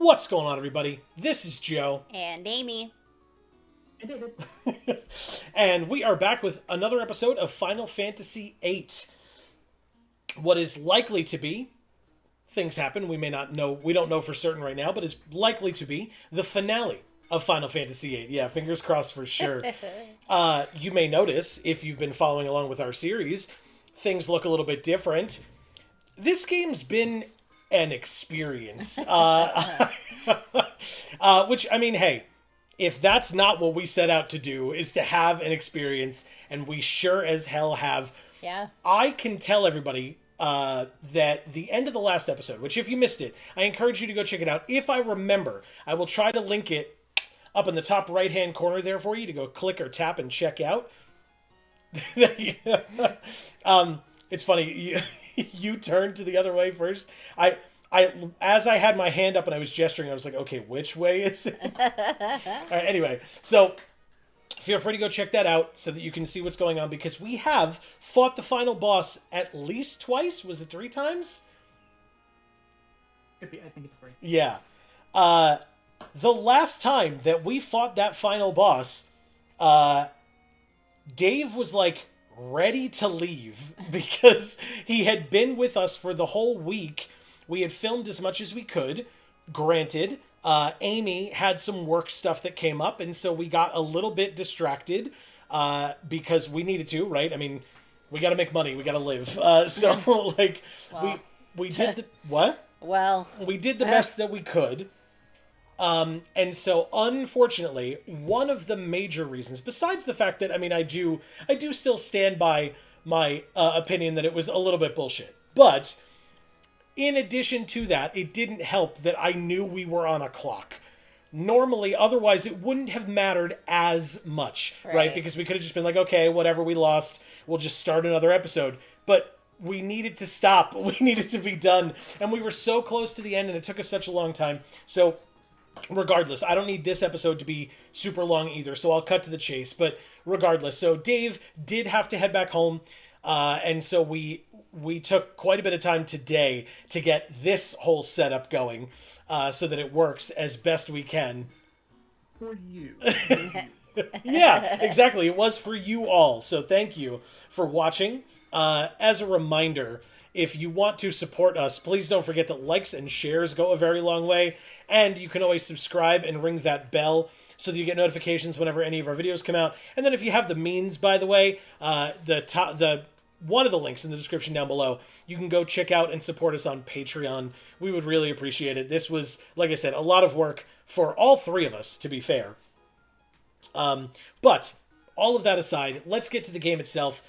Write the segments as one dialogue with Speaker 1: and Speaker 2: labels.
Speaker 1: What's going on, everybody? This is Joe.
Speaker 2: And Amy.
Speaker 3: And David.
Speaker 1: And we are back with another episode of Final Fantasy VIII. What is likely to be, things happen, we may not know, we don't know for certain right now, but is likely to be the finale of Final Fantasy VIII. Yeah, fingers crossed for sure. You may notice, if you've been following along with our series, things look a little bit different. This game's been an experience. Which, I mean, hey, if that's not what we set out to do, is to have an experience, and we sure as hell have.
Speaker 2: Yeah.
Speaker 1: I can tell everybody that the end of the last episode, which if you missed it, I encourage you to go check it out. If I remember, I will try to link it up in the top right-hand corner there for you to go click or tap and check out. It's funny, you turned to the other way first. As I had my hand up and I was gesturing, I was like, okay, which way is it? All right, anyway, so feel free to go check that out so that you can see what's going on, because we have fought the final boss at least twice. Was it 3 times?
Speaker 3: Could be, I think it's 3.
Speaker 1: Yeah. The last time that we fought that final boss, Dave was like ready to leave because he had been with us for the whole week. We had filmed as much as we could. Granted, Amy had some work stuff that came up, and so we got a little bit distracted because we needed to, right? I mean, we got to make money, we got to live. So, like, well, we did the what?
Speaker 2: Well,
Speaker 1: we did the best that we could. And so, unfortunately, one of the major reasons, besides the fact that, I mean, I do still stand by my opinion that it was a little bit bullshit, but in addition to that, it didn't help that I knew we were on a clock. Normally, otherwise, it wouldn't have mattered as much, right? Because we could have just been like, okay, whatever, we lost, we'll just start another episode. But we needed to stop. We needed to be done. And we were so close to the end, and it took us such a long time. So, regardless, I don't need this episode to be super long either, so I'll cut to the chase. But regardless, so Dave did have to head back home, and so we took quite a bit of time today to get this whole setup going so that it works as best we can.
Speaker 3: For you.
Speaker 1: Yeah, exactly. It was for you all. So thank you for watching. As a reminder, if you want to support us, please don't forget that likes and shares go a very long way. And you can always subscribe and ring that bell so that you get notifications whenever any of our videos come out. And then if you have the means, by the way, one of the links in the description down below, you can go check out and support us on Patreon. We would really appreciate it. This was, like I said, a lot of work for all 3 of us, to be fair. But all of that aside, let's get to the game itself.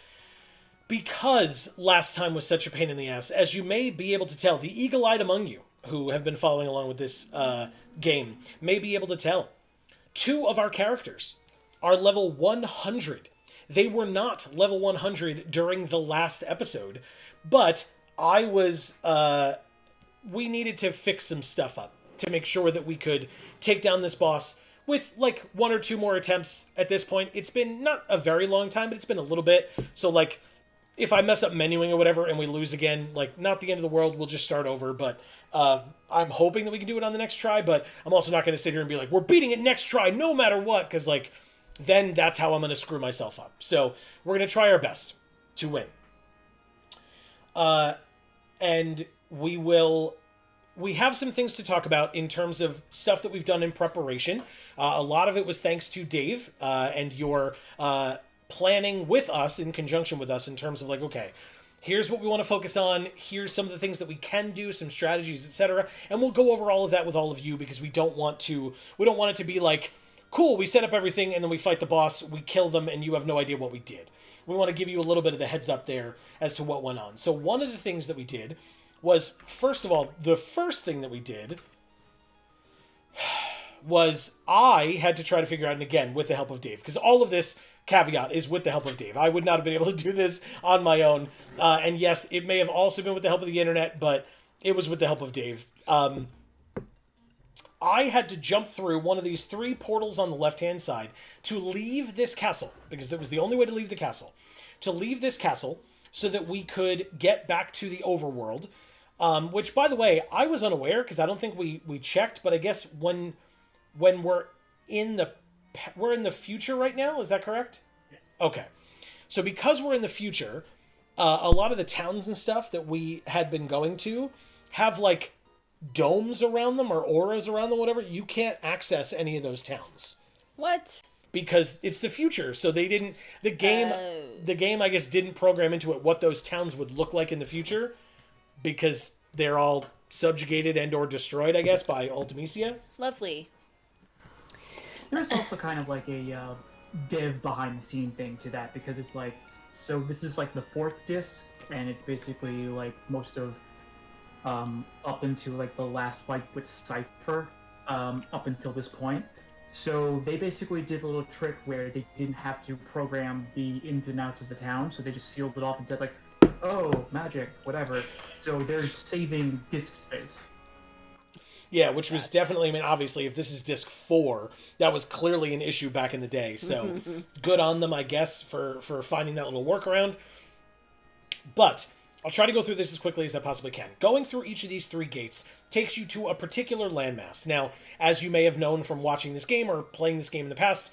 Speaker 1: Because last time was such a pain in the ass, as you may be able to tell, the eagle-eyed among you who have been following along with this game may be able to tell. 2 of our characters are level 100. They were not level 100 during the last episode, but we needed to fix some stuff up to make sure that we could take down this boss with like 1 or 2 more attempts at this point. It's been not a very long time, but it's been a little bit. So like, if I mess up menuing or whatever and we lose again, like, not the end of the world, we'll just start over. But I'm hoping that we can do it on the next try, but I'm also not going to sit here and be like, we're beating it next try no matter what, because like, then that's how I'm going to screw myself up. So we're going to try our best to win. And we have some things to talk about in terms of stuff that we've done in preparation. A lot of it was thanks to Dave and your planning with us, in conjunction with us, in terms of like, okay, here's what we want to focus on, here's some of the things that we can do, some strategies, etc. And we'll go over all of that with all of you, because we don't want it to be like, cool, we set up everything, and then we fight the boss, we kill them, and you have no idea what we did. We want to give you a little bit of the heads up there as to what went on. So one of the things that we did was, first of all, the first thing that we did was I had to try to figure out, and again, with the help of Dave, because all of this, caveat, is with the help of Dave. I would not have been able to do this on my own. And yes, it may have also been with the help of the internet, but it was with the help of Dave. I had to jump through one of these 3 portals on the left-hand side to leave this castle, because that was the only way to leave the castle. To leave this castle so that we could get back to the overworld, Which, by the way, I was unaware because I don't think we checked. But I guess when in the we're in the future right now. Is that correct?
Speaker 3: Yes.
Speaker 1: Okay. So because we're in the future, a lot of the towns and stuff that we had been going to have like domes around them or auras around them, whatever. You can't access any of those towns
Speaker 2: What?
Speaker 1: because it's the future. So they didn't
Speaker 2: Oh.
Speaker 1: the game I guess didn't program into it what those towns would look like in the future because they're all subjugated and or destroyed, I guess, by Ultimecia.
Speaker 2: Lovely.
Speaker 3: There's also kind of like a dev behind the scene thing to that because it's like, so this is like the fourth disc, and it's basically like most of up into like the last fight with Cypher up until this point. So they basically did a little trick where they didn't have to program the ins and outs of the town, so they just sealed it off and said like, oh, magic, whatever. So they're saving disk space.
Speaker 1: Yeah, which was definitely, I mean, obviously, if this is disc 4, that was clearly an issue back in the day. So good on them, I guess, for finding that little workaround. But I'll try to go through this as quickly as I possibly can. Going through each of these 3 gates takes you to a particular landmass. Now, as you may have known from watching this game or playing this game in the past,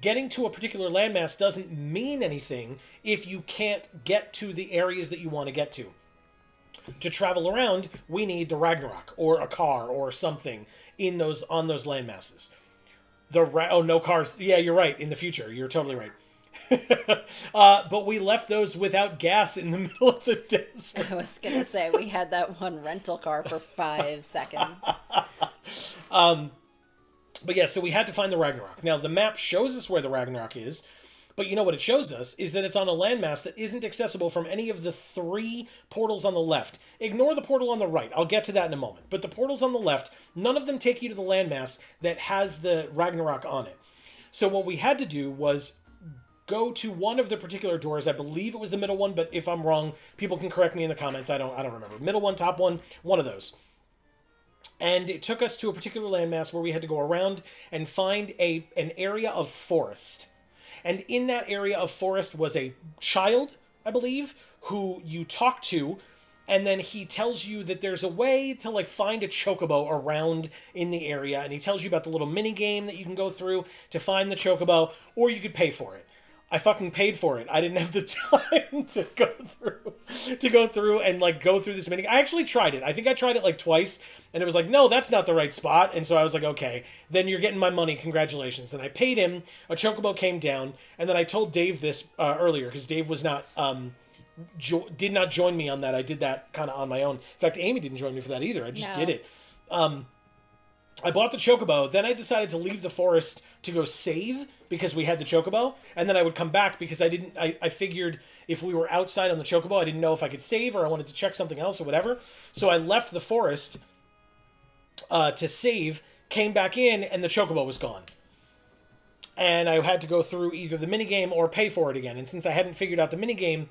Speaker 1: getting to a particular landmass doesn't mean anything if you can't get to the areas that you want to get to. To travel around, we need the Ragnarok or a car or something in those on those landmasses. No cars. Yeah, you're right. In the future, you're totally right. But we left those without gas in the middle of the desert.
Speaker 2: I was gonna say we had that one rental car for 5 seconds.
Speaker 1: But yeah, so we had to find the Ragnarok. Now the map shows us where the Ragnarok is, but you know what it shows us is that it's on a landmass that isn't accessible from any of the 3 portals on the left. Ignore the portal on the right. I'll get to that in a moment. But the portals on the left, none of them take you to the landmass that has the Ragnarok on it. So what we had to do was go to one of the particular doors. I believe it was the middle one, but if I'm wrong, people can correct me in the comments. I don't remember. Middle one, top one of those. And it took us to a particular landmass where we had to go around and find an area of forest. And in that area of forest was a child, I believe, who you talk to, and then he tells you that there's a way to like find a chocobo around in the area, and he tells you about the little mini game that you can go through to find the chocobo, or you could pay for it. I fucking paid for it. I didn't have the time to go through and like go through this mini. I actually tried it. I think I tried it like twice, and it was like, no, that's not the right spot. And so I was like, okay, then you're getting my money. Congratulations. And I paid him. A chocobo came down, and then I told Dave this earlier because Dave was not did not join me on that. I did that kind of on my own. In fact, Amy didn't join me for that either. I just did it. I bought the chocobo. Then I decided to leave the forest to go save because we had the chocobo, and then I would come back because I figured if we were outside on the chocobo, I didn't know if I could save or I wanted to check something else or whatever. So I left the forest to save, came back in, and the chocobo was gone. And I had to go through either the minigame or pay for it again. And since I hadn't figured out the minigame,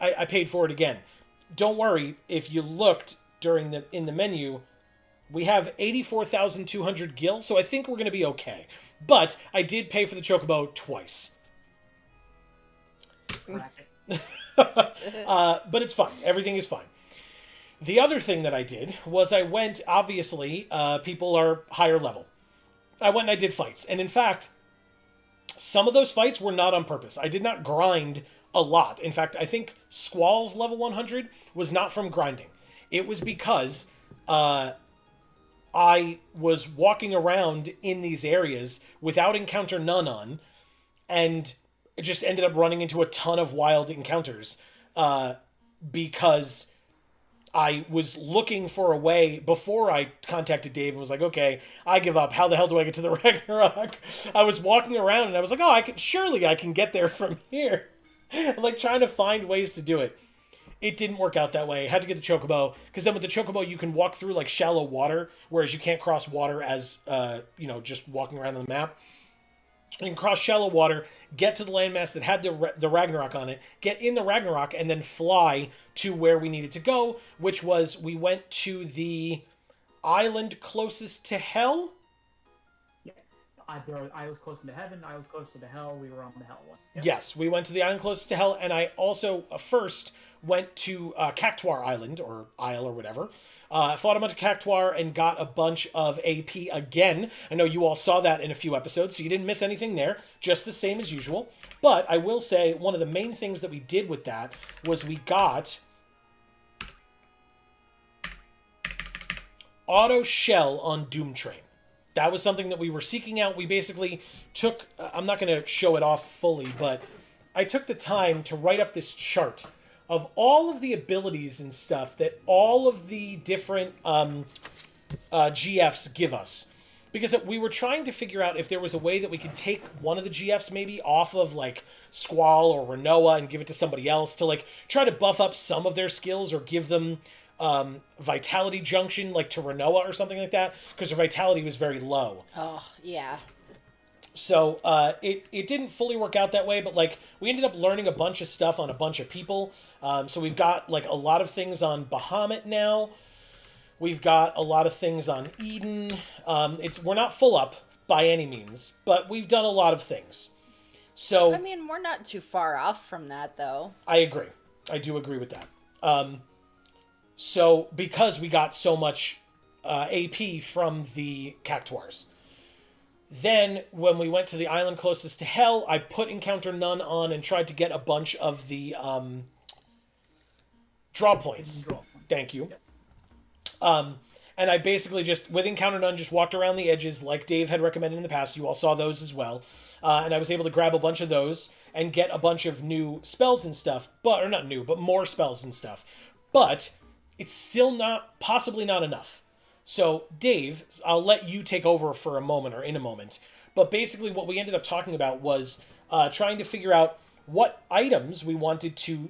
Speaker 1: I paid for it again. Don't worry, if you looked in the menu, we have 84,200 gil, so I think we're going to be okay. But I did pay for the chocobo twice. But it's fine. Everything is fine. The other thing that I did was I went, obviously, people are higher level. I went and I did fights. And in fact, some of those fights were not on purpose. I did not grind a lot. In fact, I think Squall's level 100 was not from grinding. It was because I was walking around in these areas without encounter none on, and it just ended up running into a ton of wild encounters because I was looking for a way before I contacted Dave and was like, okay, I give up. How the hell do I get to the Ragnarok? I was walking around and I was like, surely I can get there from here. Like trying to find ways to do it. It didn't work out that way. I had to get the chocobo because then with the chocobo you can walk through like shallow water, whereas you can't cross water as just walking around on the map. You can cross shallow water, get to the landmass that had the Ragnarok on it, get in the Ragnarok, and then fly to where we needed to go, which was we went to the island closest to hell.
Speaker 3: I was close to heaven, I was close to hell, we were on the hell one. Yep.
Speaker 1: Yes, we went to the island closest to hell, and I also first went to Cactuar Island, or Isle, or whatever. Fought a bunch of Cactuar and got a bunch of AP again. I know you all saw that in a few episodes, so you didn't miss anything there. Just the same as usual. But I will say, one of the main things that we did with that was we got auto shell on Doom Train. That was something that we were seeking out. We basically took, I'm not going to show it off fully, but I took the time to write up this chart of all of the abilities and stuff that all of the different GFs give us. Because we were trying to figure out if there was a way that we could take one of the GFs maybe off of like Squall or Renoa and give it to somebody else to like try to buff up some of their skills or give them Vitality Junction like to Renoa or something like that, because her Vitality was very low.
Speaker 2: Oh, yeah.
Speaker 1: So it didn't fully work out that way, but like we ended up learning a bunch of stuff on a bunch of people. So we've got like a lot of things on Bahamut now. We've got a lot of things on Eden. We're not full up by any means, but we've done a lot of things. So
Speaker 2: I mean, we're not too far off from that, though.
Speaker 1: I agree. I do agree with that. So because we got so much AP from the Cactuars. Then, when we went to the island closest to Hell, I put Encounter None on and tried to get a bunch of the draw points. Thank you. And I basically just, with Encounter None, just walked around the edges like Dave had recommended in the past. You all saw those as well. And I was able to grab a bunch of those and get a bunch of new spells and stuff. Or not new, but more spells and stuff. But it's still possibly not enough. So, Dave, I'll let you take over for a moment or in a moment. But basically what we ended up talking about was trying to figure out what items we wanted to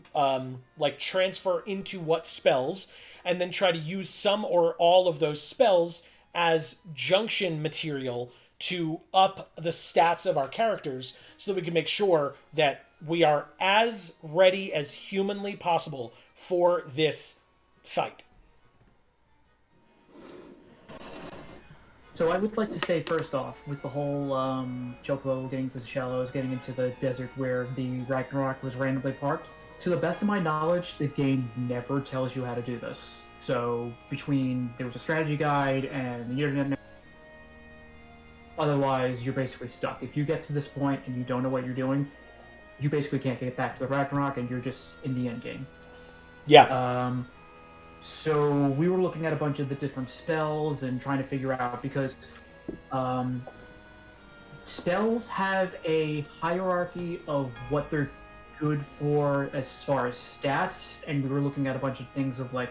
Speaker 1: transfer into what spells, and then try to use some or all of those spells as junction material to up the stats of our characters so that we can make sure that we are as ready as humanly possible for this fight.
Speaker 3: So I would like to say first off, with the whole Chocobo getting to the shallows, getting into the desert where the Ragnarok was randomly parked, to the best of my knowledge, the game never tells you how to do this. So there was a strategy guide and the internet, otherwise you're basically stuck. If you get to this point and you don't know what you're doing, you basically can't get back to the Ragnarok and you're just in the end game.
Speaker 1: Yeah.
Speaker 3: So we were looking at a bunch of the different spells and trying to figure out, because spells have a hierarchy of what they're good for as far as stats, and we were looking at a bunch of things of like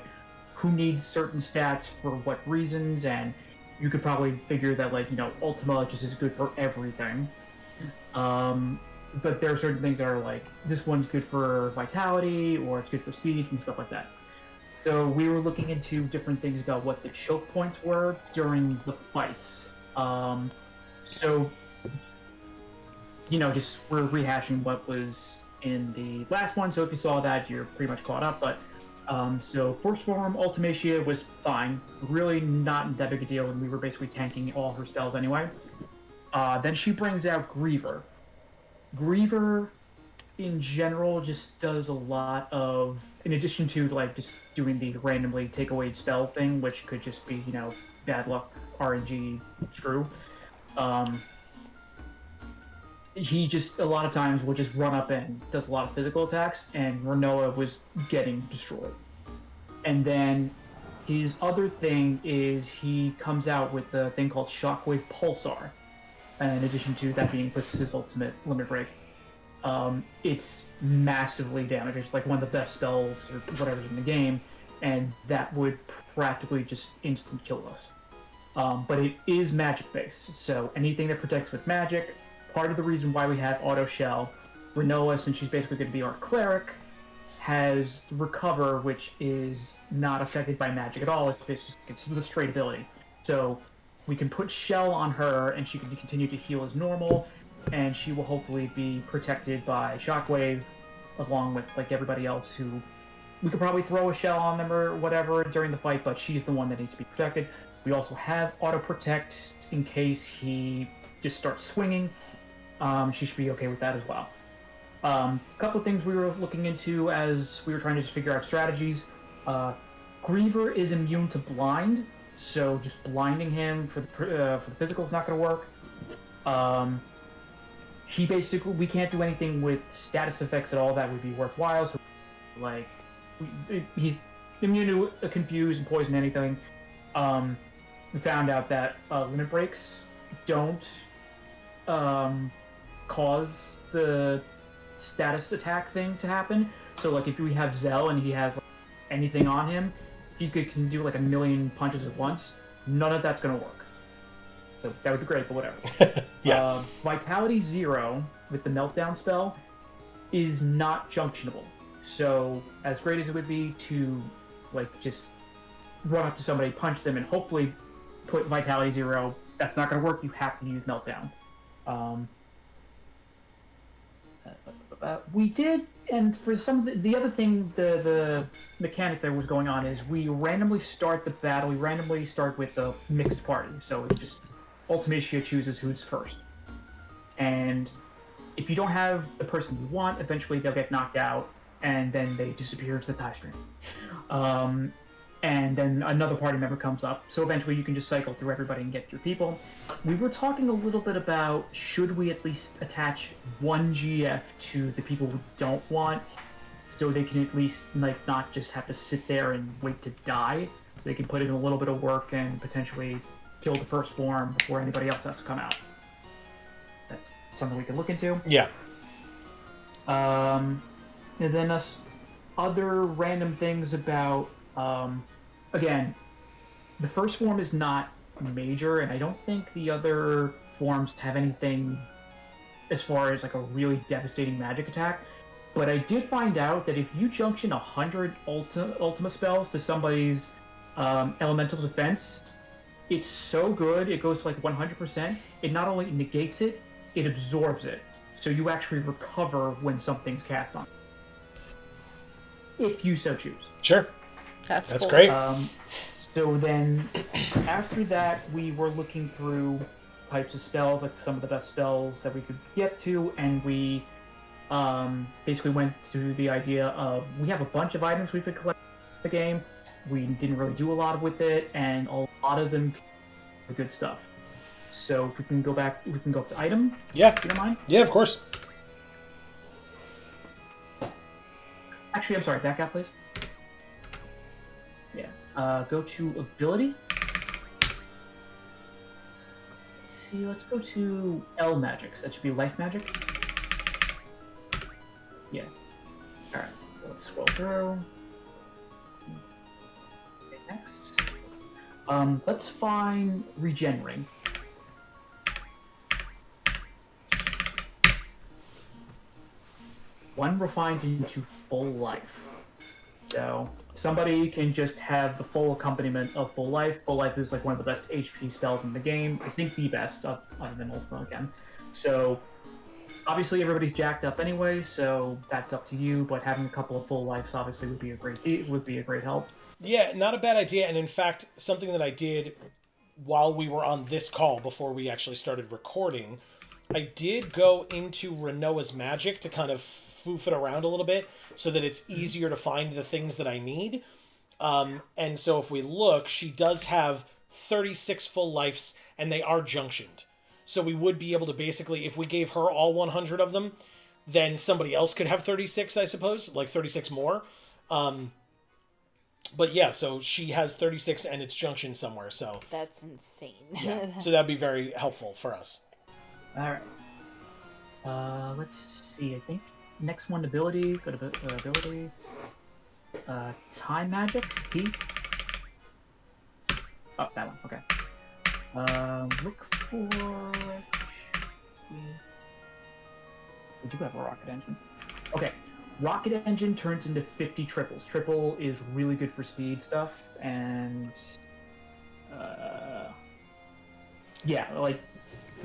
Speaker 3: who needs certain stats for what reasons, and you could probably figure that Ultima just is good for everything. But there are certain things that are like, this one's good for vitality or it's good for speed and stuff like that. So we were looking into different things about what the choke points were during the fights. So, just we're rehashing what was in the last one. So if you saw that, you're pretty much caught up. But so first form, Ultimecia was fine. Really not that big a deal, and we were basically tanking all her spells anyway. Then she brings out Griever. Griever, in general, just does a lot of, in addition to just doing the randomly take away spell thing, which could just be bad luck RNG true. He just a lot of times will just run up and does a lot of physical attacks, and Renoa was getting destroyed. And then his other thing is he comes out with a thing called Shockwave Pulsar, in addition to that being Princess's ultimate limit break. It's massively damaging. It's like one of the best spells or whatever's in the game, and that would practically just instant kill us. But it is magic based, so anything that protects with magic. Part of the reason why we have auto shell, Renoa, since she's basically going to be our cleric, has recover, which is not affected by magic at all. It's the straight ability. So we can put shell on her, and she can continue to heal as normal, and she will hopefully be protected by shockwave, along with everybody else who we could probably throw a shell on them or whatever during the fight, but she's the one that needs to be protected. We also have auto protect in case he just starts swinging. She should be okay with that as well. A couple of things we were looking into as we were trying to just figure out strategies. Griever is immune to blind, so just blinding him for the physical is not going to work. He basically, we can't do anything with status effects at all that would be worthwhile. So, like, he's immune to confuse and poison anything. We found out that limit breaks don't cause the status attack thing to happen. So, like, if we have Zell and he has like, anything on him, can do like a million punches at once. None of that's gonna work. So that would be great, but whatever.
Speaker 1: Yeah.
Speaker 3: Vitality 0 with the Meltdown spell is not junctionable. So as great as it would be to like just run up to somebody, punch them, and hopefully put Vitality 0, that's not going to work. You have to use Meltdown. We did, and for some of the other thing, the mechanic that was going on is we randomly start the battle. We randomly start with the mixed party, so it just Ultimecia chooses who's first. And if you don't have the person you want, eventually they'll get knocked out, and then they disappear into the tie stream. And then another party member comes up, so eventually you can just cycle through everybody and get your people. We were talking a little bit about should we at least attach one GF to the people we don't want, so they can at least like not just have to sit there and wait to die. They can put in a little bit of work and potentially kill the firstborn before anybody else has to come out. That's something we can look into.
Speaker 1: Yeah.
Speaker 3: And then other random things about, again, the first form is not major, and I don't think the other forms have anything as far as like a really devastating magic attack. But I did find out that if you junction 100 Ultima spells to somebody's elemental defense, it's so good, it goes to like 100%. It not only negates it, it absorbs it. So you actually recover when something's cast on. If you so choose.
Speaker 1: Sure.
Speaker 2: That's cool.
Speaker 1: Great.
Speaker 3: So then, after that, we were looking through types of spells, like some of the best spells that we could get to, and we basically went to the idea of we have a bunch of items we could collect in the game. We didn't really do a lot with it, and a lot of them are good stuff. So if we can go back, we can go up to item.
Speaker 1: Yeah.
Speaker 3: If you don't mind?
Speaker 1: Yeah, of course.
Speaker 3: Actually, I'm sorry, back out, please. Yeah. Go to ability. Let's see, let's go to L magics. That should be life magic. Yeah. Alright, so let's scroll through. Okay, next. Let's find Regenerate. One refines into full life. So somebody can just have the full accompaniment of full life. Full life is like one of the best HP spells in the game. I think the best, other than Ultima again. So obviously everybody's jacked up anyway, so that's up to you. But having a couple of full lives obviously would be a great help.
Speaker 1: Yeah, not a bad idea. And in fact, something that I did while we were on this call before we actually started recording, I did go into Renoa's magic to kind of foof it around a little bit so that it's easier to find the things that I need. And so if we look, she does have 36 full lives, and they are junctioned. So we would be able to basically, if we gave her all 100 of them, then somebody else could have 36, I suppose, like 36 more. But yeah, so she has 36 and it's junctioned somewhere, so.
Speaker 2: That's insane.
Speaker 1: Yeah, so that'd be very helpful for us.
Speaker 3: Alright. Let's see, I think next one, ability. Go to ability. Time magic. T. Oh, that one. Okay. Look for. We do have a rocket engine. Okay. Rocket engine turns into 50 triples. Triple is really good for speed stuff, and yeah, like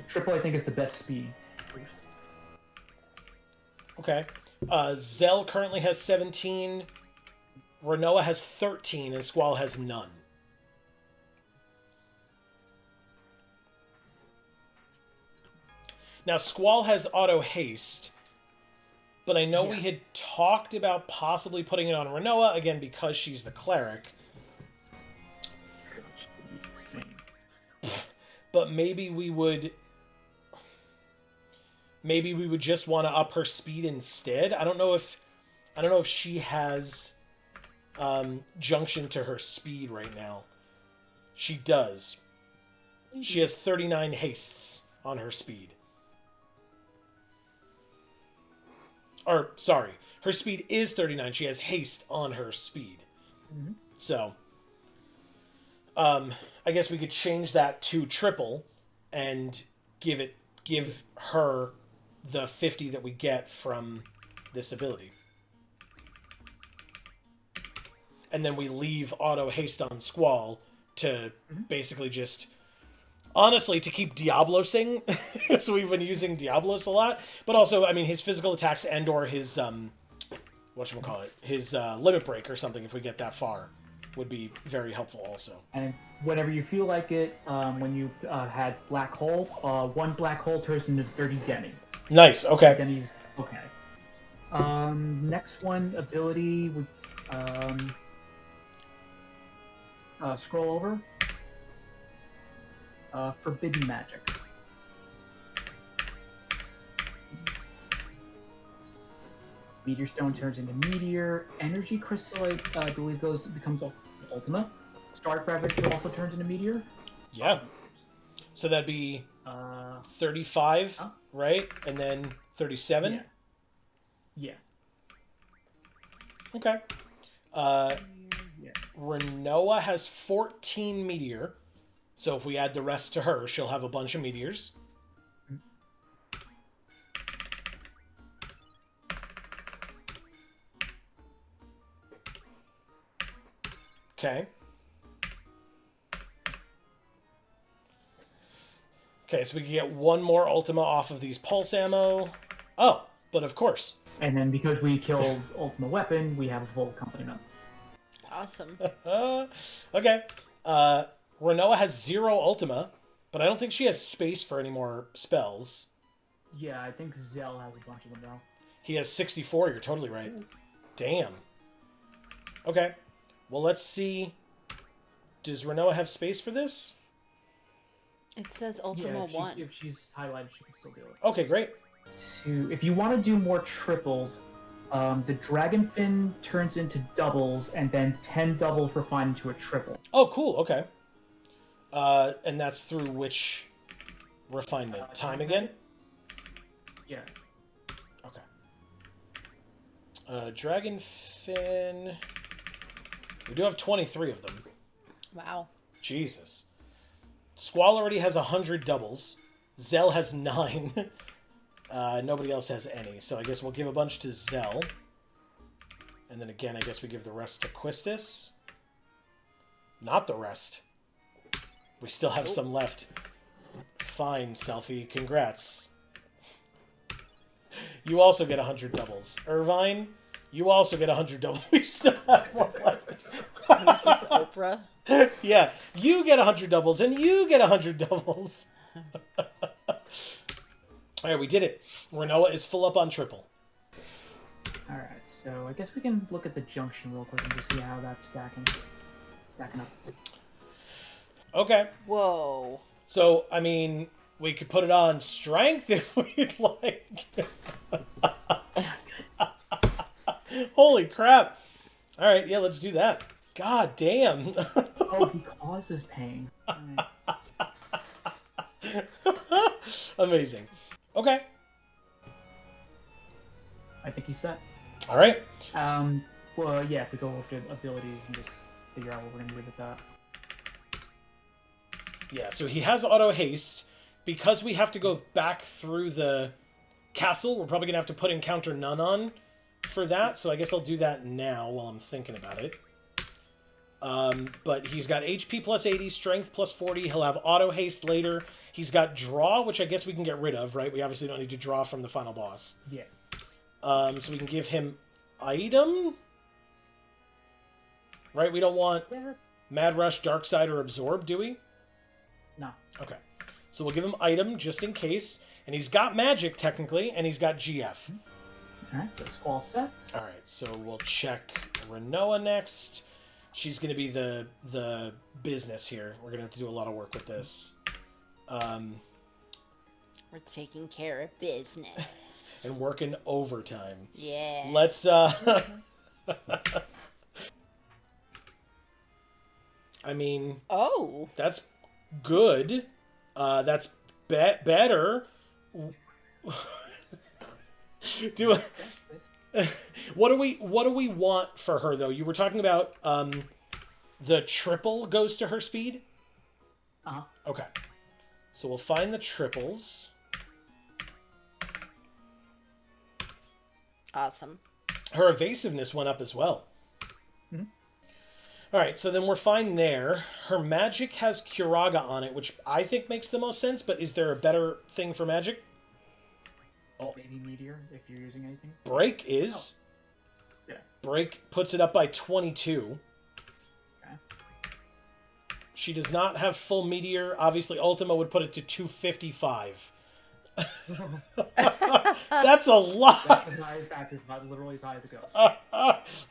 Speaker 3: triple I think is the best speed.
Speaker 1: Okay. Zell currently has 17. Renoa has 13, and Squall has none. Now, Squall has auto haste, but I know
Speaker 3: Yeah.
Speaker 1: we had talked about possibly putting it on Renoa, again, because she's the cleric.
Speaker 3: Same.
Speaker 1: But maybe we would just want to up her speed instead. I don't know if she has junction to her speed right now. She does. She has 39 hastes on her speed. Or, sorry, her speed is 39. She has haste on her speed.
Speaker 3: Mm-hmm.
Speaker 1: So, I guess we could change that to triple and give her the 50 that we get from this ability. And then we leave auto haste on Squall to basically just, honestly, to keep Diablosing. So we've been using Diablos a lot. But also, I mean, his physical attacks and or his, whatchamacallit, his limit break or something, if we get that far, would be very helpful also.
Speaker 3: And whenever you feel like it, when you had Black Hole, one Black Hole turns into 30 Demi.
Speaker 1: Nice, okay.
Speaker 3: Demi's okay. Next one, ability, would scroll over. Forbidden Magic. Meteor Stone turns into Meteor. Energy Crystal, I believe, becomes Ultima. Star Fabric also turns into Meteor.
Speaker 1: Yeah. So that'd be 35, right? And then 37?
Speaker 3: Yeah. Yeah.
Speaker 1: Okay.
Speaker 3: Yeah.
Speaker 1: Renoa has 14 Meteor. So if we add the rest to her, she'll have a bunch of Meteors. Okay. Okay, so we can get one more Ultima off of these pulse ammo. Oh, but of course.
Speaker 3: And then because we killed Ultima Weapon, we have a full accompaniment.
Speaker 2: Awesome.
Speaker 1: Okay. Renoa has 0 Ultima, but I don't think she has space for any more spells.
Speaker 3: Yeah, I think Zell has a bunch of them though.
Speaker 1: He has 64, you're totally right. Damn. Okay. Well, let's see. Does Renoa have space for this?
Speaker 2: It says Ultima
Speaker 3: Yeah,
Speaker 2: 1.
Speaker 3: if she's highlighted, she can still do it.
Speaker 1: Okay, great.
Speaker 3: If you want to do more triples, the Dragon Fin turns into doubles, and then 10 doubles refine into a triple.
Speaker 1: Oh, cool. Okay. And that's through which refinement? Time again?
Speaker 3: Yeah.
Speaker 1: Okay. Dragon Fin. We do have 23 of them.
Speaker 2: Wow.
Speaker 1: Jesus. Squall already has 100 doubles. Zell has 9. Nobody else has any, so I guess we'll give a bunch to Zell. And then again, I guess we give the rest to Quistis. Not the rest. We still have some left. Fine, Selfie. Congrats. You also get 100 doubles. Irvine, you also get 100 doubles. We still have more left.
Speaker 2: Who's this Oprah?
Speaker 1: Yeah, you get 100 doubles, and you get 100 doubles. Alright, we did it. Renoa is full up on triple.
Speaker 3: Alright, so I guess we can look at the junction real quick and just see how that's stacking up.
Speaker 1: Okay.
Speaker 2: Whoa.
Speaker 1: So, I mean, we could put it on strength if we'd like. Holy crap. Alright, yeah, let's do that. God damn.
Speaker 3: Oh, he causes pain. Right.
Speaker 1: Amazing. Okay.
Speaker 3: I think he's set.
Speaker 1: Alright.
Speaker 3: Well, yeah, if we go over to abilities and just figure out what we're going to do with that.
Speaker 1: Yeah, so he has auto haste. Because we have to go back through the castle, we're probably going to have to put encounter none on for that. So I guess I'll do that now while I'm thinking about it. But he's got HP plus 80, strength plus 40. He'll have auto haste later. He's got draw, which I guess we can get rid of, right? We obviously don't need to draw from the final boss.
Speaker 3: Yeah.
Speaker 1: So we can give him item. Right? We don't want Mad Rush, Dark Side, or Absorb, do we?
Speaker 3: No.
Speaker 1: Okay. So we'll give him item just in case. And he's got magic, technically, and he's got GF.
Speaker 3: Alright, so Squall set.
Speaker 1: All right, so we'll check Renoa next. She's going to be the business here. We're going to have to do a lot of work with this.
Speaker 2: We're taking care of business.
Speaker 1: And working overtime.
Speaker 2: Yeah.
Speaker 1: Let's I mean,
Speaker 2: Oh.
Speaker 1: that's good. That's better. Do what do we want for her though? You were talking about the triple goes to her speed?
Speaker 3: Uh-huh.
Speaker 1: Okay. So we'll find the triples.
Speaker 2: Awesome.
Speaker 1: Her evasiveness went up as well.
Speaker 3: Mm-hmm.
Speaker 1: All right, so then we're fine there. Her magic has Curaga on it, which I think makes the most sense, but is there a better thing for magic? Oh.
Speaker 3: Maybe Meteor, if you're using anything.
Speaker 1: Break is.
Speaker 3: Oh. Yeah.
Speaker 1: Break puts it up by 22.
Speaker 3: Okay.
Speaker 1: She does not have full Meteor. Obviously, Ultima would put it to 255. That's a lot.
Speaker 3: That's as high as that is not literally as high as it goes.
Speaker 1: All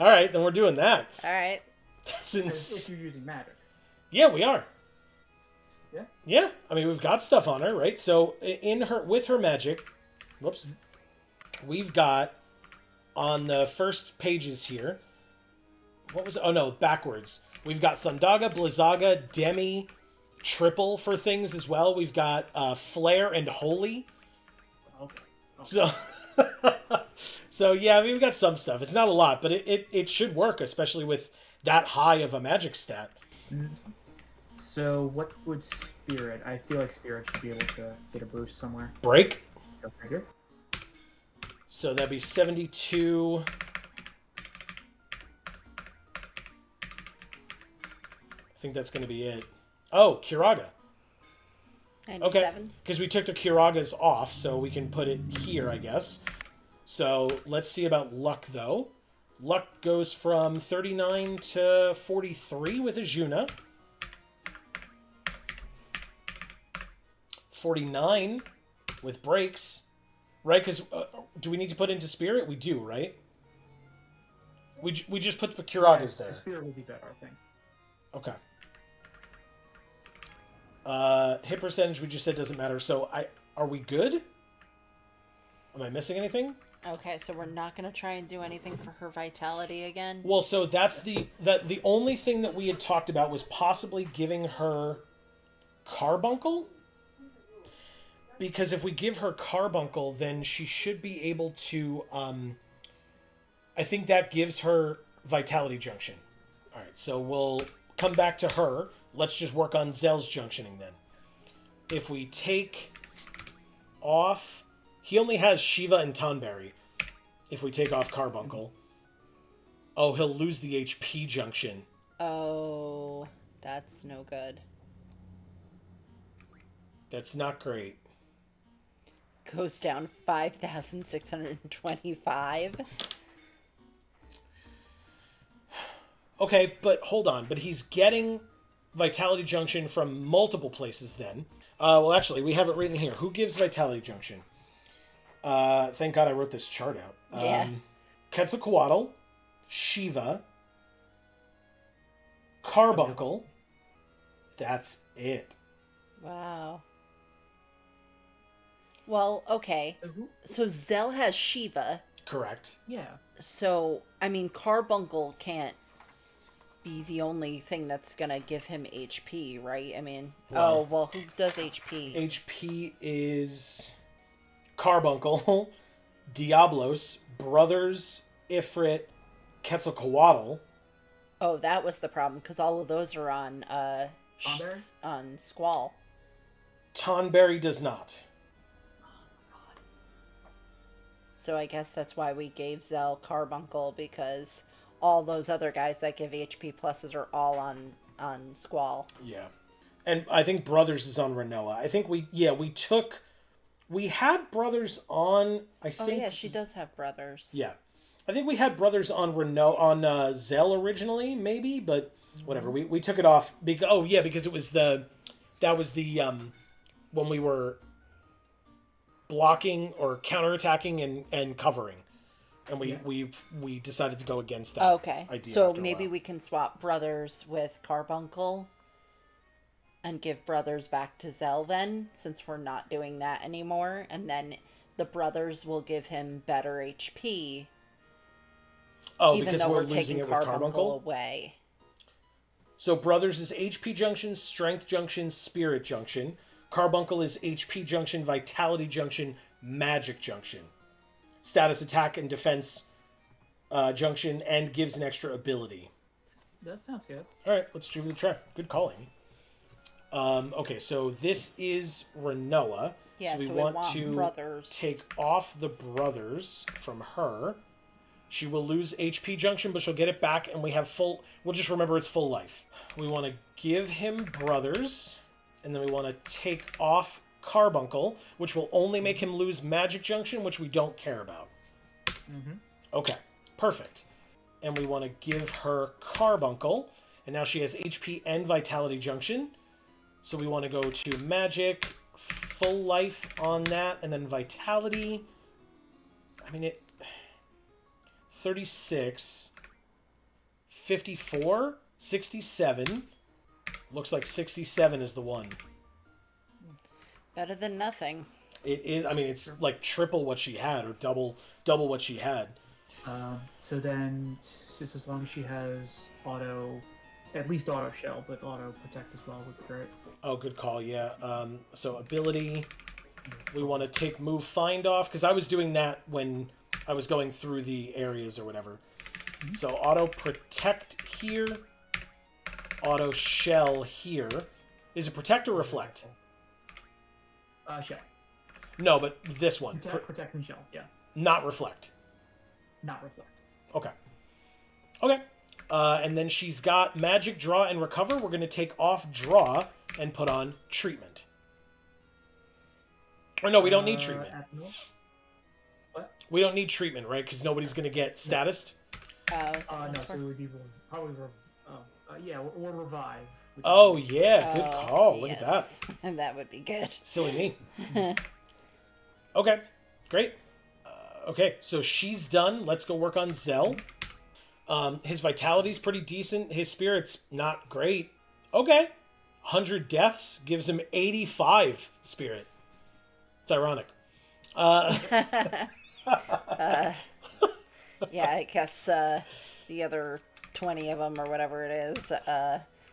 Speaker 1: right, then we're doing that.
Speaker 2: All right.
Speaker 1: That's
Speaker 3: If
Speaker 1: insane.
Speaker 3: you're using magic.
Speaker 1: Yeah, we are.
Speaker 3: Yeah.
Speaker 1: Yeah, I mean we've got stuff on her, right? So with her magic, whoops, we've got on the first pages here. What was it? Oh no, backwards. We've got Thundaga, Blizzaga, Demi, triple for things as well. We've got Flare and Holy.
Speaker 3: Okay.
Speaker 1: So, so yeah, I mean, we've got some stuff. It's not a lot, but it should work, especially with that high of a magic stat.
Speaker 3: So what would Spirit? I feel like Spirit should be able to get a boost somewhere.
Speaker 1: Break.
Speaker 3: Go figure.
Speaker 1: So that'd be 72. I think that's going to be it. Oh, Curaga.
Speaker 2: 97.
Speaker 1: Okay, because we took the Curagas off, so we can put it here, I guess. So let's see about luck, though. Luck goes from 39 to 43 with Azuna. 49 with breaks. Right, because do we need to put into Spirit? We do, right? We just put the Curagas there.
Speaker 3: Spirit would be better, I think.
Speaker 1: Okay. Hit percentage we just said doesn't matter. So are we good? Am I missing anything?
Speaker 2: Okay, so we're not going to try and do anything for her vitality again?
Speaker 1: Well, so that's the only thing that we had talked about was possibly giving her Carbuncle. Because if we give her Carbuncle, then she should be able to I think that gives her Vitality Junction. All right, so we'll come back to her. Let's just work on Zell's junctioning then. If we take off... He only has Shiva and Tonberry. If we take off Carbuncle. Oh, he'll lose the HP junction.
Speaker 2: Oh, that's no good.
Speaker 1: That's not great.
Speaker 2: Goes down 5,625.
Speaker 1: Okay, but hold on. But he's getting Vitality Junction from multiple places then. Well, actually, we have it written here. Who gives Vitality Junction? Thank God I wrote this chart out.
Speaker 2: Yeah.
Speaker 1: Quetzalcoatl, Shiva, Carbuncle. That's it.
Speaker 2: Wow. Well, okay. So Zell has Shiva.
Speaker 1: Correct.
Speaker 3: Yeah.
Speaker 2: So, I mean, Carbuncle can't be the only thing that's gonna give him HP, right? I mean,
Speaker 1: Well-
Speaker 2: who does HP?
Speaker 1: HP is Carbuncle, Diablos, Brothers, Ifrit, Quetzalcoatl.
Speaker 2: Oh, that was the problem, because all of those are on,
Speaker 3: Tonberry?
Speaker 2: on Squall.
Speaker 1: Tonberry does not.
Speaker 2: So I guess that's why we gave Zell Carbuncle, because all those other guys that give HP pluses are all on Squall.
Speaker 1: Yeah. And I think Brothers is on Renoa. I think we had Brothers on, I think.
Speaker 2: Oh yeah, she does have brothers.
Speaker 1: Yeah. I think we had Brothers on on Zell originally, maybe, but whatever. We took it off because it was that was the when we were blocking or counterattacking and covering. and
Speaker 3: Yeah.
Speaker 1: we decided to go against that.
Speaker 2: Okay.
Speaker 1: Idea
Speaker 2: So
Speaker 1: after a
Speaker 2: maybe
Speaker 1: while.
Speaker 2: we can swap brothers with Carbuncle and give brothers back to Zell then, since we're not doing that anymore. And then the brothers will give him better HP,
Speaker 1: Oh,
Speaker 2: even
Speaker 1: because
Speaker 2: though
Speaker 1: we're
Speaker 2: we're
Speaker 1: losing
Speaker 2: taking
Speaker 1: it with
Speaker 2: Carbuncle
Speaker 1: Carbuncle.
Speaker 2: away.
Speaker 1: So Brothers is HP junction, Strength junction, Spirit junction. Carbuncle is HP junction, Vitality junction, Magic junction. Status attack and defense junction, and gives an extra ability.
Speaker 3: That sounds good.
Speaker 1: All right, let's do the track. Good calling. Okay, so this is Renoa.
Speaker 2: Yeah,
Speaker 1: so we
Speaker 2: so
Speaker 1: want
Speaker 2: we want
Speaker 1: to
Speaker 2: brothers.
Speaker 1: take off the brothers from her. She will lose HP junction, but she'll get it back, and we have full... We'll just remember it's full life. We want to give him brothers, and then we want to take off Carbuncle, which will only make him lose magic junction, which we don't care about. Okay, perfect. And we want to give her Carbuncle, and now she has HP and Vitality junction. So we want to go to magic, full life on that, and then Vitality. I mean, it... 36, 54, 67. Looks like 67 is the one.
Speaker 2: Better than nothing.
Speaker 1: It is. I mean, it's like triple what she had, or double what she had.
Speaker 3: So then, just as long as she has at least auto shell, but auto protect as well would be great.
Speaker 1: Oh, good call. Yeah. So ability, we want to take move find off, because I was doing that when I was going through the areas or whatever. So auto protect here, auto shell here. Is it protect or reflect?
Speaker 3: Shell.
Speaker 1: No, but this one.
Speaker 3: Protect and shell, yeah.
Speaker 1: Not reflect.
Speaker 3: Not reflect.
Speaker 1: Okay. Okay. And then she's got magic, draw, and recover. We're going to take off draw and put on treatment. Or no, we don't need treatment.
Speaker 3: What?
Speaker 1: We don't need treatment, right? Because nobody's going to get statused.
Speaker 2: Oh,
Speaker 3: No, so it would be probably or revive.
Speaker 1: Oh, yeah. Good call. Look at that.
Speaker 2: yes. And that would be good.
Speaker 1: Silly me. Okay. Great. Okay, so she's done. Let's go work on Zell. His vitality's pretty decent. His spirit's not great. Okay. 100 deaths gives him 85 spirit. It's ironic.
Speaker 2: Yeah, I guess the other 20 of them or whatever it is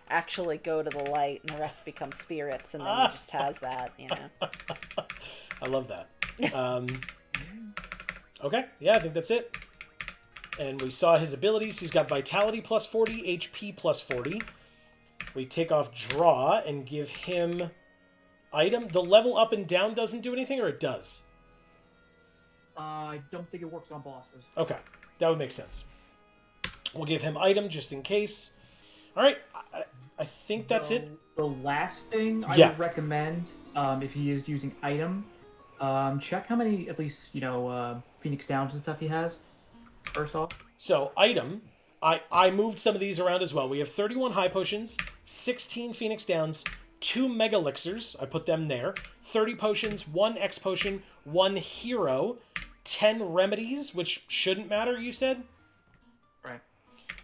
Speaker 2: actually go to the light and the rest become spirits, and then he just has that, you know.
Speaker 1: I love that. Okay, yeah, I think that's it. And we saw his abilities. He's got vitality plus 40, HP plus 40. We take off draw and give him item. The level up and down doesn't do anything, or it does?
Speaker 3: I don't think it works on bosses.
Speaker 1: Okay, that would make sense. We'll give him item just in case. All right, I think that's it.
Speaker 3: The last thing I
Speaker 1: Yeah.
Speaker 3: would recommend, if he is using item, check how many, at least, Phoenix Downs and stuff he has, first off.
Speaker 1: So, item, I moved some of these around as well. We have 31 high potions, 16 Phoenix Downs, 2 Mega Elixirs, I put them there, 30 potions, 1 X potion, 1 hero, 10 remedies, which shouldn't matter, you said?
Speaker 3: Right.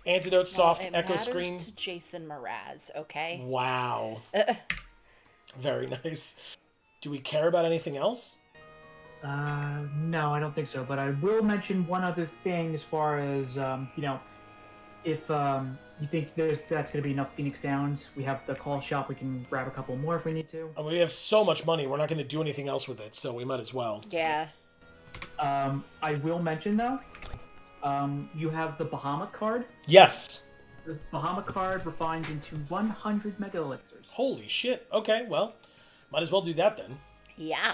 Speaker 1: Antidote, soft,
Speaker 2: It
Speaker 1: echo
Speaker 2: matters
Speaker 1: screen.
Speaker 2: to Jason Mraz, okay?
Speaker 1: Wow. Very nice. Do we care about anything else?
Speaker 3: No, I don't think so. But I will mention one other thing as far as, if you think that's going to be enough Phoenix Downs, we have the call shop. We can grab a couple more if we need to.
Speaker 1: And we have so much money, we're not going to do anything else with it, so we might as well.
Speaker 2: Yeah.
Speaker 3: I will mention, though, you have the Bahamut card.
Speaker 1: Yes.
Speaker 3: The Bahamut card refines into 100 Mega Elixirs.
Speaker 1: Holy shit. Okay, well, might as well do that then.
Speaker 2: Yeah.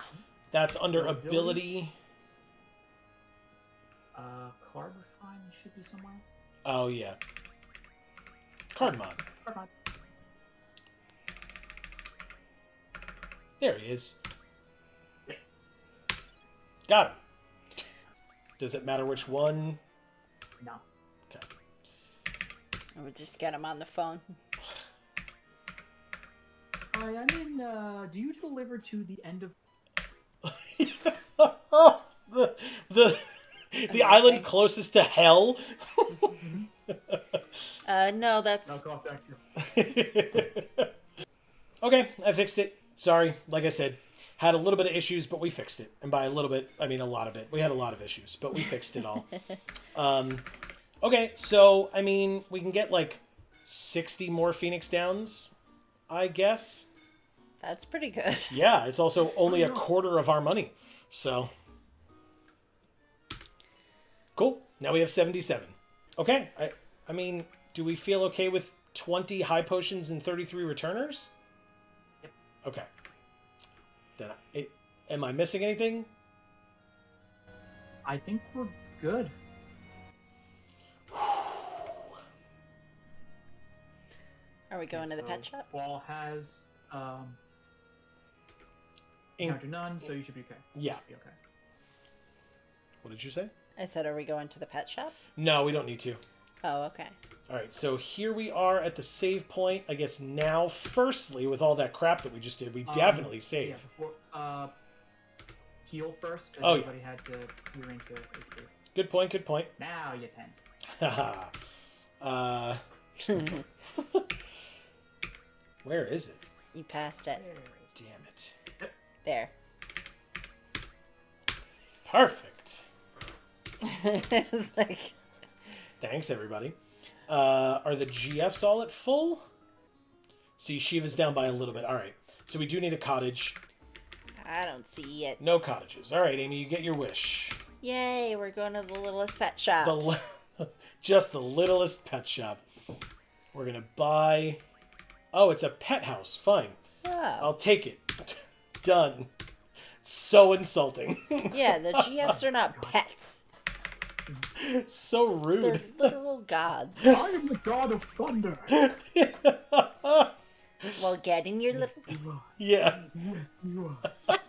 Speaker 1: That's under ability.
Speaker 3: Card refine should be somewhere.
Speaker 1: Oh, yeah. Card mod.
Speaker 3: Card mod.
Speaker 1: There he is.
Speaker 3: Yeah.
Speaker 1: Got him. Does it matter which one?
Speaker 3: No.
Speaker 1: Okay.
Speaker 2: I would just get him on the phone.
Speaker 3: Do you deliver to the end of...
Speaker 1: The island closest to hell?
Speaker 2: No, that's...
Speaker 3: Knock off that.
Speaker 1: Okay, I fixed it. Sorry, like I said, had a little bit of issues, but we fixed it. And by a little bit, I mean a lot of it. We had a lot of issues, but we fixed it all. Okay, so, I mean, we can get like 60 more Phoenix Downs, I guess.
Speaker 2: That's pretty good.
Speaker 1: Yeah, it's also only a quarter of our money. So, cool. Now we have 77. Okay, I mean, do we feel okay with 20 high potions and 33 returners?
Speaker 3: Yep.
Speaker 1: Okay. Then, am I missing anything?
Speaker 3: I think we're good.
Speaker 2: Are we going to the pet shop?
Speaker 3: Wall has encounter none, so you should be okay.
Speaker 1: Yeah.
Speaker 3: You should be okay.
Speaker 1: What did you say?
Speaker 2: I said, are we going to the pet shop?
Speaker 1: No, we don't need to.
Speaker 2: Oh, okay.
Speaker 1: All right, so here we are at the save point. I guess now, firstly, with all that crap that we just did, we definitely save.
Speaker 3: Yeah, before, heal first.
Speaker 1: Oh,
Speaker 3: everybody had to rearrange their HP.
Speaker 1: Good point, good point.
Speaker 3: Now you tend.
Speaker 1: Haha. Where is it?
Speaker 2: You passed it.
Speaker 1: Damn it.
Speaker 2: There.
Speaker 1: Perfect.
Speaker 2: It's like...
Speaker 1: Thanks, everybody. Are the GFs all at full? See, Shiva's down by a little bit. All right. So we do need a cottage.
Speaker 2: I don't see it.
Speaker 1: No cottages. All right, Amy, you get your wish.
Speaker 2: Yay, we're going to the littlest pet shop.
Speaker 1: Just the littlest pet shop. We're going to buy... Oh, it's a pet house. Fine.
Speaker 2: Oh.
Speaker 1: I'll take it. Done. So insulting.
Speaker 2: Yeah, the GFs are not pets.
Speaker 1: So rude.
Speaker 2: They're literal gods.
Speaker 3: I am the god of thunder.
Speaker 2: Well, get in your little...
Speaker 1: Yeah.
Speaker 3: Yes, you are.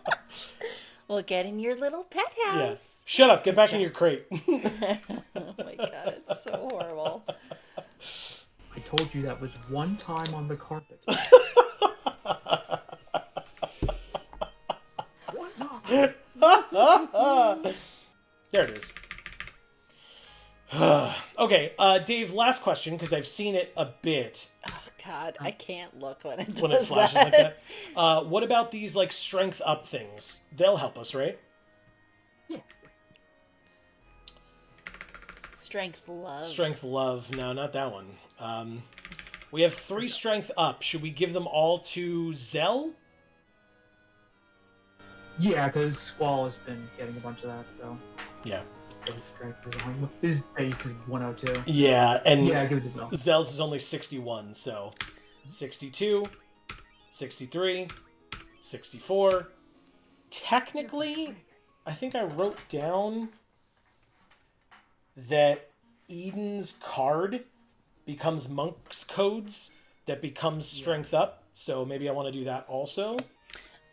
Speaker 2: Well, get in your little pet
Speaker 1: Yeah.
Speaker 2: house.
Speaker 1: Shut up. Get back in your crate.
Speaker 2: Oh my god, it's so horrible.
Speaker 3: I told you that was one time on the carpet.
Speaker 1: There it is. Okay, Dave, last question, because I've seen it a bit
Speaker 2: Oh god, I can't look when it does
Speaker 1: when it flashes
Speaker 2: that.
Speaker 1: like that. What about these, like, strength up things? They'll help us, right?
Speaker 3: Yeah.
Speaker 2: Strength love.
Speaker 1: Strength love. No, not that one. We have 3 strength up. Should we give them all to Zell?
Speaker 3: Yeah, because Squall has been getting a bunch of that, so.
Speaker 1: Yeah.
Speaker 3: His strength is on. His base is 102.
Speaker 1: Yeah, and
Speaker 3: Yeah, give it to Zell.
Speaker 1: Zell's is only 61, so 62, 63, 64. Technically, I think I wrote down that Eden's card becomes Monk's codes that becomes strength up, so maybe I want to do that also.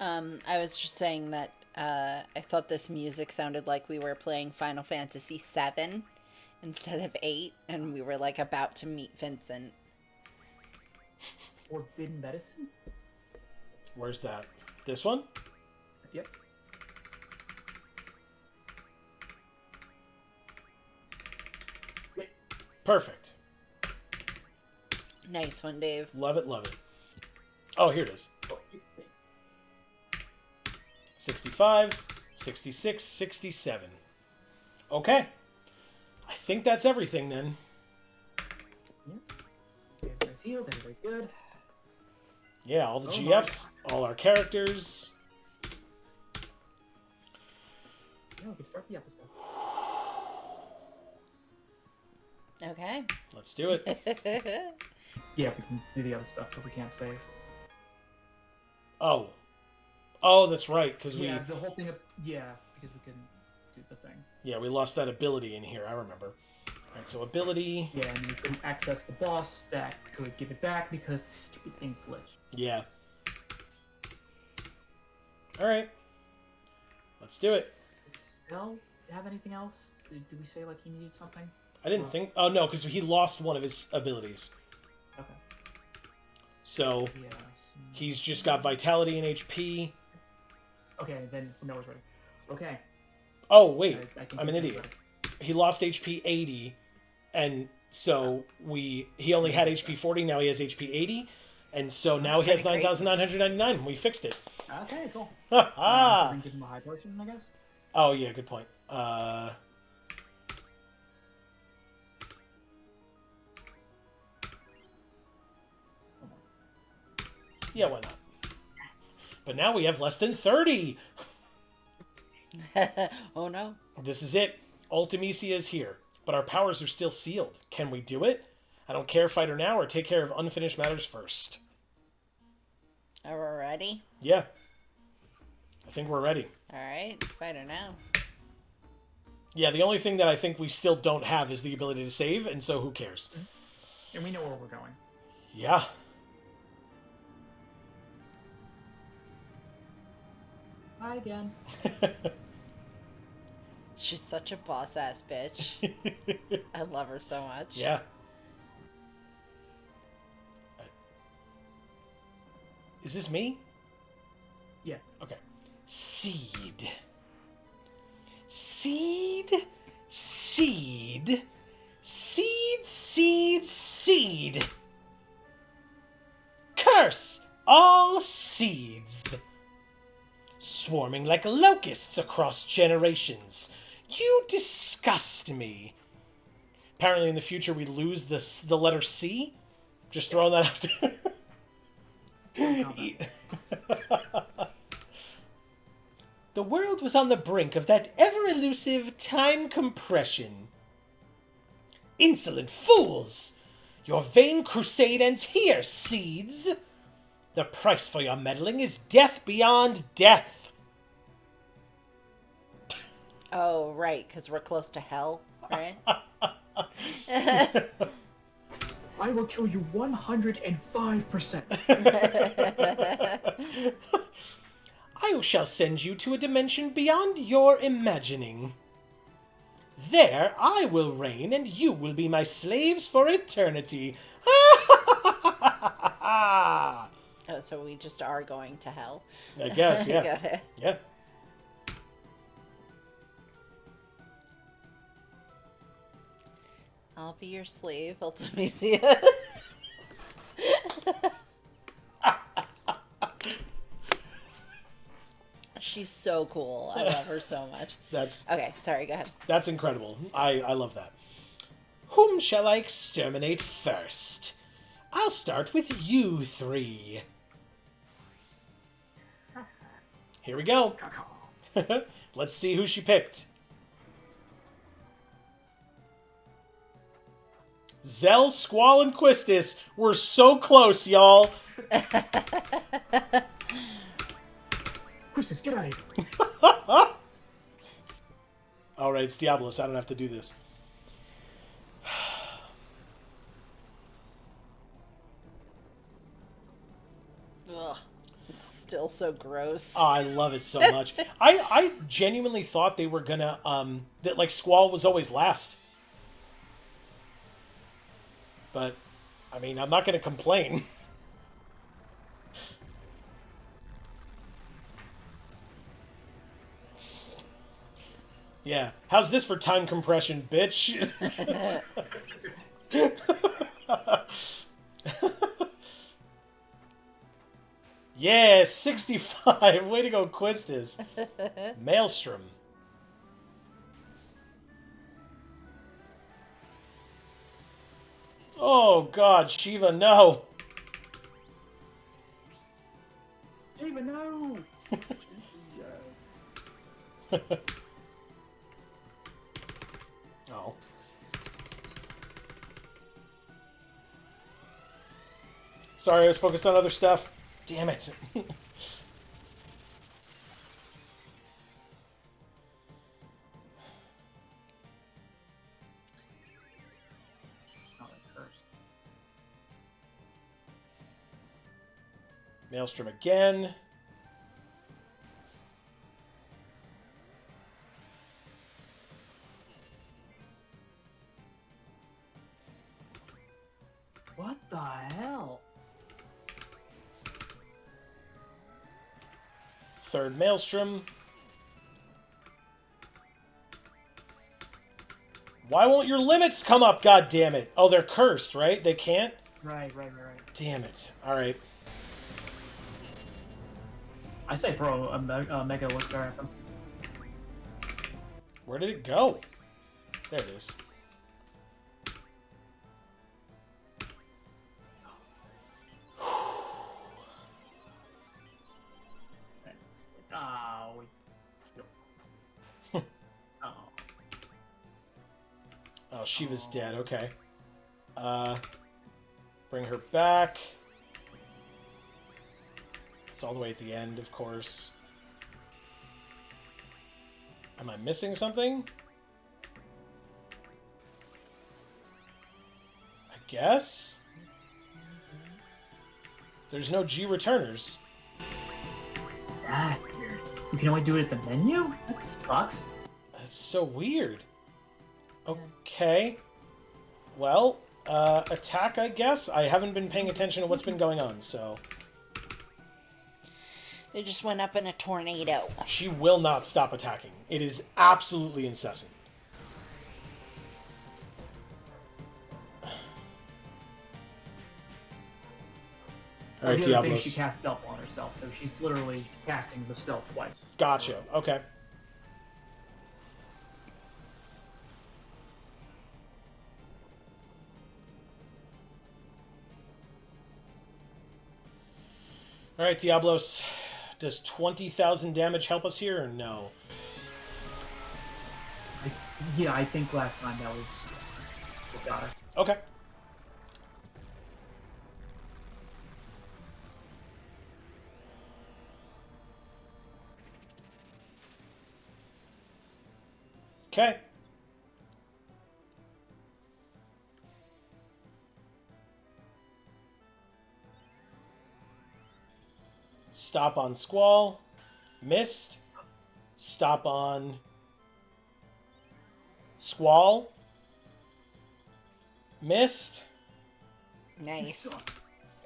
Speaker 2: I was just saying that I thought this music sounded like we were playing Final Fantasy VII instead of 8, and we were like about to meet Vincent.
Speaker 3: Forbidden medicine?
Speaker 1: Where's that? This one?
Speaker 3: Yep.
Speaker 1: Perfect.
Speaker 2: Nice one, Dave.
Speaker 1: Love it, love it. Oh, here it is. 65, 66, 67. Okay. I think that's everything then.
Speaker 3: Everybody's healed, everybody's good.
Speaker 1: Yeah, all the
Speaker 3: Oh
Speaker 1: GFs, all our characters.
Speaker 3: Yeah, we can start the episode.
Speaker 2: Okay.
Speaker 1: Let's do it.
Speaker 3: Yeah, we can do the other stuff, but we can't save.
Speaker 1: Oh. Oh, that's right, because
Speaker 3: Yeah, the whole thing. Yeah, because we couldn't do the thing.
Speaker 1: we lost that ability in here, I remember. Alright, so ability.
Speaker 3: Yeah, and we couldn't access the boss that could give it back because the stupid thing glitched.
Speaker 1: Yeah. Alright. Let's do it.
Speaker 3: Does Zell have anything else? Did we say, like, he needed something?
Speaker 1: I didn't think... Oh, no, because he lost one of his abilities.
Speaker 3: Okay.
Speaker 1: So,
Speaker 3: Yeah.
Speaker 1: he's just got vitality and HP.
Speaker 3: Okay, then Noah's ready. Okay.
Speaker 1: Oh, wait.
Speaker 3: I think
Speaker 1: I'm an
Speaker 3: he's
Speaker 1: idiot.
Speaker 3: ready.
Speaker 1: he lost HP 80, and so he only had HP 40. Now he has HP 80, and so now he has
Speaker 2: pretty great.
Speaker 1: 9,999. We fixed it.
Speaker 3: Okay, cool.
Speaker 1: Ha
Speaker 3: So
Speaker 1: ha!
Speaker 3: then give him a high potion, I guess.
Speaker 1: Oh yeah, good point. Yeah, why not? But now we have less than 30.
Speaker 2: Oh no.
Speaker 1: This is it. Ultimecia is here, but our powers are still sealed. Can we do it? I don't care, fight her now or take care of unfinished matters first.
Speaker 2: Are we ready?
Speaker 1: Yeah. I think we're ready.
Speaker 2: Alright, fight her now.
Speaker 1: Yeah, the only thing that I think we still don't have is the ability to save, and so who cares?
Speaker 3: And we know where we're going.
Speaker 1: Yeah.
Speaker 3: Hi again.
Speaker 2: She's such a boss ass bitch. I love her so much.
Speaker 1: Yeah. Is this me?
Speaker 3: Yeah.
Speaker 1: Okay. Seed. Seed. Seed. Seed, seed, seed. Curse all seeds. Swarming like locusts across generations. You disgust me. Apparently in the future we lose the letter C. Just throwing that out there. The world was on the brink of that ever-elusive time compression. Insolent fools! Your vain crusade ends here, seeds! The price for your meddling is death beyond death!
Speaker 2: Oh, right, because we're close to hell, right?
Speaker 3: I will kill you 105%.
Speaker 1: I shall send you to a dimension beyond your imagining. There I will reign, and you will be my slaves for eternity.
Speaker 2: Oh, so we just are going to hell.
Speaker 1: I guess, yeah.
Speaker 2: Got it.
Speaker 1: Yeah.
Speaker 2: I'll be your slave, Ultimecia. She's so cool. I love her so much.
Speaker 1: That's
Speaker 2: Okay, sorry, go ahead.
Speaker 1: That's incredible. I love that. Whom shall I exterminate first? I'll start with you three. Here we go. Let's see who she picked. Zell, Squall, and Quistis. We're so close, y'all.
Speaker 3: Quistis, get out of here.
Speaker 1: Alright, it's Diablos. I don't have to do this.
Speaker 2: Ugh, it's still so gross.
Speaker 1: Oh, I love it so much. I genuinely thought they were gonna, that, like, Squall was always last. But, I mean, I'm not gonna complain. Yeah. How's this for time compression, bitch? Yeah, 65. Way to go, Quistis. Maelstrom. Oh, God, Shiva, no.
Speaker 3: Shiva, no!
Speaker 1: Oh. Sorry, I was focused on other stuff. Damn it.
Speaker 3: Not a curse.
Speaker 1: Maelstrom again.
Speaker 3: What the hell?
Speaker 1: Third Maelstrom. Why won't your limits come up? God damn it! Oh, they're cursed, right? They can't.
Speaker 3: Right.
Speaker 1: Damn it! All right.
Speaker 3: I say throw a Mega Elixir at them.
Speaker 1: Where did it go? There it is.
Speaker 3: Oh. Oh.
Speaker 1: Oh, Shiva's dead. Okay. Bring her back. It's all the way at the end, of course. Am I missing something? I guess? There's no G returners.
Speaker 3: That's weird. You can only do it at the menu? That sucks.
Speaker 1: That's so weird. Okay. Well, attack, I guess? I haven't been paying attention to what's been going on, so...
Speaker 2: They just went up in a tornado.
Speaker 1: She will not stop attacking. It is absolutely incessant. Alright,
Speaker 3: The other thing,
Speaker 1: Diablos.
Speaker 3: she cast double on herself, so she's literally casting the spell twice.
Speaker 1: Gotcha. Okay. Alright, Diablos. Does 20,000 damage help us here, or no?
Speaker 3: Yeah, I think last time that was what got her.
Speaker 1: Okay. Okay. Stop on Squall. Missed. Stop on Squall. Missed.
Speaker 2: Nice.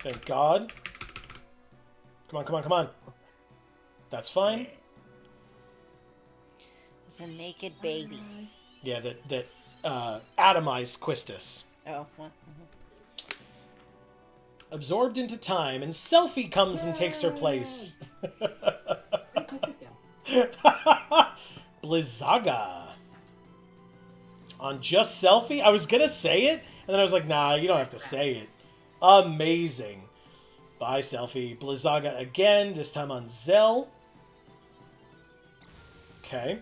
Speaker 1: Thank God. Come on, come on, come on. That's fine.
Speaker 2: There's a naked baby.
Speaker 1: Yeah, that atomized Quistis.
Speaker 2: Oh, what?
Speaker 1: Absorbed into time, and Selfie comes and takes her place. Blizzaga. On just Selfie? I was gonna say it, and then I was like, nah, you don't have to say it. Amazing. Bye, Selfie. Blizzaga again, this time on Zell. Okay.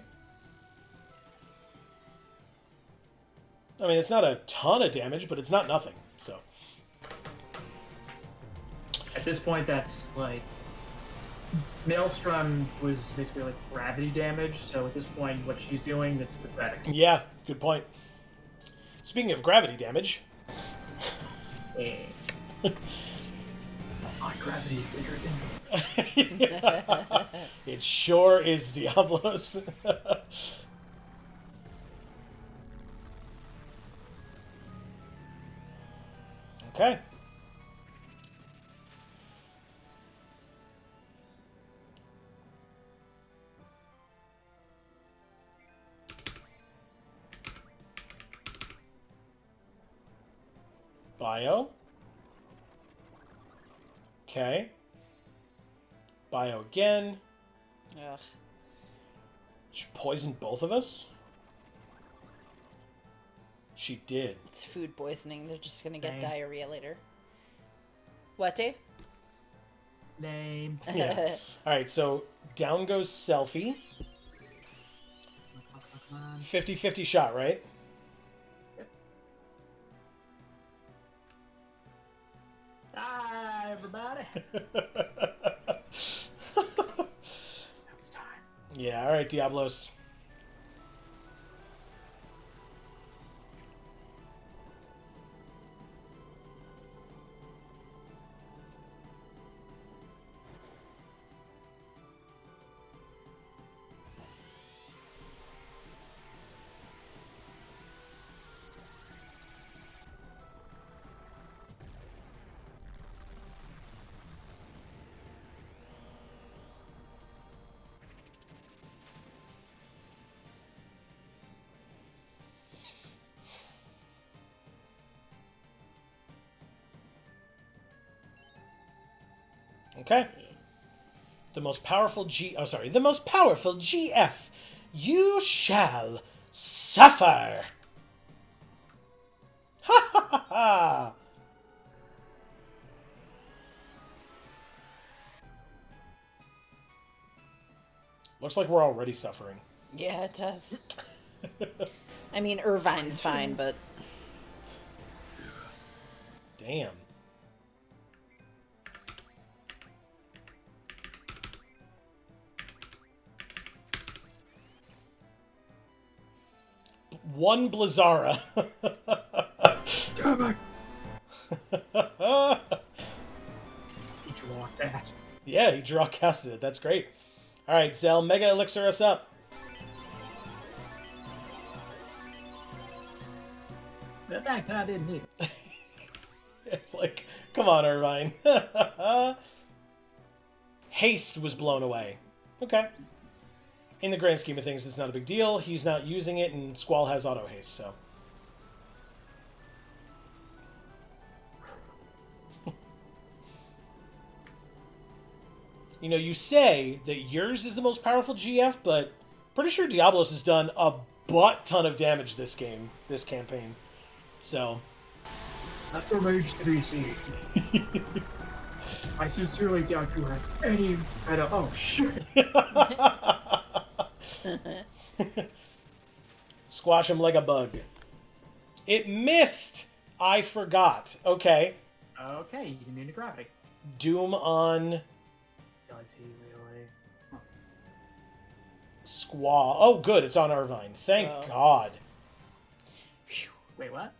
Speaker 1: I mean, it's not a ton of damage, but it's not nothing, so...
Speaker 3: At this point, that's like Maelstrom was basically like gravity damage. So at this point, what she's doing, that's pathetic.
Speaker 1: Yeah, good point. Speaking of gravity damage...
Speaker 3: My gravity's bigger than
Speaker 1: It sure is, Diablos. Okay. Bio. Okay. Bio again.
Speaker 2: Ugh.
Speaker 1: She poisoned both of us? She did.
Speaker 2: It's food poisoning. They're just gonna get
Speaker 3: Dang.
Speaker 2: diarrhea later. What, Dave?
Speaker 3: name.
Speaker 1: Yeah. Alright, so down goes Selfie. 50-50 shot, right?
Speaker 3: Hi, everybody.
Speaker 1: Yeah, alright, Diablos. Okay. The most powerful the most powerful GF. You shall suffer. Ha ha ha ha. Looks like we're already suffering.
Speaker 2: Yeah, it does. I mean, Irvine's fine, but...
Speaker 1: Damn. One Blizzara.
Speaker 3: Damn it! He draw that.
Speaker 1: Yeah, he draw casted it. That's great. Alright, Zell, Mega Elixir us up.
Speaker 3: Thanks, I didn't need it.
Speaker 1: It's like, come on, Irvine. Haste was blown away. Okay. In the grand scheme of things, it's not a big deal. He's not using it, and Squall has auto haste, so. You know, you say that yours is the most powerful GF, but pretty sure Diablos has done a butt ton of damage this campaign. So.
Speaker 3: After Rage 3C. I sincerely doubt you have any better. Oh, shit.
Speaker 1: Squash him like a bug. It missed! I forgot. Okay.
Speaker 3: Okay, he's immune to gravity.
Speaker 1: Doom on
Speaker 3: Does he really? Huh.
Speaker 1: Squaw. Oh, good. It's on Irvine. Thank God.
Speaker 3: Wait, what?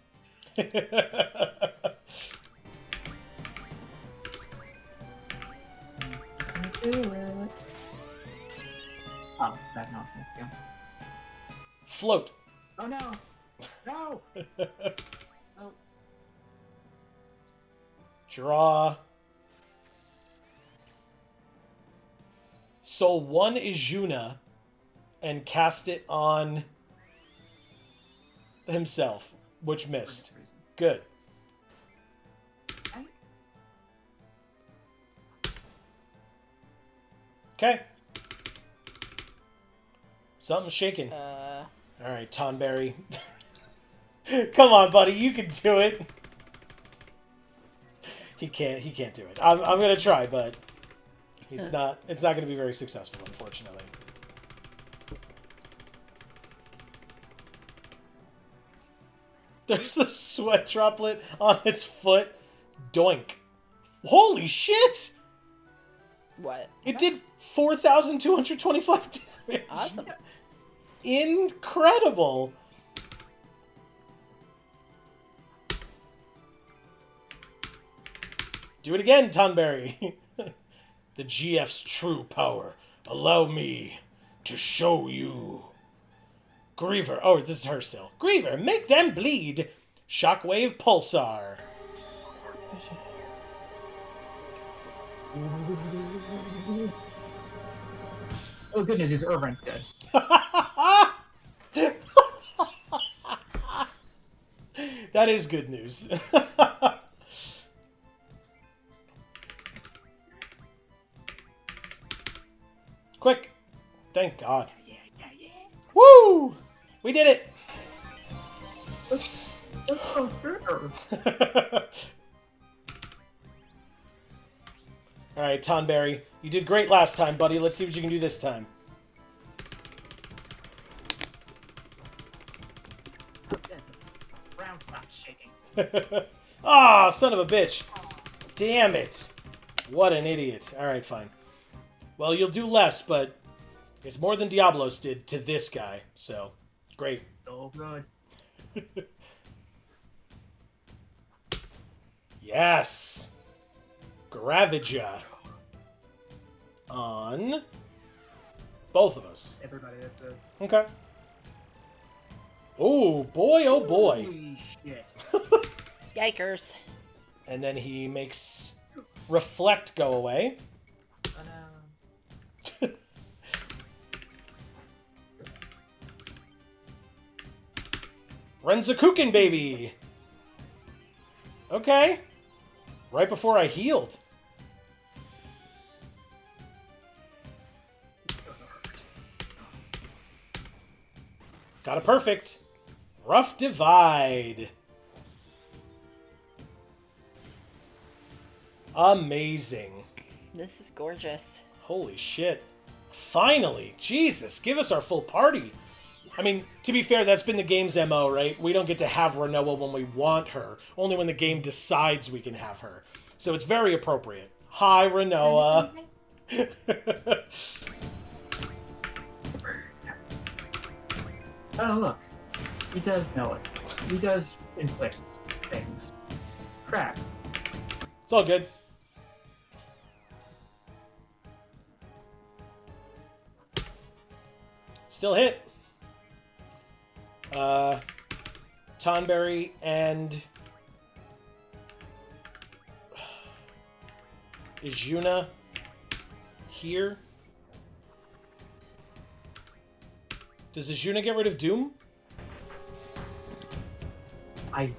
Speaker 3: Oh, that not yeah.
Speaker 1: Float.
Speaker 3: Oh no! No! Oh.
Speaker 1: Draw. Stole one Ijuna and cast it on himself, which missed. Good. Okay. Something's shaking. Alright, Tonberry. Come on, buddy, you can do it. He can't do it. I'm gonna try, but it's not gonna be very successful, unfortunately. There's the sweat droplet on its foot. Doink. Holy shit!
Speaker 2: What?
Speaker 1: It did 4,225 damage.
Speaker 2: Awesome.
Speaker 1: Incredible. Do it again, Tonberry. The GF's true power. Allow me to show you. Griever. Oh, this is her still. Griever, make them bleed. Shockwave Pulsar.
Speaker 3: Oh, good news is Irvine's dead.
Speaker 1: That is good news. Quick. Thank God.
Speaker 3: Yeah.
Speaker 1: Woo! We did it!
Speaker 3: That's so fair.
Speaker 1: Alright, Tonberry. You did great last time, buddy. Let's see what you can do this time.
Speaker 3: Ground stopped shaking.
Speaker 1: Ah, son of a bitch. Damn it. What an idiot. Alright, fine. Well, you'll do less, but it's more than Diablos did to this guy, so great.
Speaker 3: So good.
Speaker 1: Yes! Gravija. On both of us.
Speaker 3: Everybody, that's a...
Speaker 1: Okay. Oh, boy, oh boy.
Speaker 3: Holy shit.
Speaker 2: Yikers.
Speaker 1: And then he makes Reflect go away.
Speaker 3: Oh no.
Speaker 1: Renzakuken, baby! Okay. Right before I healed. Got a perfect. Rough Divide. Amazing.
Speaker 2: This is gorgeous.
Speaker 1: Holy shit. Finally. Jesus, give us our full party. I mean, to be fair, that's been the game's MO, right? We don't get to have Renoa when we want her. Only when the game decides we can have her. So it's very appropriate. Hi, Renoa.
Speaker 3: Oh, look. He does know it. He does inflict things. Crap.
Speaker 1: It's all good. Still hit. Tonberry and is Yuna here? Does Yuna get rid of Doom?
Speaker 3: I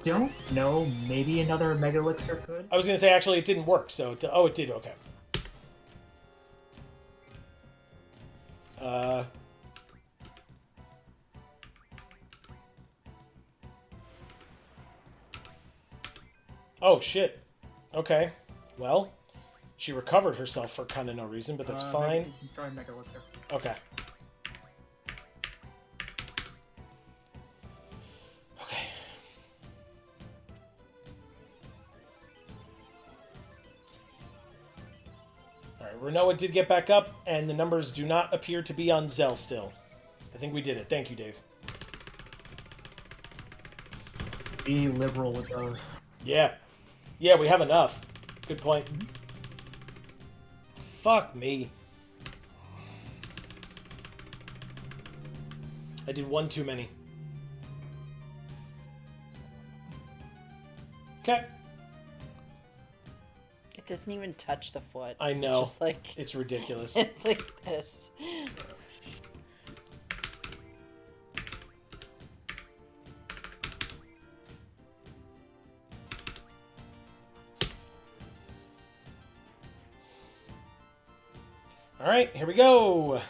Speaker 3: don't know. Maybe another Mega Elixir could?
Speaker 1: I was going to say, actually, it didn't work. So, oh, it did. Okay. Oh, shit. Okay. Well, she recovered herself for kind of no reason, but that's fine.
Speaker 3: Try Mega Elixir.
Speaker 1: Okay. Okay. Alright, Renoa did get back up, and the numbers do not appear to be on Zell still. I think we did it. Thank you, Dave.
Speaker 3: Be liberal with those.
Speaker 1: Yeah. Yeah, we have enough. Good point. Fuck me. I did one too many. Okay.
Speaker 2: It doesn't even touch the foot.
Speaker 1: I know.
Speaker 2: It's just like...
Speaker 1: It's ridiculous.
Speaker 2: It's like this.
Speaker 1: Alright, here we go.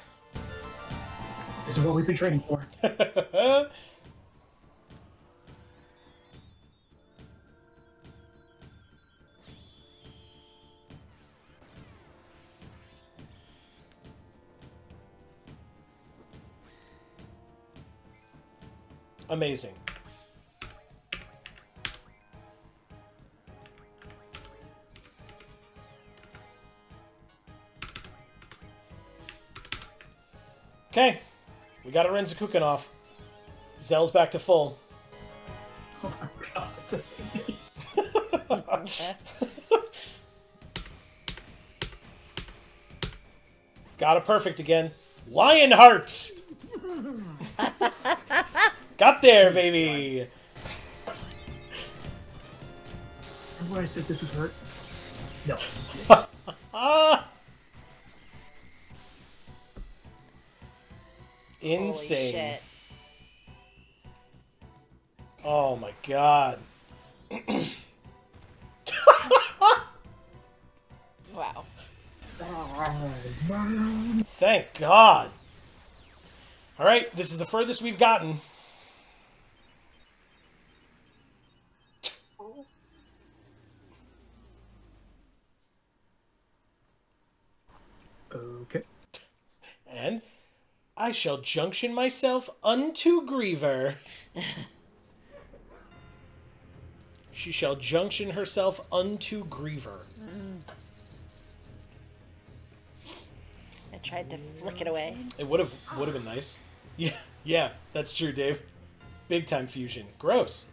Speaker 3: This is what we've been training for.
Speaker 1: Amazing. Okay. We got a Renzakuken off. Zell's back to full.
Speaker 3: Oh my god, that's amazing.
Speaker 1: Got a perfect again. Lion Hearts! Got there, baby!
Speaker 3: Remember when I said this was hurt? No.
Speaker 1: Ah!
Speaker 2: Holy
Speaker 1: Insane.
Speaker 2: shit.
Speaker 1: Oh my god.
Speaker 2: Wow.
Speaker 1: Thank God. Alright, this is the furthest we've gotten.
Speaker 3: Okay.
Speaker 1: And I shall junction myself unto Griever. She shall junction herself unto Griever.
Speaker 2: I tried to flick it away.
Speaker 1: It would have been nice. Yeah, that's true, Dave. Big time fusion. Gross.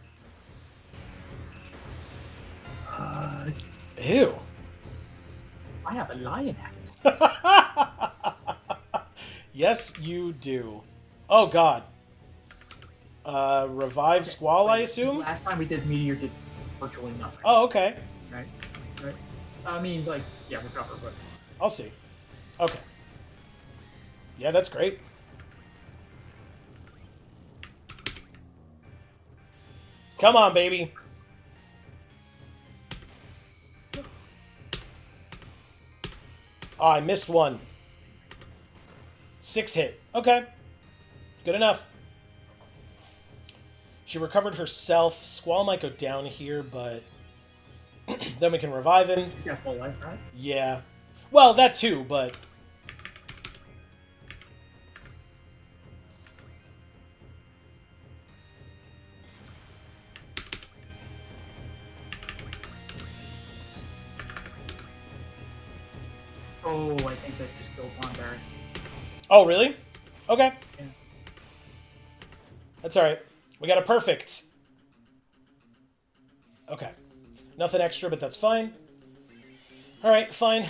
Speaker 1: Ew.
Speaker 3: I have a lion hat.
Speaker 1: Yes, you do. Oh God. Revive Squall, I assume?
Speaker 3: Last time we did Meteor did virtually nothing.
Speaker 1: Oh, okay.
Speaker 3: Right? I mean, like, yeah, recover, but...
Speaker 1: I'll see. Okay. Yeah, that's great. Come on, baby. Oh, I missed one. 6 hit. Okay. Good enough. She recovered herself. Squall might go down here, but then we can revive him.
Speaker 3: She's got full life, right?
Speaker 1: Yeah. Well, that too, but...
Speaker 3: Oh, I think that just killed Pondberry.
Speaker 1: Oh, really? Okay.
Speaker 3: Yeah.
Speaker 1: That's alright. We got a perfect. Okay. Nothing extra, but that's fine. Alright, fine.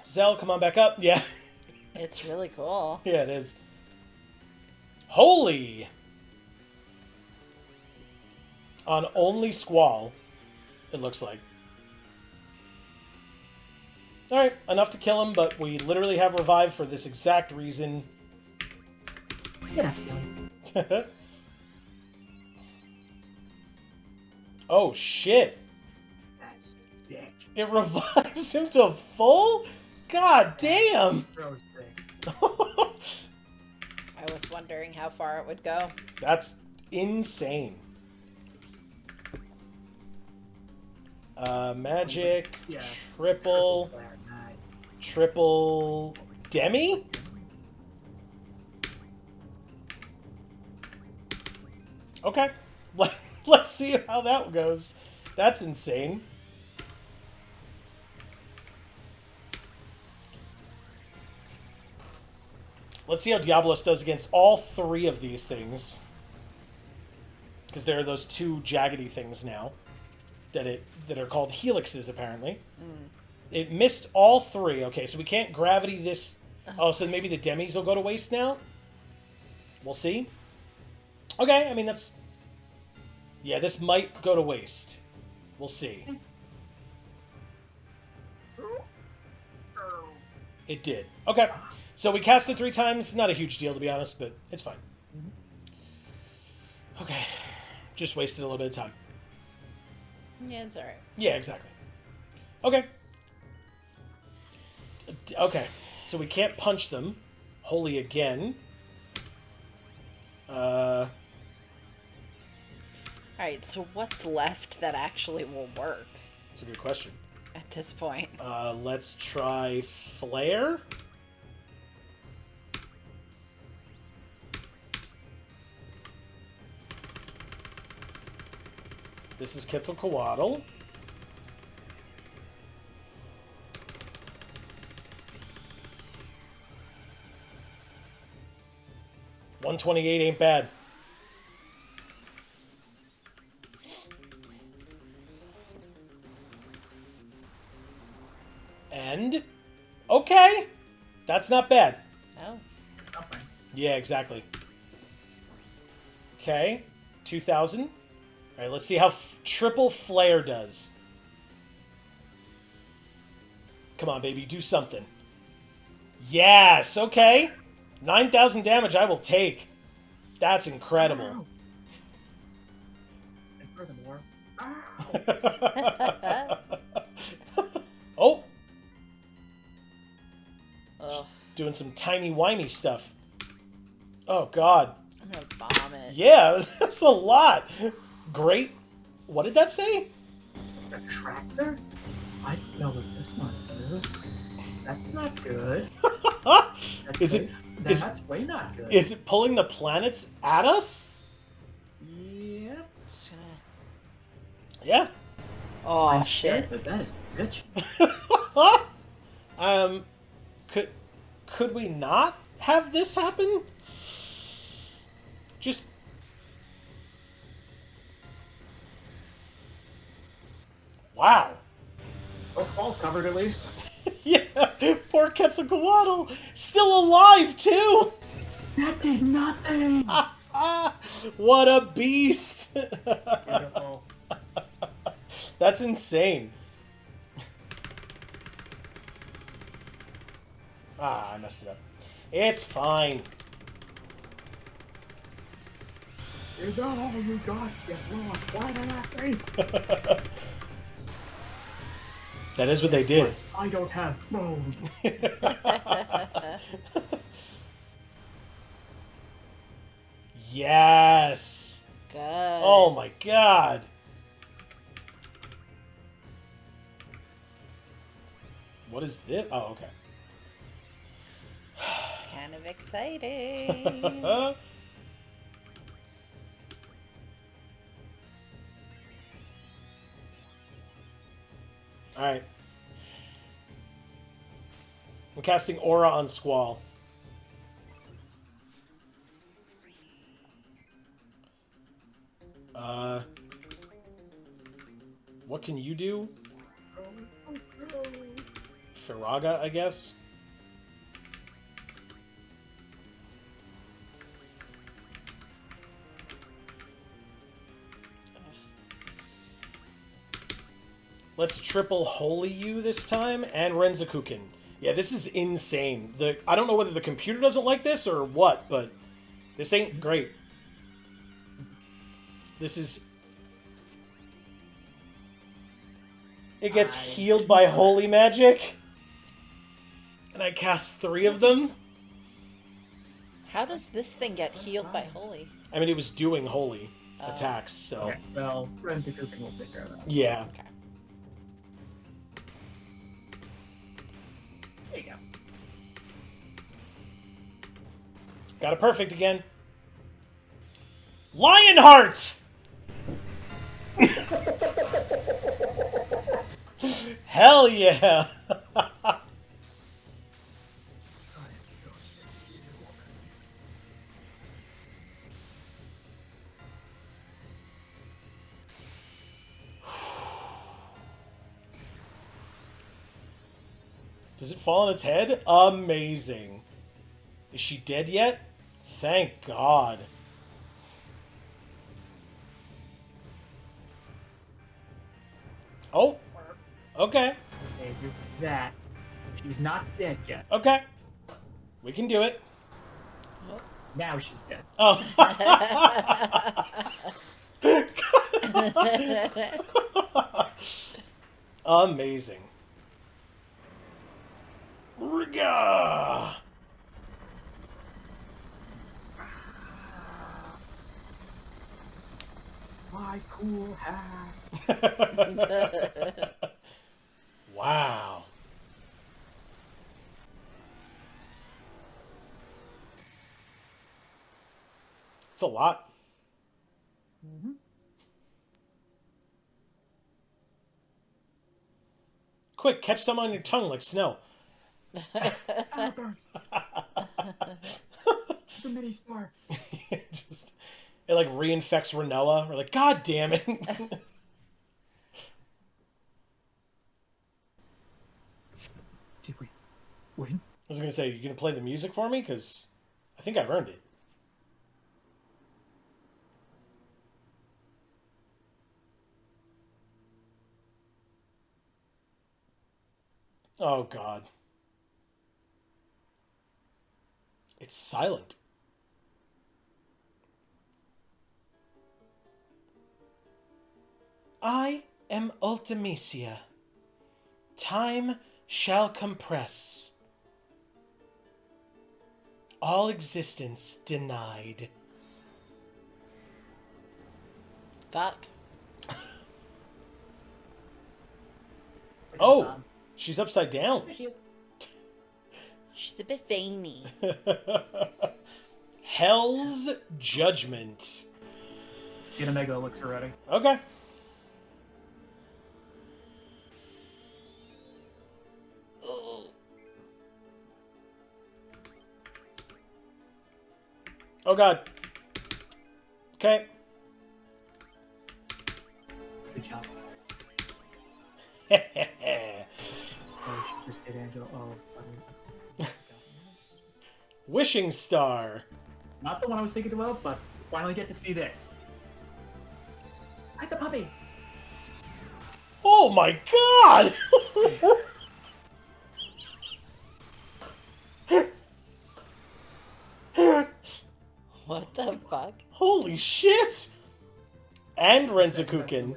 Speaker 1: Zell, come on back up. Yeah.
Speaker 2: It's really cool.
Speaker 1: Yeah, it is. Holy! On only Squall, it looks like. Alright, enough to kill him, but we literally have revive for this exact reason.
Speaker 3: Yeah.
Speaker 1: Oh, shit.
Speaker 3: That's sick.
Speaker 1: It revives him to full? God damn!
Speaker 3: Bro, sick.
Speaker 2: I was wondering how far it would go.
Speaker 1: That's insane. Magic,
Speaker 3: Yeah.
Speaker 1: triple
Speaker 3: flare, nice.
Speaker 1: demi? Okay. Let's see how that goes. That's insane. Let's see how Diablos does against all three of these things. Because there are those two jaggedy things now that are called helixes, apparently. It missed all three. Okay, so we can't gravity this. Oh, so maybe the demis will go to waste now? We'll see. Okay, I mean, that's... Yeah, this might go to waste. We'll see. It did. Okay. So we cast it 3 times. Not a huge deal, to be honest, but it's fine. Okay. Just wasted a little bit of time.
Speaker 2: Yeah, it's alright.
Speaker 1: Yeah, exactly. Okay. Okay. So we can't punch them. Holy again.
Speaker 2: Alright, so what's left that actually will work
Speaker 1: That's a good question.
Speaker 2: at this point?
Speaker 1: Let's try Flare. This is Quetzalcoatl. $128 ain't bad. And okay, that's not bad.
Speaker 2: Oh.
Speaker 3: Something.
Speaker 1: Yeah, exactly. Okay, 2,000. All right, let's see how triple flare does. Come on, baby, do something. Yes, okay. 9,000 damage I will take. That's incredible.
Speaker 3: Ow. And furthermore,
Speaker 1: Oh,
Speaker 2: Ugh.
Speaker 1: doing some timey-wimey stuff. Oh, God.
Speaker 2: I'm gonna vomit.
Speaker 1: Yeah, that's a lot. Great. What did that say?
Speaker 3: a tractor? I don't know what this one is. That's not good. That's
Speaker 1: Is
Speaker 3: way,
Speaker 1: it- is-
Speaker 3: That's way not good.
Speaker 1: Is it pulling the planets at us?
Speaker 3: Yep.
Speaker 2: Just gonna-
Speaker 1: Yeah.
Speaker 2: Oh,
Speaker 3: I'm
Speaker 2: shit.
Speaker 3: scared, but that is bitch.
Speaker 1: Could we not have this happen? Just... Wow.
Speaker 3: Well, Squall's covered at least.
Speaker 1: Yeah, poor Quetzalcoatl. Still alive, too!
Speaker 3: That did nothing!
Speaker 1: What a beast!
Speaker 3: Beautiful.
Speaker 1: That's insane. Ah, I messed it up. It's fine.
Speaker 3: Is that all you got? Get lost. Why did I say?
Speaker 1: That is what they did.
Speaker 3: I don't have bones.
Speaker 1: Yes!
Speaker 2: Good.
Speaker 1: Oh my god. What is this? Oh, okay.
Speaker 2: It's kind of exciting.
Speaker 1: Alright. I'm casting Aura on Squall. What can you do? Firaga, I guess? Let's triple Holy You this time, and Renzakuken. Yeah, this is insane. I don't know whether the computer doesn't like this or what, but this ain't great. This is... It gets healed by Holy Magic, and I cast 3 of them.
Speaker 2: How does this thing get healed by Holy?
Speaker 1: I mean, it was doing Holy attacks, so...
Speaker 3: Okay, well, Renzakuken will take care of that.
Speaker 1: Yeah.
Speaker 2: Okay.
Speaker 3: There you go.
Speaker 1: Got a perfect again. Lionheart! Hell yeah! Does it fall on its head? Amazing. Is she dead yet? Thank God. Oh. Okay.
Speaker 3: Okay, here's that. She's not dead yet.
Speaker 1: Okay. We can do it.
Speaker 3: Now she's dead.
Speaker 1: Oh. Amazing. Riga!
Speaker 3: My cool hat.
Speaker 1: Wow. It's a lot.
Speaker 3: Mm-hmm.
Speaker 1: Quick, catch some on your tongue like snow.
Speaker 3: Oh, burn. It's a mini star.
Speaker 1: It like reinfects Renoa. We're like, God damn it.
Speaker 3: Did we win?
Speaker 1: I was gonna say, you gonna play the music for me? Because I think I've earned it. Oh, God. It's silent. I am Ultimecia. Time shall compress. All existence denied.
Speaker 2: Fuck.
Speaker 1: Oh, she's upside down.
Speaker 3: There she is.
Speaker 2: She's a bit veiny.
Speaker 1: Hell's Judgment.
Speaker 3: Get a mega elixir ready.
Speaker 1: Okay. Oh, God. Okay.
Speaker 3: Good job.
Speaker 1: Oh,
Speaker 3: Oh, she just did Angela. Oh,
Speaker 1: Wishing Star.
Speaker 3: not the one I was thinking about, but finally get to see this. Hi, the puppy.
Speaker 1: Oh my God!
Speaker 2: What the fuck?
Speaker 1: Holy shit! And Renzakuken.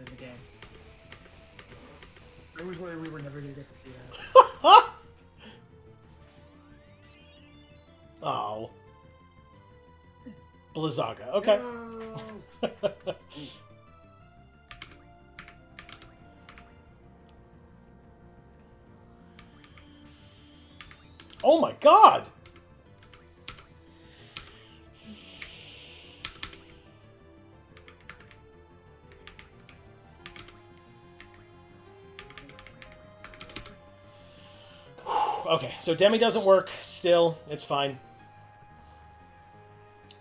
Speaker 3: I was worried we were never gonna get to see that.
Speaker 1: Oh. Blizzaga. Okay.
Speaker 3: No.
Speaker 1: Oh my god! Okay, so Demi doesn't work. Still, it's fine.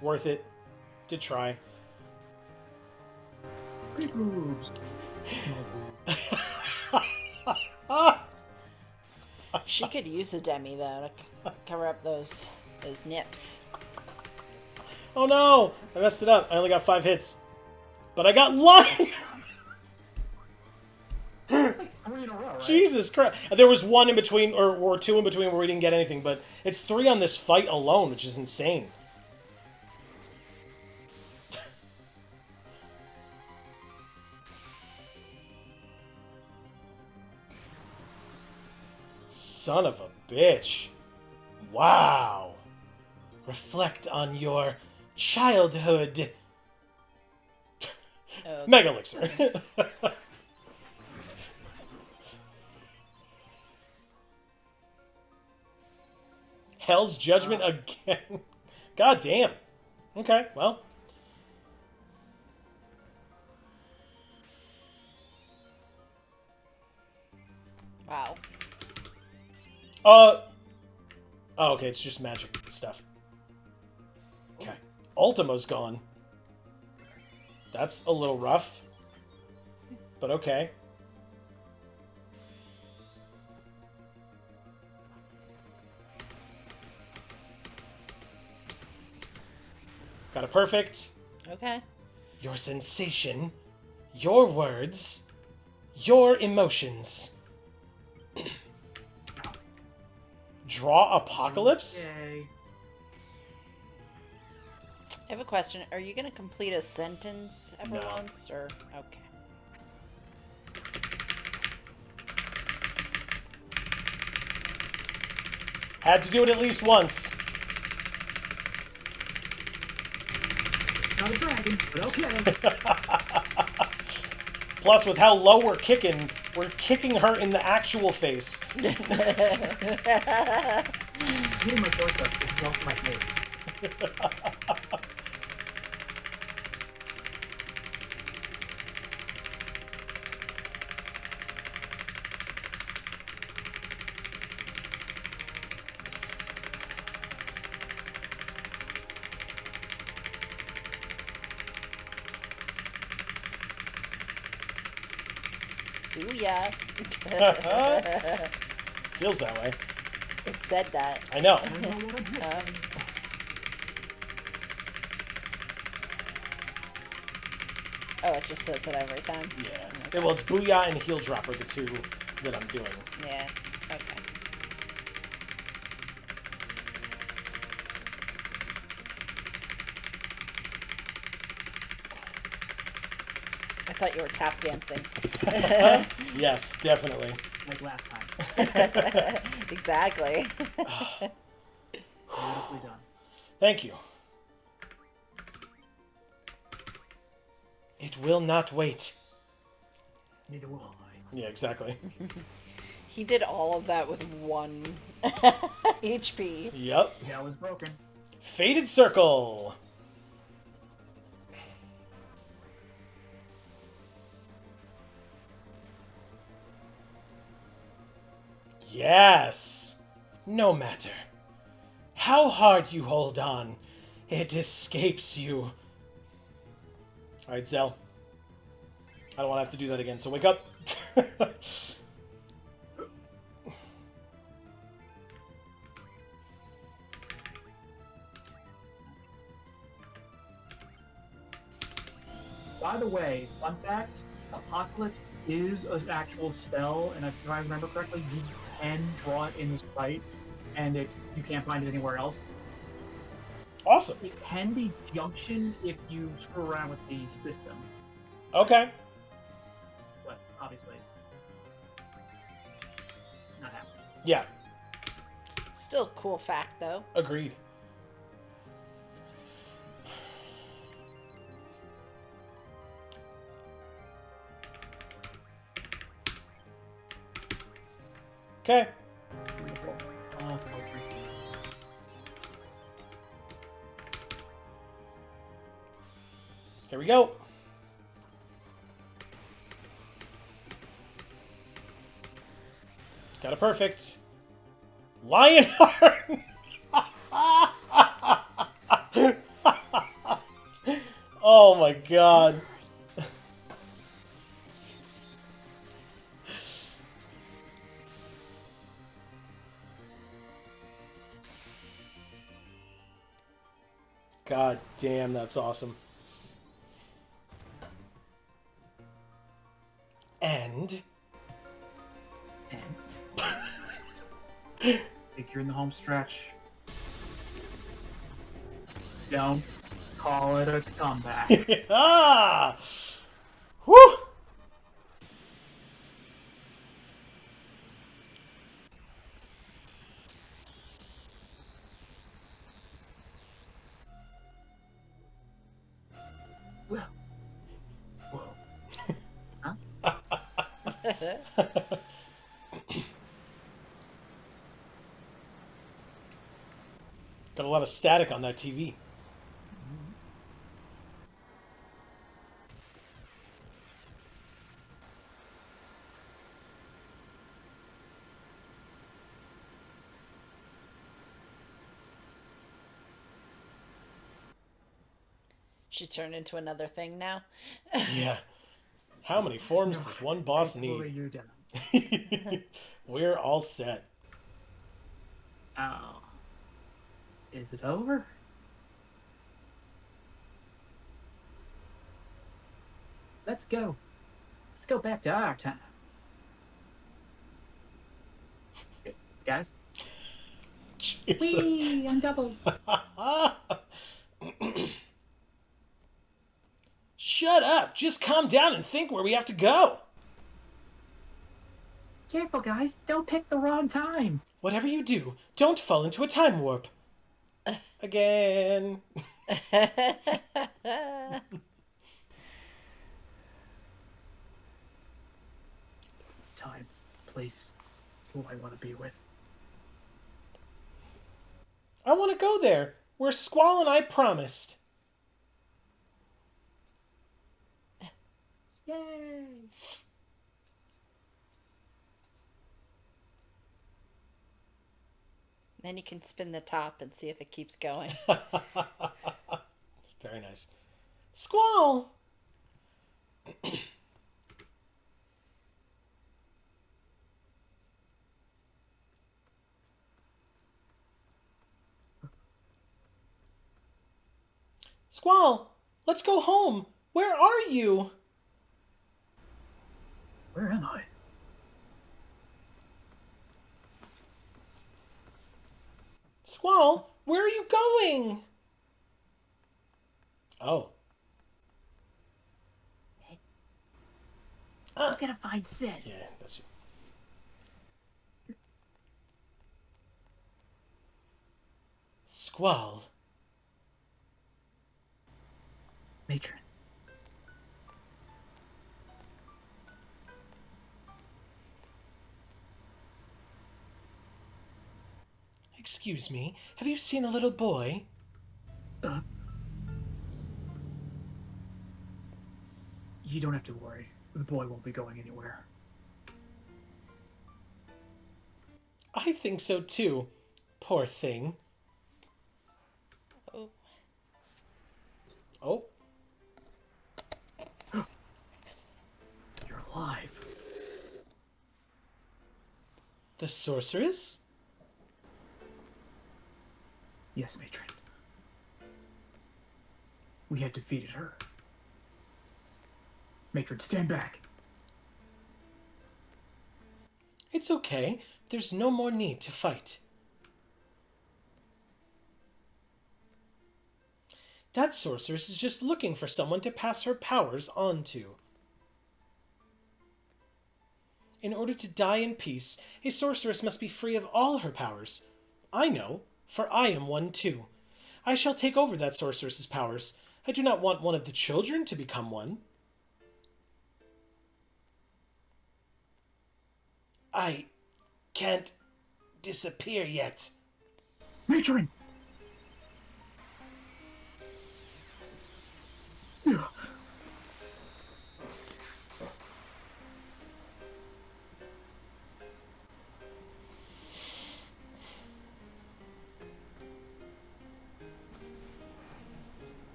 Speaker 1: Worth it to try.
Speaker 3: Big moves.
Speaker 2: She could use a demi though to cover up those nips.
Speaker 1: Oh no! I messed it up. I only got 5 hits. But I got line!
Speaker 3: It's like 3 in a row, right?
Speaker 1: Jesus Christ. There was 1 in between, or 2 in between where we didn't get anything, but it's 3 on this fight alone, which is insane. Son of a bitch. Wow. Reflect on your childhood.
Speaker 2: Okay.
Speaker 1: Mega Elixir. Hell's Judgment again. God damn. Okay, well.
Speaker 2: Wow.
Speaker 1: Oh, okay, it's just magic stuff. Okay. Ultima's gone. That's a little rough. But okay. Got a perfect.
Speaker 2: Okay.
Speaker 1: Your sensation, your words, your emotions. Draw Apocalypse?
Speaker 3: Yay.
Speaker 2: I have a question. Are you going to complete a sentence ever
Speaker 1: No.
Speaker 2: once, or okay?
Speaker 1: Had to do it at least once.
Speaker 3: Not a dragon, but okay.
Speaker 1: Plus, with how low we're kicking her in the actual face.
Speaker 3: Hitting my torso. It's not my face.
Speaker 2: Booyah.
Speaker 1: Feels that way.
Speaker 2: It said that.
Speaker 1: I know.
Speaker 3: I don't know what I'm doing.
Speaker 2: Oh, it just says it every time.
Speaker 1: Yeah. Well, it's Booyah and Heel Drop are the 2 that I'm doing.
Speaker 2: Yeah. Okay. I thought you were tap dancing.
Speaker 1: Yes, definitely.
Speaker 3: Like last time.
Speaker 2: Exactly.
Speaker 3: Beautifully done.
Speaker 1: Thank you. It will not wait.
Speaker 3: Neither will I.
Speaker 1: Yeah, exactly.
Speaker 2: He did all of that with 1 HP.
Speaker 1: Yep.
Speaker 3: Gel is broken.
Speaker 1: Faded Circle. Yes. No matter how hard you hold on, it escapes you. Alright, Zell. I don't want to have to do that again, so wake up.
Speaker 3: By the way, fun fact, Apocalypse is an actual spell, and if I remember correctly, you can draw it in this fight, and you can't find it anywhere else.
Speaker 1: Awesome.
Speaker 3: It can be Junction if you screw around with the system,
Speaker 1: Okay.
Speaker 3: but obviously not happening.
Speaker 1: Yeah,
Speaker 2: Still a cool fact, though.
Speaker 1: agreed. Okay. Here we go. Got a perfect. Lionheart! Oh my god. God damn, that's awesome. And
Speaker 3: think you're in the home stretch. Don't call it a comeback.
Speaker 1: ah! Whew!
Speaker 3: Whoa. Whoa. Huh?
Speaker 1: Got a lot of static on that TV.
Speaker 2: She turned into another thing now.
Speaker 1: Yeah. How many forms
Speaker 3: No,
Speaker 1: does one boss
Speaker 3: thankfully
Speaker 1: need?
Speaker 3: you're done.
Speaker 1: We're all set.
Speaker 3: Oh. Is it over? Let's go. Let's go back to our time. Guys?
Speaker 1: Jesus.
Speaker 3: Whee! I'm double.
Speaker 1: Shut up! Just calm down and think where we have to go.
Speaker 3: Careful, guys. Don't pick the wrong time.
Speaker 1: Whatever you do, don't fall into a time warp. Again.
Speaker 3: Time, place, who I want to be with.
Speaker 1: I want to go there, where Squall and I promised.
Speaker 3: Yay!
Speaker 2: Then you can spin the top and see if it keeps going.
Speaker 1: Very nice. Squall! Squall, let's go home. Where are you?
Speaker 3: Where am I?
Speaker 1: Squall, where are you going? Oh.
Speaker 3: I'm gonna find Sis.
Speaker 1: Yeah, that's you. Squall.
Speaker 3: Matron.
Speaker 1: Excuse me, have you seen a little boy?
Speaker 3: You don't have to worry. The boy won't be going anywhere.
Speaker 1: I think so too. Poor thing.
Speaker 2: Oh.
Speaker 1: Oh.
Speaker 3: You're alive.
Speaker 1: The sorceress?
Speaker 3: Yes, Matron. We had defeated her. Matron, stand back.
Speaker 1: It's okay. There's no more need to fight. That sorceress is just looking for someone to pass her powers on to. In order to die in peace, a sorceress must be free of all her powers. I know, for I am one too. I shall take over that sorceress's powers. I do not want one of the children to become one. I can't disappear yet.
Speaker 3: Matron!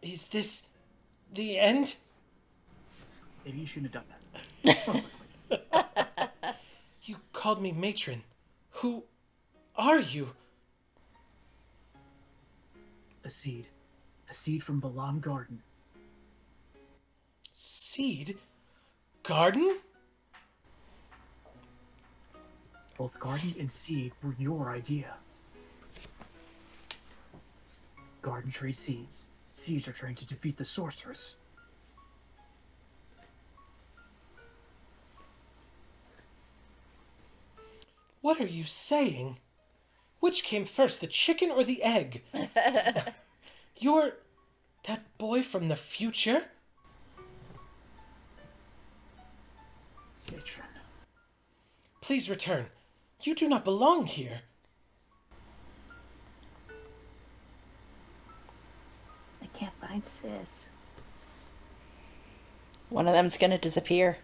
Speaker 1: Is this the end?
Speaker 3: Maybe you shouldn't have done that.
Speaker 1: You called me matron. Who are you?
Speaker 3: A seed. A seed from Balam Garden.
Speaker 1: Seed? Garden?
Speaker 3: Both garden and seed were your idea. Garden trades seeds. Seeds are trying to defeat the sorceress.
Speaker 1: What are you saying? Which came first, the chicken or the egg? You're that boy from the future?
Speaker 3: Matron.
Speaker 1: Please return. You do not belong here.
Speaker 4: I can't find Sis.
Speaker 2: One of them's gonna disappear.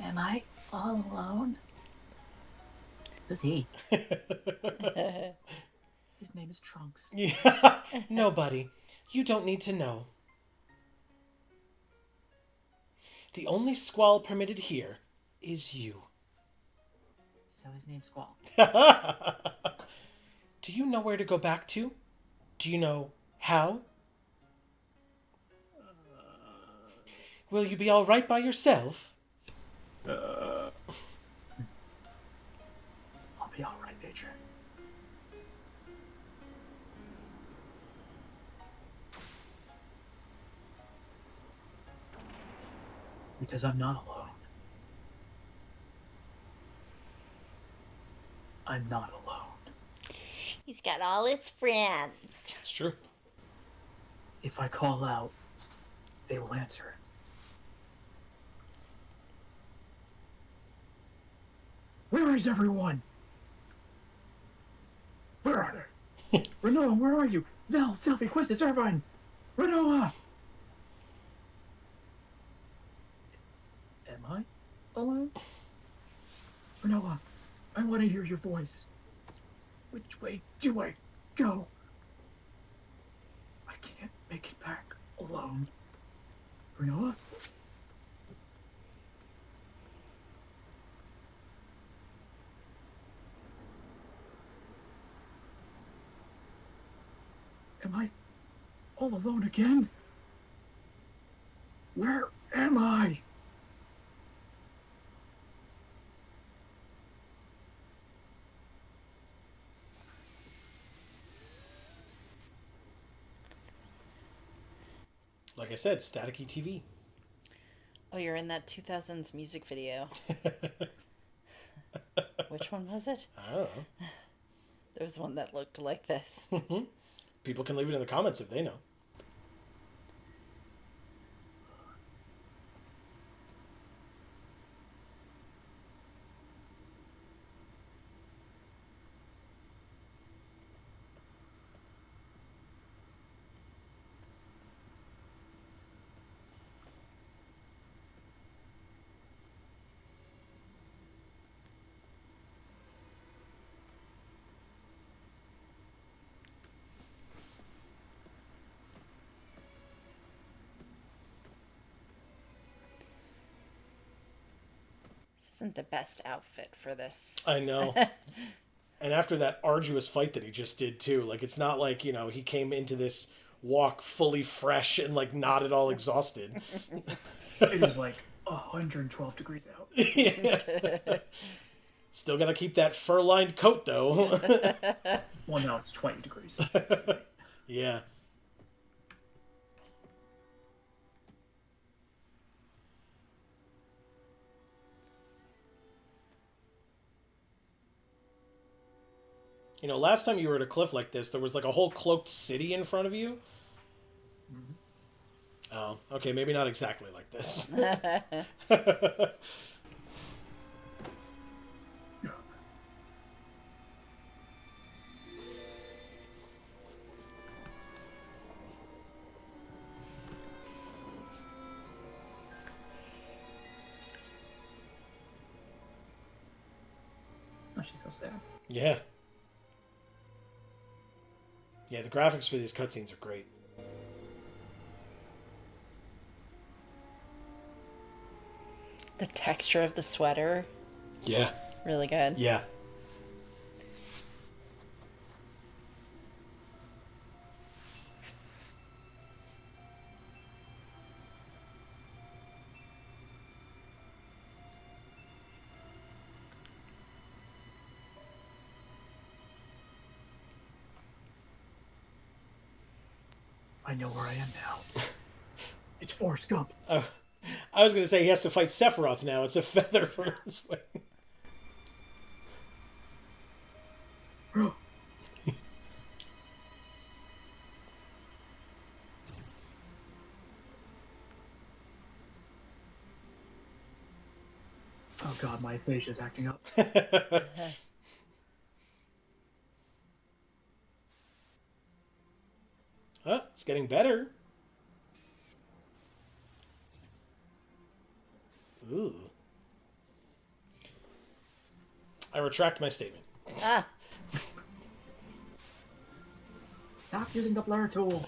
Speaker 4: Am I all alone?
Speaker 3: Who's he? His name is Trunks.
Speaker 1: Yeah. Nobody. You don't need to know. The only squall permitted here is you.
Speaker 3: So his name's Squall.
Speaker 1: Do you know where to go back to? Do you know how? Will you be all right by yourself?
Speaker 3: I'll be alright, Matron. Because I'm not alone. I'm not alone.
Speaker 4: He's got all his friends.
Speaker 1: It's true.
Speaker 3: If I call out, they will answer. Where is everyone? Where are they? Renoa, where are you? Zell, Sylvie, Quistis, Irvine! Renoa! Am I alone? Renoa, I want to hear your voice. Which way do I go? I can't make it back alone. Renoa? Am I all alone again? Where am I?
Speaker 1: Like I said, staticky TV.
Speaker 2: Oh, you're in that 2000s music video. Which one was it?
Speaker 1: I don't know.
Speaker 2: There was one that looked like this.
Speaker 1: People can leave it in the comments if they know.
Speaker 2: This isn't the best outfit for this.
Speaker 1: I know. And after that arduous fight that he just did too, like it's not like, you know, he came into this walk fully fresh and like not at all exhausted.
Speaker 3: It is like 112 degrees out.
Speaker 1: Yeah. Still gotta keep that fur-lined coat though.
Speaker 3: Well, now it's 20 degrees.
Speaker 1: Yeah. You know, last time you were at a cliff like this, there was like a whole cloaked city in front of you.
Speaker 3: Mhm.
Speaker 1: Oh, okay, maybe not exactly like this.
Speaker 3: Oh, she's so sad.
Speaker 1: Yeah. Yeah, the graphics for these cutscenes are great.
Speaker 2: The texture of the sweater,
Speaker 1: Yeah.
Speaker 2: really good.
Speaker 1: Yeah.
Speaker 3: I know where I am now. It's Forrest Gump.
Speaker 1: I was going to say he has to fight Sephiroth now. It's a feather for his wing.
Speaker 3: Oh god, my aphasia is acting up.
Speaker 1: It's getting better. Ooh. I retract my statement.
Speaker 2: Ah,
Speaker 3: Stop using the blur tool.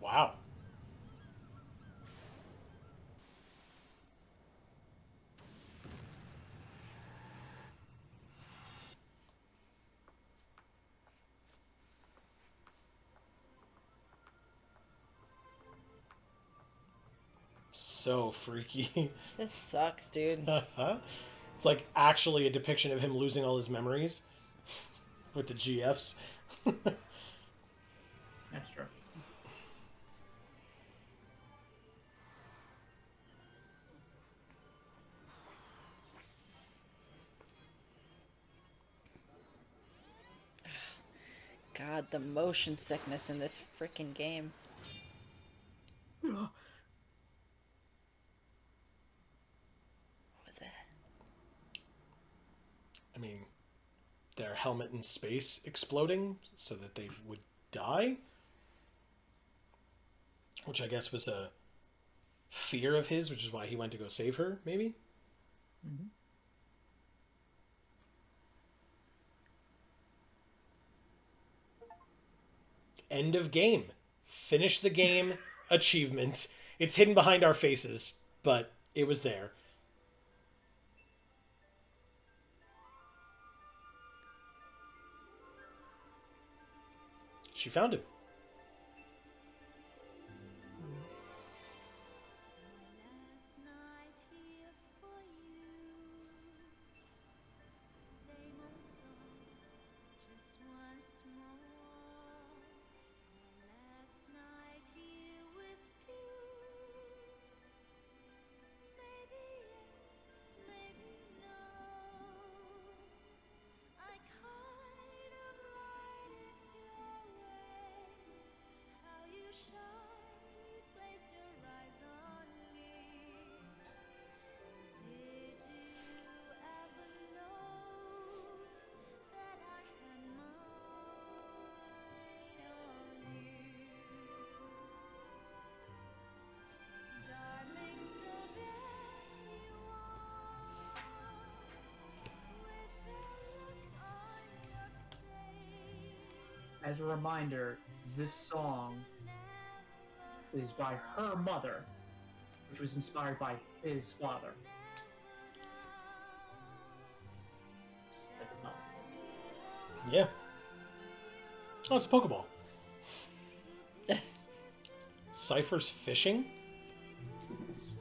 Speaker 1: Wow. So freaky.
Speaker 2: this sucks, dude.
Speaker 1: It's like actually a depiction of him losing all his memories with the GFs.
Speaker 3: That's true.
Speaker 2: God, the motion sickness in this freaking game. What was that?
Speaker 1: I mean, their helmet in space exploding so that they would die? Which I guess was a fear of his, which is why he went to go save her, maybe?
Speaker 3: Mm-hmm.
Speaker 1: End of game. Finish the game. Achievement. It's hidden behind our faces, but it was there. She found him.
Speaker 3: As a reminder, this song is by her mother, which was inspired by his father. That is not.
Speaker 1: Yeah. Oh, it's a Pokeball. Cypher's fishing?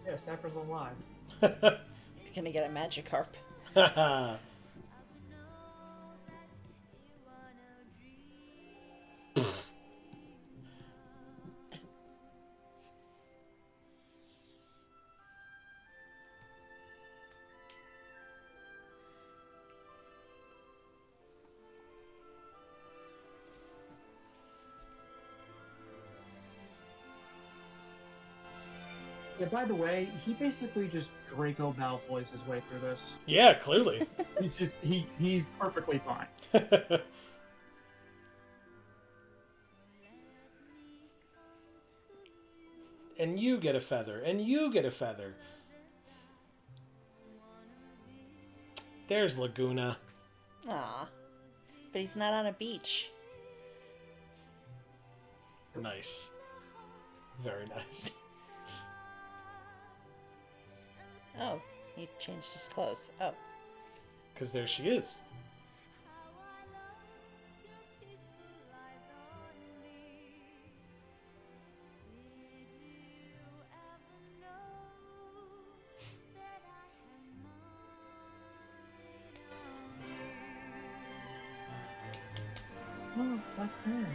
Speaker 3: Yeah, Cypher's alive.
Speaker 2: He's gonna get a Magikarp.
Speaker 1: Haha.
Speaker 3: Yeah, by the way, he basically just Draco Malfoy's his way through this.
Speaker 1: Yeah, clearly.
Speaker 3: He's perfectly fine.
Speaker 1: And you get a feather, and you get a feather. There's Laguna.
Speaker 2: Aw. But he's not on a beach.
Speaker 1: Nice. Very nice.
Speaker 2: Oh, he changed his clothes. Oh.
Speaker 1: Because there she is.
Speaker 3: Oh, Black Bird.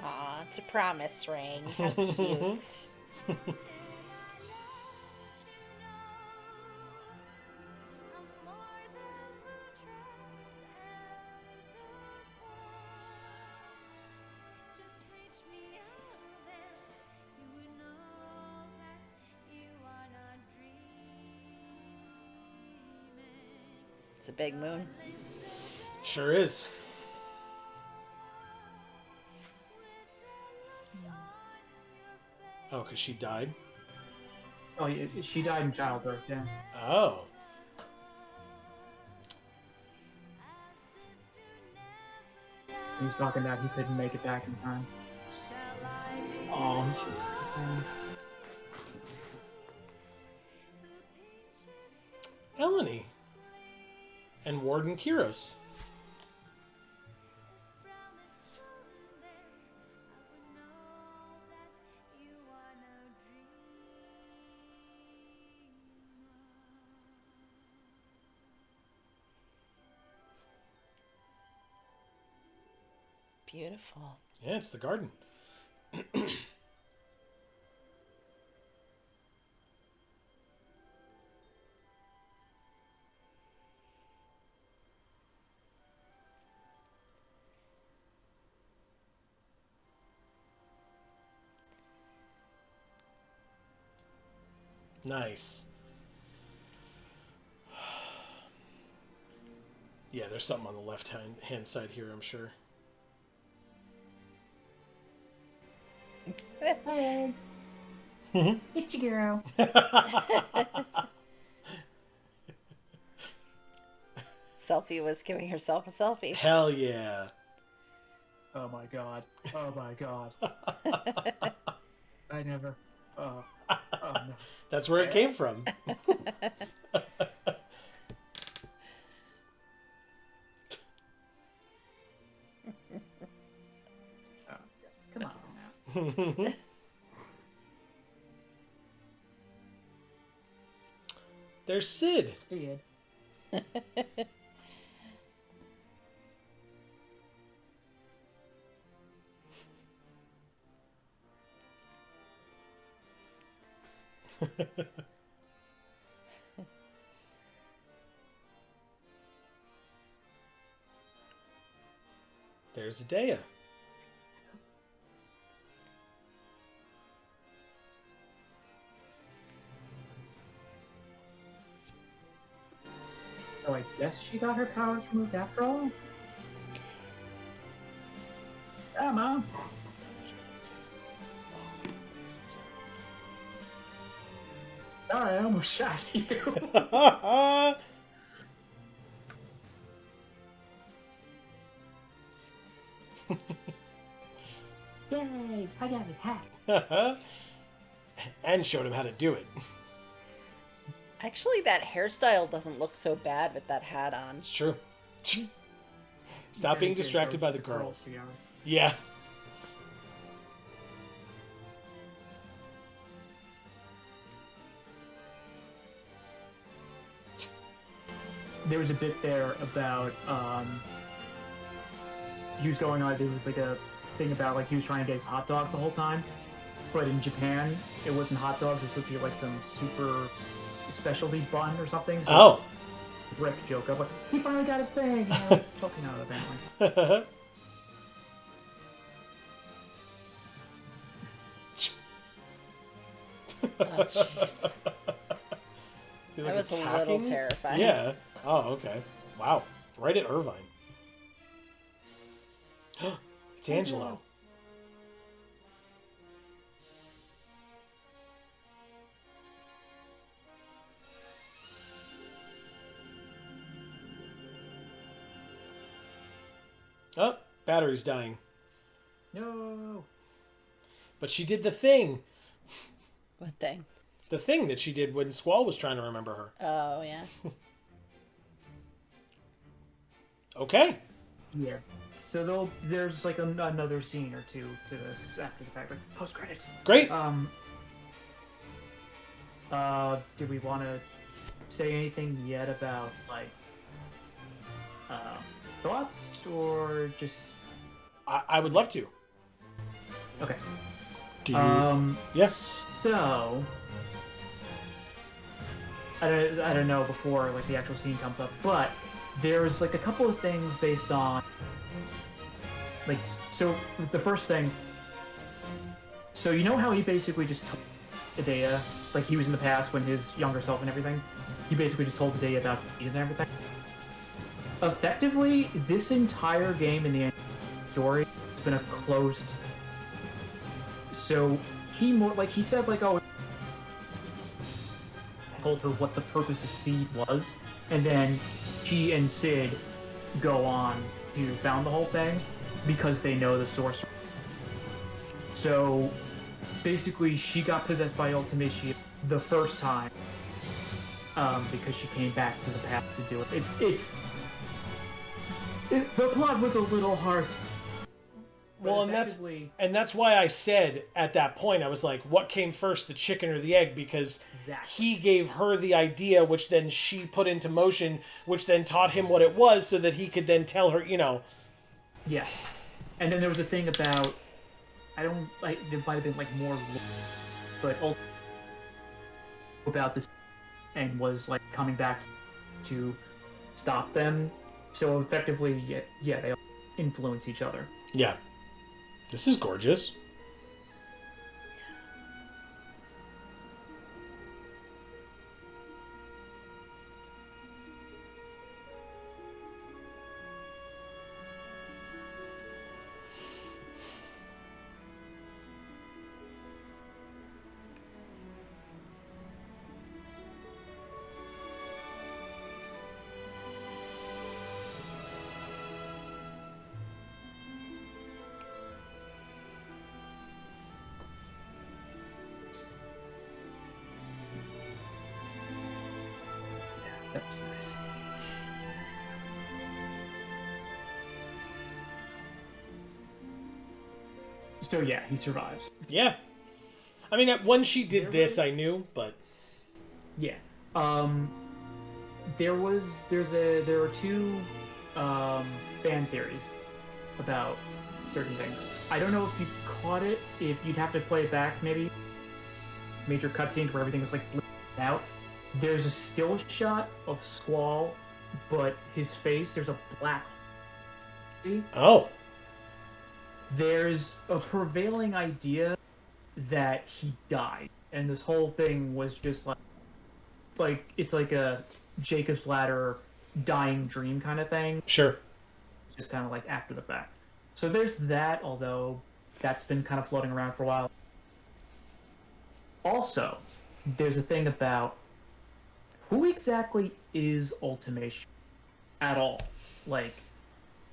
Speaker 2: Aw, it's a promise ring. How cute. It's a big moon.
Speaker 1: Sure is. Oh, because she died?
Speaker 3: Oh, yeah, she died in childbirth, yeah.
Speaker 1: Oh.
Speaker 3: He was talking about he couldn't make it back in time. Oh, he should.
Speaker 1: Eleni. And Warden Kiros.
Speaker 2: Beautiful.
Speaker 1: Yeah, it's the garden. Nice. Yeah, there's something on the left hand side here, I'm sure.
Speaker 4: Hey. It's your girl.
Speaker 2: Selfie was giving herself a selfie.
Speaker 1: Hell yeah.
Speaker 3: Oh my god. Oh my god. I never. Oh no.
Speaker 1: That's where it came from.
Speaker 3: Come on now.
Speaker 1: There's Sid.
Speaker 3: Sid.
Speaker 1: There's Dea.
Speaker 3: So I guess she got her powers removed after all? Yeah, Mom. Sorry, I almost shot you.
Speaker 4: Yay! I got his hat.
Speaker 1: And showed him how to do it.
Speaker 2: Actually, that hairstyle doesn't look so bad with that hat on.
Speaker 1: It's true. Stop being distracted by the girls. Yeah.
Speaker 3: There was a bit there about he was going on. There was like a thing about like he was trying to get his hot dogs the whole time, but in Japan, it wasn't hot dogs. It was supposed to be like some super specialty bun or something. So
Speaker 1: Oh.
Speaker 3: Rick joke of like, he finally got his thing. And they're like, choking out of the family.
Speaker 2: Oh, jeez.
Speaker 1: Is he,
Speaker 2: That was a little terrifying.
Speaker 1: Yeah. Oh, okay. Wow. Right at Irvine. It's Angelo. Oh, battery's dying.
Speaker 3: No.
Speaker 1: But she did the thing.
Speaker 2: What thing?
Speaker 1: The thing that she did when Squall was trying to remember her.
Speaker 2: Oh, yeah.
Speaker 1: Okay.
Speaker 3: Yeah. So there's like another scene or two to this after the fact, like post credits.
Speaker 1: Great.
Speaker 3: Do we want to say anything yet about like thoughts or just?
Speaker 1: I would love to.
Speaker 3: Okay.
Speaker 1: Do you? Yeah.
Speaker 3: So I don't know before like the actual scene comes up, but there's like a couple of things based on like, so the first thing, so you know how he basically just told Idea, like he was in the past when his younger self and everything, he basically just told Idea about the and everything. Effectively, this entire game in the story has been a closed. So he said like, oh, told her what the purpose of Seed was, and then she and Sid go on to found the whole thing because they know the source. So basically, she got possessed by Ultimecia the first time because she came back to the past to do it. The plot was a little hard.
Speaker 1: Well, and that's why I said at that point, I was like, what came first, the chicken or the egg? Because he gave her the idea, which then she put into motion, which then taught him what it was so that he could then tell her, you know.
Speaker 3: Yeah. And then there was a thing about, there might have been like more, so like about this, and was like coming back to stop them. So effectively, yeah, they all influence each other.
Speaker 1: Yeah. This is gorgeous.
Speaker 3: That was nice. So yeah, he survives.
Speaker 1: Yeah. I mean, when she did this, I knew, but
Speaker 3: yeah. There are two fan theories about certain things. I don't know if you caught it. If you'd have to play it back, maybe major cutscenes where everything is like bleeding out. There's a still shot of Squall, but his face, there's a black hole.
Speaker 1: Oh.
Speaker 3: There's a prevailing idea that he died, and this whole thing was just like it's like a Jacob's Ladder dying dream kind of thing.
Speaker 1: Sure.
Speaker 3: Just kind of like after the fact. So there's that, although that's been kind of floating around for a while. Also, there's a thing about who exactly is Ultimecia at all. Like,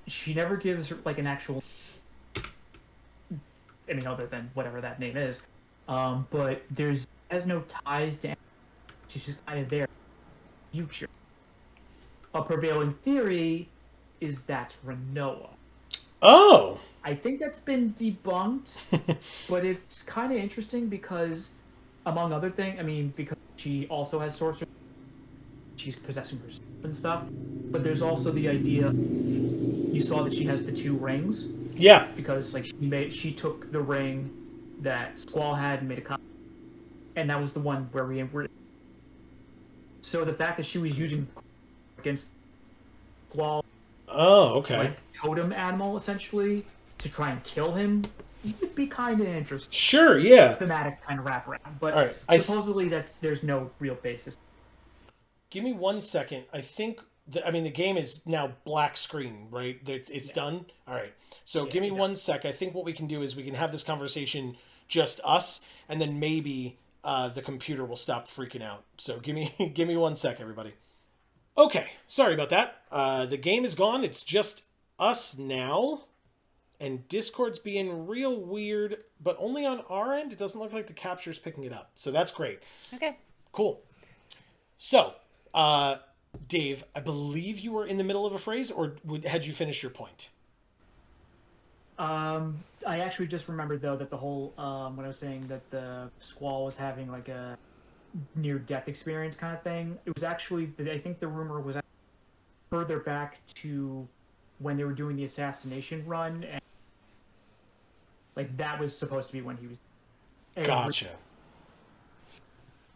Speaker 3: she never gives like an actual, I mean, other than whatever that name is. But has no ties to anything. She's just kind of there. Future. A prevailing theory is that's Renoa.
Speaker 1: Oh!
Speaker 3: I think that's been debunked, but it's kind of interesting because, among other things, I mean, because she also has sorcery, she's possessing her and stuff, but there's also the idea, you saw that she has the two rings.
Speaker 1: Yeah.
Speaker 3: Because, like, she took the ring that Squall had and made a copy, and that was the one where we were. So the fact that she was using against Squall,
Speaker 1: Oh, okay.
Speaker 3: like totem animal essentially, to try and kill him, would be kind of interesting.
Speaker 1: Sure, yeah.
Speaker 3: Thematic kind of wraparound, but
Speaker 1: All right,
Speaker 3: supposedly there's no real basis.
Speaker 1: Give me 1 second. I think the game is now black screen, right? It's done. All right. So give me 1 sec. I think what we can do is we can have this conversation just us, and then maybe the computer will stop freaking out. So give me 1 sec, everybody. Okay, sorry about that. The game is gone. It's just us now. And Discord's being real weird, but only on our end. It doesn't look like the capture's picking it up. So that's great.
Speaker 2: Okay.
Speaker 1: Cool. So, Dave, I believe you were in the middle of a phrase, or had you finished your point?
Speaker 3: I actually just remembered though that the whole when I was saying that the Squall was having like a near-death experience kind of thing. It was actually, I think the rumor was further back to when they were doing the assassination run, and like that was supposed to be when he was.
Speaker 1: Gotcha.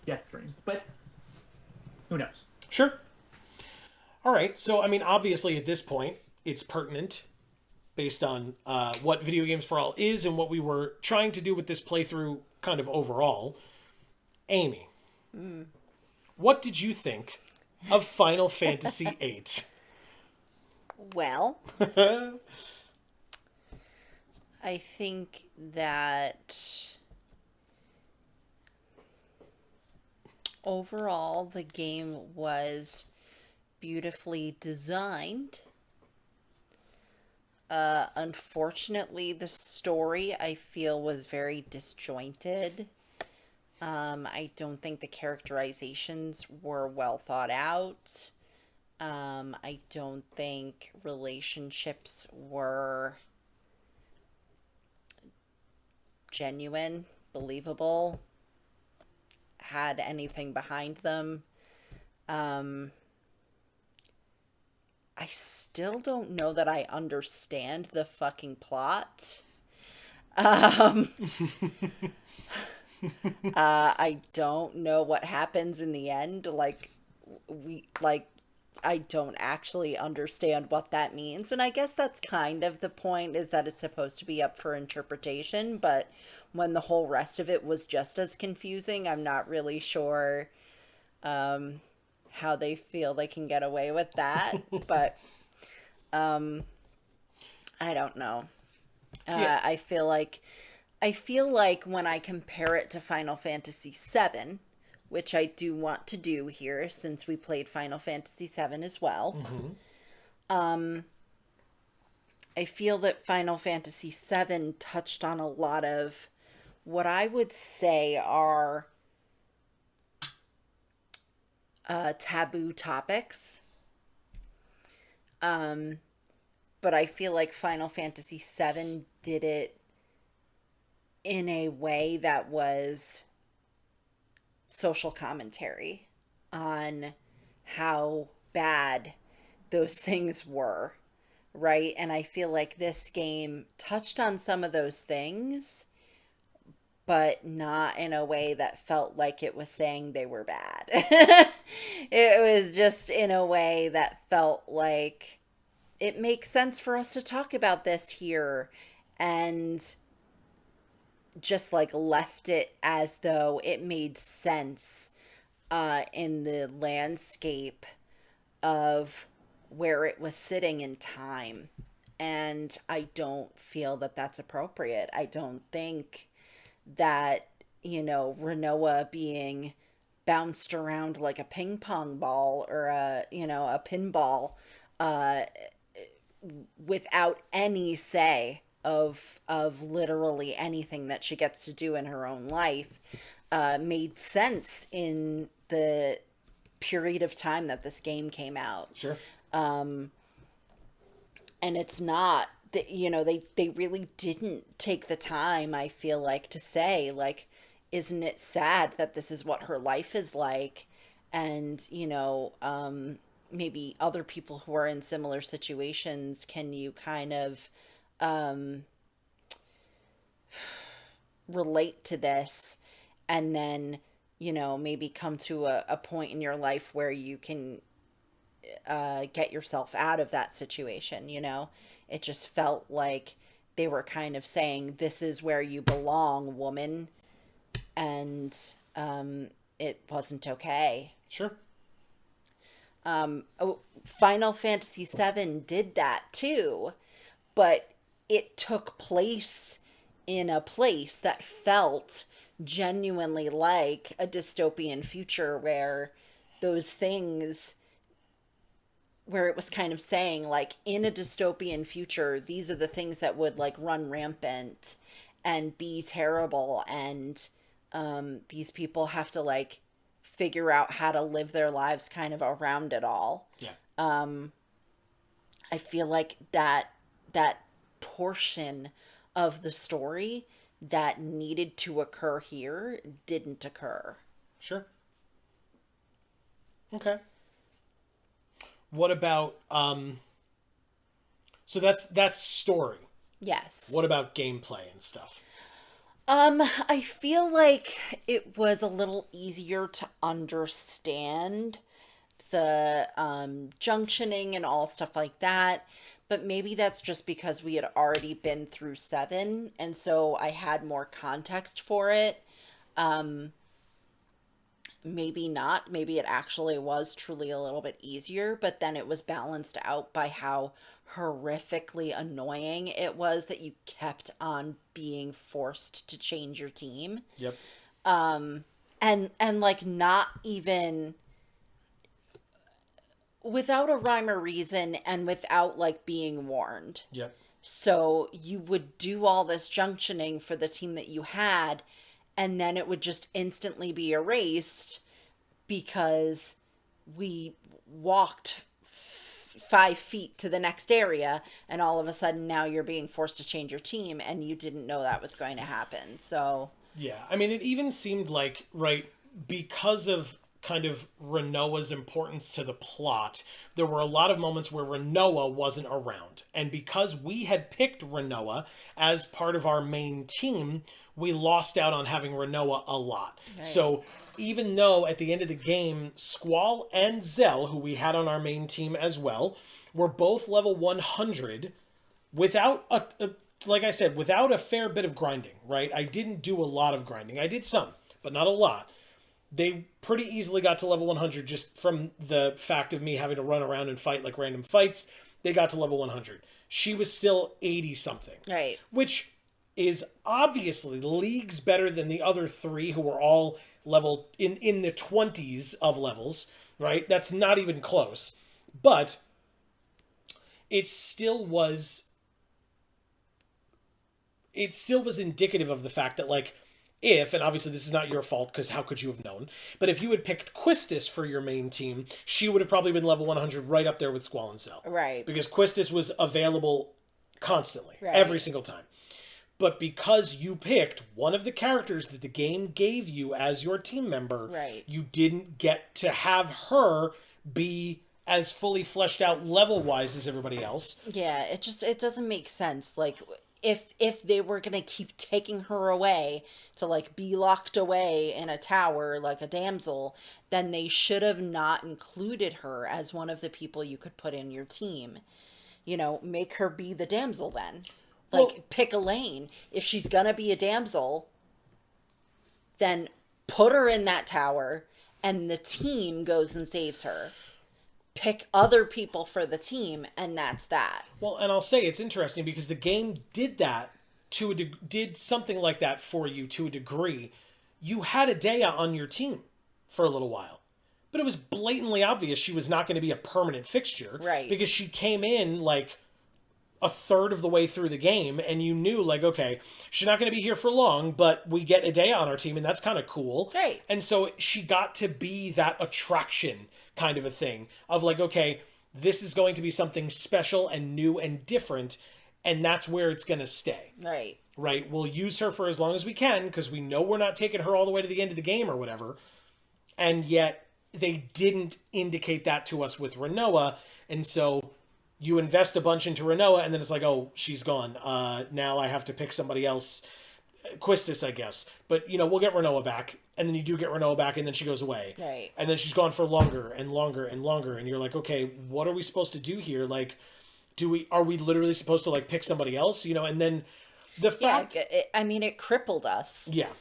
Speaker 3: Death dream, but who knows?
Speaker 1: Sure. All right. So, I mean, obviously, at this point, it's pertinent based on what Video Games for All is and what we were trying to do with this playthrough, kind of overall. Amy. What did you think of Final Fantasy VIII?
Speaker 2: Well, I think that overall the game was beautifully designed. Unfortunately, the story I feel was very disjointed. I don't think the characterizations were well thought out. I don't think relationships were genuine, believable, had anything behind them. I still don't know that I understand the fucking plot. I don't know what happens in the end. I don't actually understand what that means. And I guess that's kind of the point, is that it's supposed to be up for interpretation. But when the whole rest of it was just as confusing, I'm not really sure how they feel they can get away with that. But I don't know.
Speaker 1: Yeah.
Speaker 2: I feel like when I compare it to Final Fantasy VII, which I do want to do here since we played Final Fantasy VII as well, I feel that Final Fantasy VII touched on a lot of what I would say are taboo topics. But I feel like Final Fantasy VII did it in a way that was social commentary on how bad those things were, right? And I feel like this game touched on some of those things, but not in a way that felt like it was saying they were bad. It was just in a way that felt like it makes sense for us to talk about this here, and just like left it as though it made sense in the landscape of where it was sitting in time. And I don't feel that that's appropriate. I don't think that, Renoa being bounced around like a ping pong ball or a pinball without any say of literally anything that she gets to do in her own life made sense in the period of time that this game came out.
Speaker 1: Sure.
Speaker 2: And it's not that, they really didn't take the time, I feel like, to say, like, isn't it sad that this is what her life is like? And, maybe other people who are in similar situations, can you kind of relate to this, and then, maybe come to a point in your life where you can get yourself out of that situation. It just felt like they were kind of saying, this is where you belong, woman. And it wasn't okay.
Speaker 1: Sure.
Speaker 2: Final Fantasy VII did that too, but it took place in a place that felt genuinely like a dystopian future where those things, where it was kind of saying, like, in a dystopian future, these are the things that would, like, run rampant and be terrible, and these people have to, like, figure out how to live their lives kind of around it all.
Speaker 1: Yeah.
Speaker 2: I feel like that portion of the story that needed to occur here didn't occur.
Speaker 1: Sure. Okay. What about so that's story.
Speaker 2: Yes.
Speaker 1: What about gameplay and stuff?
Speaker 2: I feel like it was a little easier to understand the junctioning and all stuff like that, but maybe that's just because we had already been through 7, and so I had more context for it. Maybe not. Maybe it actually was truly a little bit easier, but then it was balanced out by how horrifically annoying it was that you kept on being forced to change your team.
Speaker 1: Yep.
Speaker 2: And like, not even without a rhyme or reason, and without, like, being warned.
Speaker 1: Yep.
Speaker 2: So you would do all this junctioning for the team that you had, and then it would just instantly be erased because we walked 5 feet to the next area, and all of a sudden now you're being forced to change your team, and you didn't know that was going to happen. So
Speaker 1: yeah, I mean, it even seemed like, right, because of kind of Renoa's importance to the plot, there were a lot of moments where Renoa wasn't around, and because we had picked Renoa as part of our main team, we lost out on having Renoa a lot. Right. So even though at the end of the game, Squall and Zell, who we had on our main team as well, were both level 100 without like I said, without a fair bit of grinding, right? I didn't do a lot of grinding. I did some, but not a lot. They pretty easily got to level 100 just from the fact of me having to run around and fight like random fights. They got to level 100. She was still 80-something.
Speaker 2: Right.
Speaker 1: Which is obviously leagues better than the other 3 who were all level in the 20s of levels, right? That's not even close. But it still was indicative of the fact that, like, if, and obviously this is not your fault because how could you have known, but if you had picked Quistis for your main team, she would have probably been level 100 right up there with Squall and Zell.
Speaker 2: Right.
Speaker 1: Because Quistis was available constantly,
Speaker 2: right.
Speaker 1: Every single time. But because you picked one of the characters that the game gave you as your team member,
Speaker 2: right.
Speaker 1: you didn't get to have her be as fully fleshed out level-wise as everybody else.
Speaker 2: Yeah, it doesn't make sense. Like, if they were going to keep taking her away to, like, be locked away in a tower like a damsel, then they should have not included her as one of the people you could put in your team. Make her be the damsel then. Like, well, pick a lane. If she's going to be a damsel, then put her in that tower and the team goes and saves her. Pick other people for the team, and that's that.
Speaker 1: Well, and I'll say it's interesting because the game did that did something like that for you to a degree. You had Adea on your team for a little while, but it was blatantly obvious she was not going to be a permanent fixture,
Speaker 2: right?
Speaker 1: Because she came in like a third of the way through the game, and you knew, like, okay, she's not going to be here for long, but we get Adea on our team, and that's kind of cool,
Speaker 2: right?
Speaker 1: And so she got to be that attraction kind of a thing of like, okay, this is going to be something special and new and different, and that's where it's going to stay. Right. We'll use her for as long as we can because we know we're not taking her all the way to the end of the game or whatever. And yet they didn't indicate that to us with Renoa, and so you invest a bunch into Renoa and then it's like, oh, she's gone. Now I have to pick somebody else. Quistis, I guess. But, we'll get Renoa back. And then you do get Renoa back, and then she goes away.
Speaker 2: Right.
Speaker 1: And then she's gone for longer and longer and longer. And you're like, okay, what are we supposed to do here? Like, are we literally supposed to, like, pick somebody else? And then the fact...
Speaker 2: it crippled us.
Speaker 1: Yeah.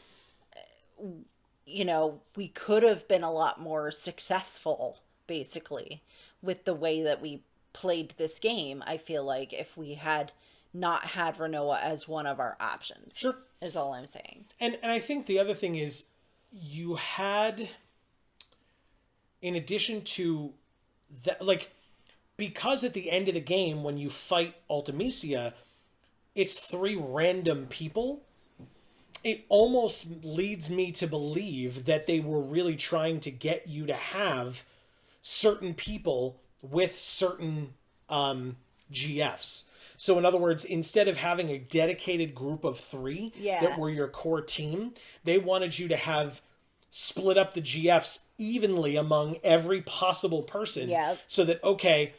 Speaker 2: We could have been a lot more successful, basically, with the way that we played this game. I feel like if we had not had Renoa as one of our options.
Speaker 1: Sure.
Speaker 2: Is all I'm saying.
Speaker 1: And I think the other thing is you had, in addition to that, like, because at the end of the game, when you fight Ultimecia, it's 3 random people. It almost leads me to believe that they were really trying to get you to have certain people with certain GFs. So in other words, instead of having a dedicated group of 3 that were your core team, they wanted you to have split up the GFs evenly among every possible person. So that, okay,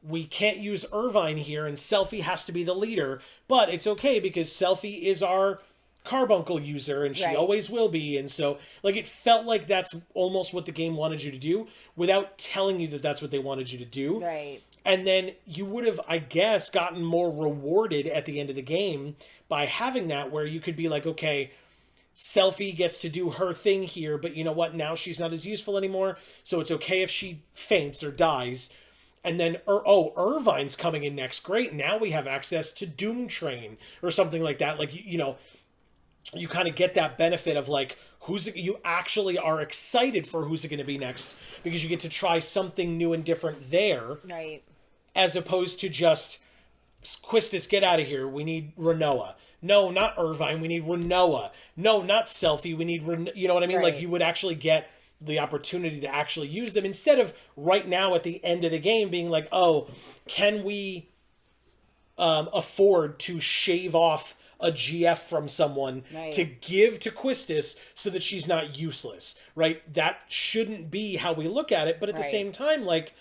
Speaker 1: we can't use Irvine here and Selfie has to be the leader, but it's okay because Selfie is our carbuncle user and she always will be. And so, like, it felt like that's almost what the game wanted you to do without telling you that that's what they wanted you to do.
Speaker 2: Right.
Speaker 1: And then you would have, I guess, gotten more rewarded at the end of the game by having that, where you could be like, okay, Selfie gets to do her thing here, but you know what? Now she's not as useful anymore, so it's okay if she faints or dies. And then, Irvine's coming in next. Great, now we have access to Doom Train or something like that. Like, you kind of get that benefit of, like, you actually are excited for who's it going to be next because you get to try something new and different there.
Speaker 2: Right.
Speaker 1: As opposed to just, Quistis, get out of here. We need Renoa. No, not Irvine. We need Renoa. No, not Selfie. We need you know what I mean?
Speaker 2: Right.
Speaker 1: Like, you would actually get the opportunity to actually use them instead of right now at the end of the game being like, oh, can we afford to shave off a GF from someone to give to Quistis so that she's not useless, right? That shouldn't be how we look at it. But at the same time, like,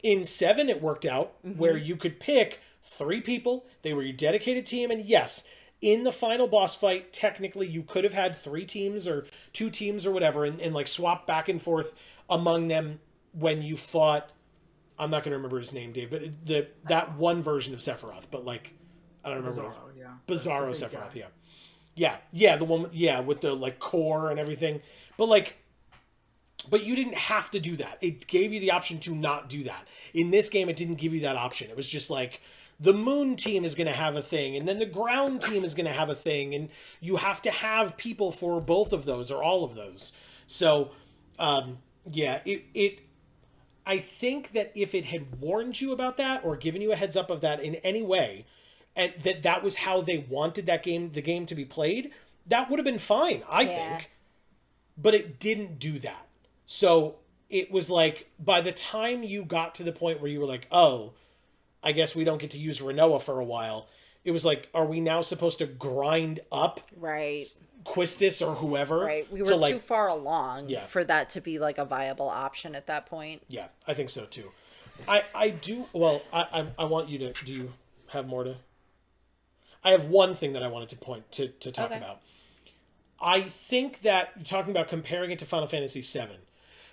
Speaker 1: in 7, it worked out where you could pick 3 people. They were your dedicated team. And yes, in the final boss fight, technically you could have had 3 teams or 2 teams or whatever and like swap back and forth among them when you fought, I'm not going to remember his name, Dave, but that one version of Sephiroth, but like, I don't remember. Bizarro Sephiroth, yeah, the one, with the like core and everything, but you didn't have to do that. It gave you the option to not do that. In this game, it didn't give you that option. It was just like, the moon team is going to have a thing, and then the ground team is going to have a thing, and you have to have people for both of those or all of those. So, I think that if it had warned you about that or given you a heads up of that in any way, and that was how they wanted the game to be played, that would have been fine, I think. But it didn't do that. So it was like, by the time you got to the point where you were like, oh, I guess we don't get to use Renoa for a while, it was like, are we now supposed to grind up Quistis or whoever?
Speaker 2: Right. We were too far along for that to be like a viable option at that point.
Speaker 1: Yeah, I think so too. I do, well, I want you to, do you have more to? I have one thing that I wanted to talk about. I think that, talking about comparing it to Final Fantasy VII,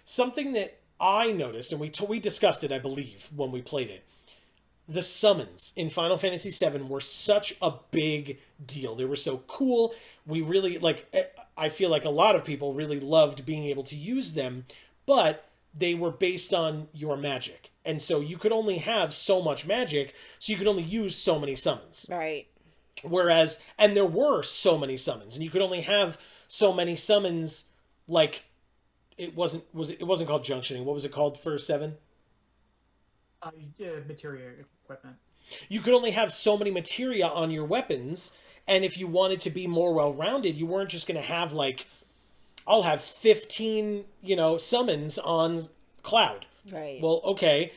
Speaker 1: something that I noticed, and we discussed it, I believe, when we played it, the summons in Final Fantasy VII were such a big deal. They were so cool. We really, like, I feel like a lot of people really loved being able to use them, but they were based on your magic. And so you could only have so much magic, so you could only use so many summons.
Speaker 2: Right.
Speaker 1: Whereas, and there were so many summons, and you could only have so many summons, like, it wasn't called junctioning. What was it called for 7?
Speaker 3: Materia equipment.
Speaker 1: You could only have so many materia on your weapons, and if you wanted to be more well-rounded, you weren't just going to have, like, I'll have 15, summons on Cloud.
Speaker 2: Right.
Speaker 1: Well, okay.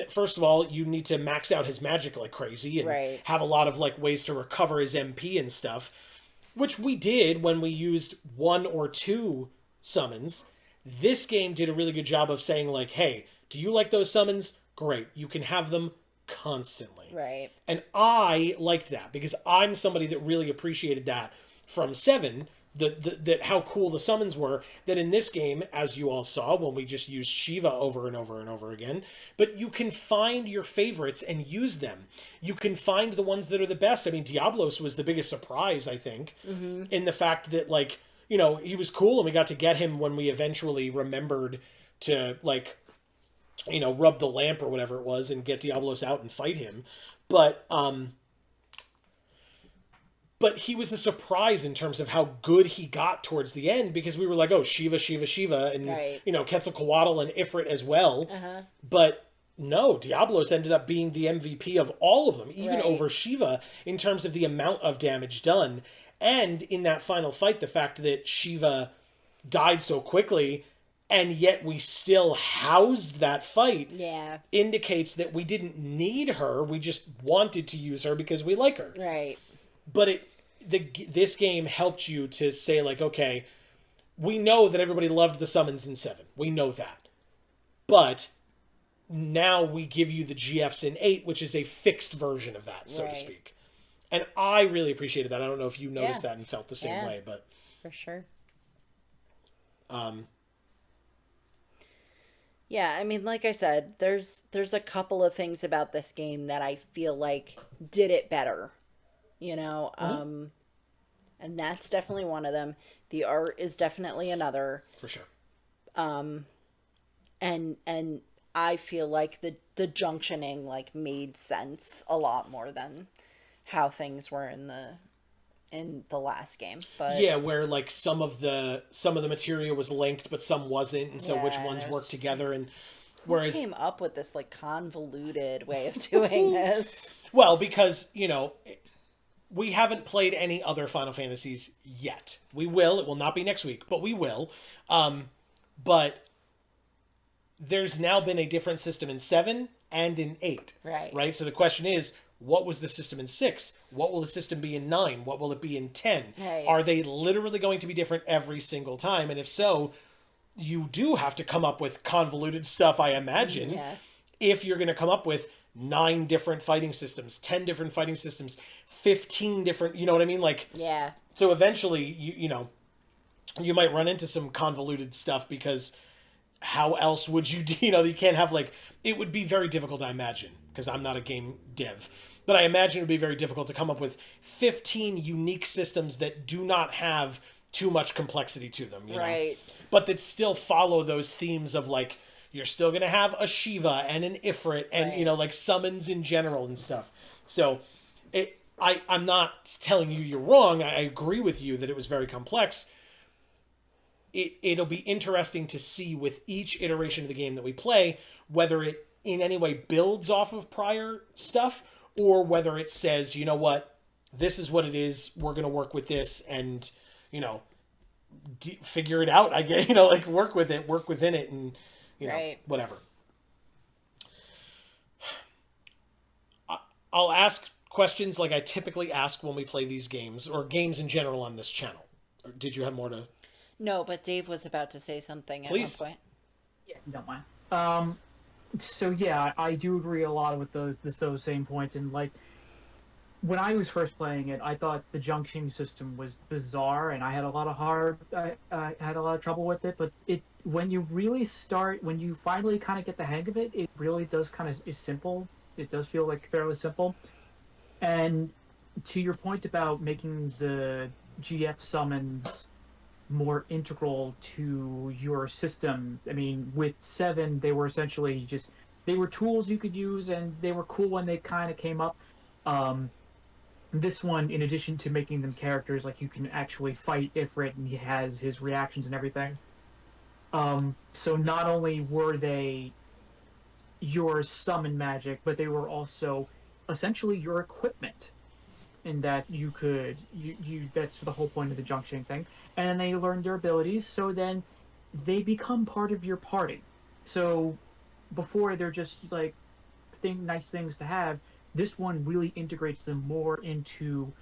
Speaker 1: First of all, you need to max out his magic like crazy and have a lot of like ways to recover his MP and stuff, which we did when we used 1 or 2 summons. This game did a really good job of saying like, hey, do you like those summons? Great. You can have them constantly.
Speaker 2: Right.
Speaker 1: And I liked that because I'm somebody that really appreciated that from 7, that how cool the summons were, that in this game, as you all saw when we just used Shiva over and over and over again, but you can find your favorites and use them. You can find the ones that are the best. I mean, Diablos was the biggest surprise, I think, in the fact that, like, you know, he was cool and we got to get him when we eventually remembered to, like, you know, rub the lamp or whatever it was and get Diablos out and fight him. But he was a surprise in terms of how good he got towards the end, because we were like, oh, Shiva, Shiva, Shiva, and, you know, Quetzalcoatl and Ifrit as well. But no, Diablos ended up being the MVP of all of them, even over Shiva, in terms of the amount of damage done. And in that final fight, the fact that Shiva died so quickly, and yet we still housed that fight, indicates that we didn't need her. We just wanted to use her because we like her.
Speaker 2: Right.
Speaker 1: But this game helped you to say, like, okay, we know that everybody loved the summons in 7. We know that. But now we give you the GFs in 8, which is a fixed version of that, so to speak. And I really appreciated that. I don't know if you noticed that and felt the same way, but...
Speaker 2: For sure. Yeah, I mean, like I said, there's a couple of things about this game that I feel like did it better. You know, and that's definitely one of them. The art is definitely another.
Speaker 1: For sure.
Speaker 2: And I feel like the junctioning, like, made sense a lot more than how things were in the last game. But
Speaker 1: yeah, where, like, some of the material was linked but some wasn't, and so which ones worked together, and whereas
Speaker 2: who came up with this, like, convoluted way of doing this?
Speaker 1: Well, because, you know, we haven't played any other Final Fantasies yet. We will. It will not be next week, but we will. But there's now been a different system in 7 and in 8. Right? So the question is, what was the system in 6? What will the system be in 9? What will it be in 10? Are they literally going to be different every single time? And if so, you do have to come up with convoluted stuff, I imagine, if you're going to come up with 9 different fighting systems, 10 different fighting systems, 15 different, you know what I mean? Like, so eventually, you know, you might run into some convoluted stuff, because how else would you, you know, you can't have, like, it would be very difficult, I imagine, because I'm not a game dev, but I imagine it would be very difficult to come up with 15 unique systems that do not have too much complexity to them, you know? But that still follow those themes of, like, you're still going to have a Shiva and an Ifrit and, you know, like, summons in general and stuff. So I'm not telling you you're wrong. I agree with you that it was very complex. It'll be interesting to see with each iteration of the game that we play, whether it in any way builds off of prior stuff, or whether it says, you know what, this is what it is. We're going to work with this and, you know, figure it out. I guess, you know, like, work with it, work within it, and, you know, whatever. I'll ask questions like I typically ask when we play these games, or games in general on this channel. Did you have more to...
Speaker 2: No, but Dave was about to say something at one point.
Speaker 3: Yeah, don't mind. So yeah, I do agree a lot with those same points, and, like, when I was first playing it, I thought the junctioning system was bizarre, and I had a lot of trouble with it. But when you finally kind of get the hang of it, it really does kind of is simple. It does feel like fairly simple. And to your point about making the GF summons more integral to your system, I mean, with 7, they were essentially they were tools you could use, and they were cool when they kind of came up. This one, in addition to making them characters, like, you can actually fight Ifrit, and he has his reactions and everything. So not only were they your summon magic, but they were also essentially your equipment, in that you could that's the whole point of the junctioning thing. And then they learn their abilities, so then they become part of your party. So before, they're just, like, nice things to have. This one really integrates them more into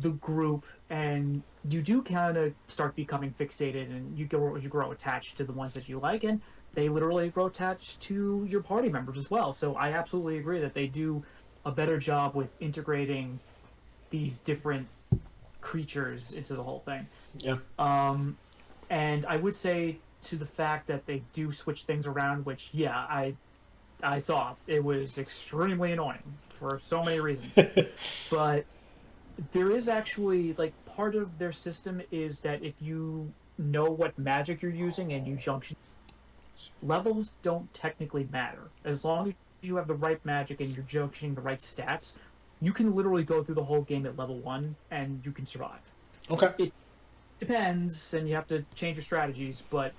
Speaker 3: the group, and you do kind of start becoming fixated, and you grow attached to the ones that you like, and they literally grow attached to your party members as well. So I absolutely agree that they do a better job with integrating these different creatures into the whole thing.
Speaker 1: Yeah.
Speaker 3: And I would say to the fact that they do switch things around, which I saw it was extremely annoying for so many reasons. But there is actually like part of their system is that if you know what magic you're using and you junction, levels don't technically matter as long as you have the right magic and you're junctioning the right stats. You can literally go through the whole game at level 1 and you can survive.
Speaker 1: Okay.
Speaker 3: It depends, and you have to change your strategies, but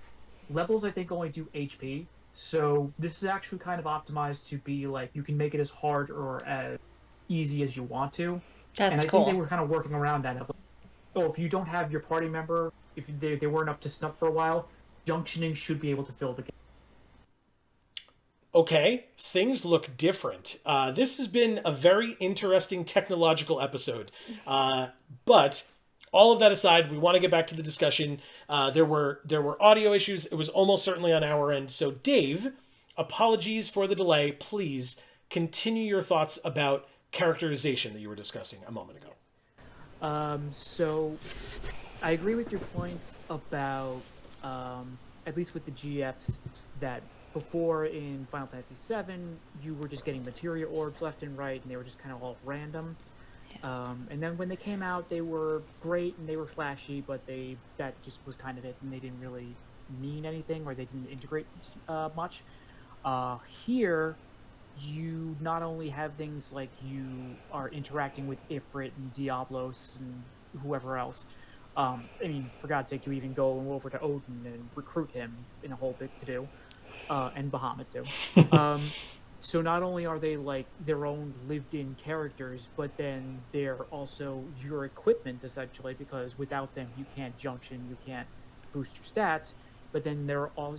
Speaker 3: levels I think only do HP. So this is actually kind of optimized to be like you can make it as hard or as easy as you want to. And
Speaker 2: That's
Speaker 3: I think they
Speaker 2: cool.
Speaker 3: were kind of working around that. Of, oh, if you don't have your party member, if they weren't up to snuff for a while, junctioning should be able to fill the game.
Speaker 1: Okay, things look different. This has been a very interesting technological episode. But all of that aside, we want to get back to the discussion. There were audio issues. It was almost certainly on our end. So, Dave, apologies for the delay. Please continue your thoughts about characterization that you were discussing a moment ago.
Speaker 3: So I agree with your points about, at least with the GFs, that before in Final Fantasy VII, you were just getting materia orbs left and right, and they were just kind of all random. And then when they came out, they were great and they were flashy, but that just was kind of it, and they didn't really mean anything, or they didn't integrate much. Here, you not only have things like you are interacting with Ifrit and Diablos and whoever else. I mean, for God's sake, you even go over to Odin and recruit him in a whole big to-do. And Bahamut too. So not only are they like their own lived-in characters, but then they're also your equipment essentially, because without them you can't junction, you can't boost your stats. But then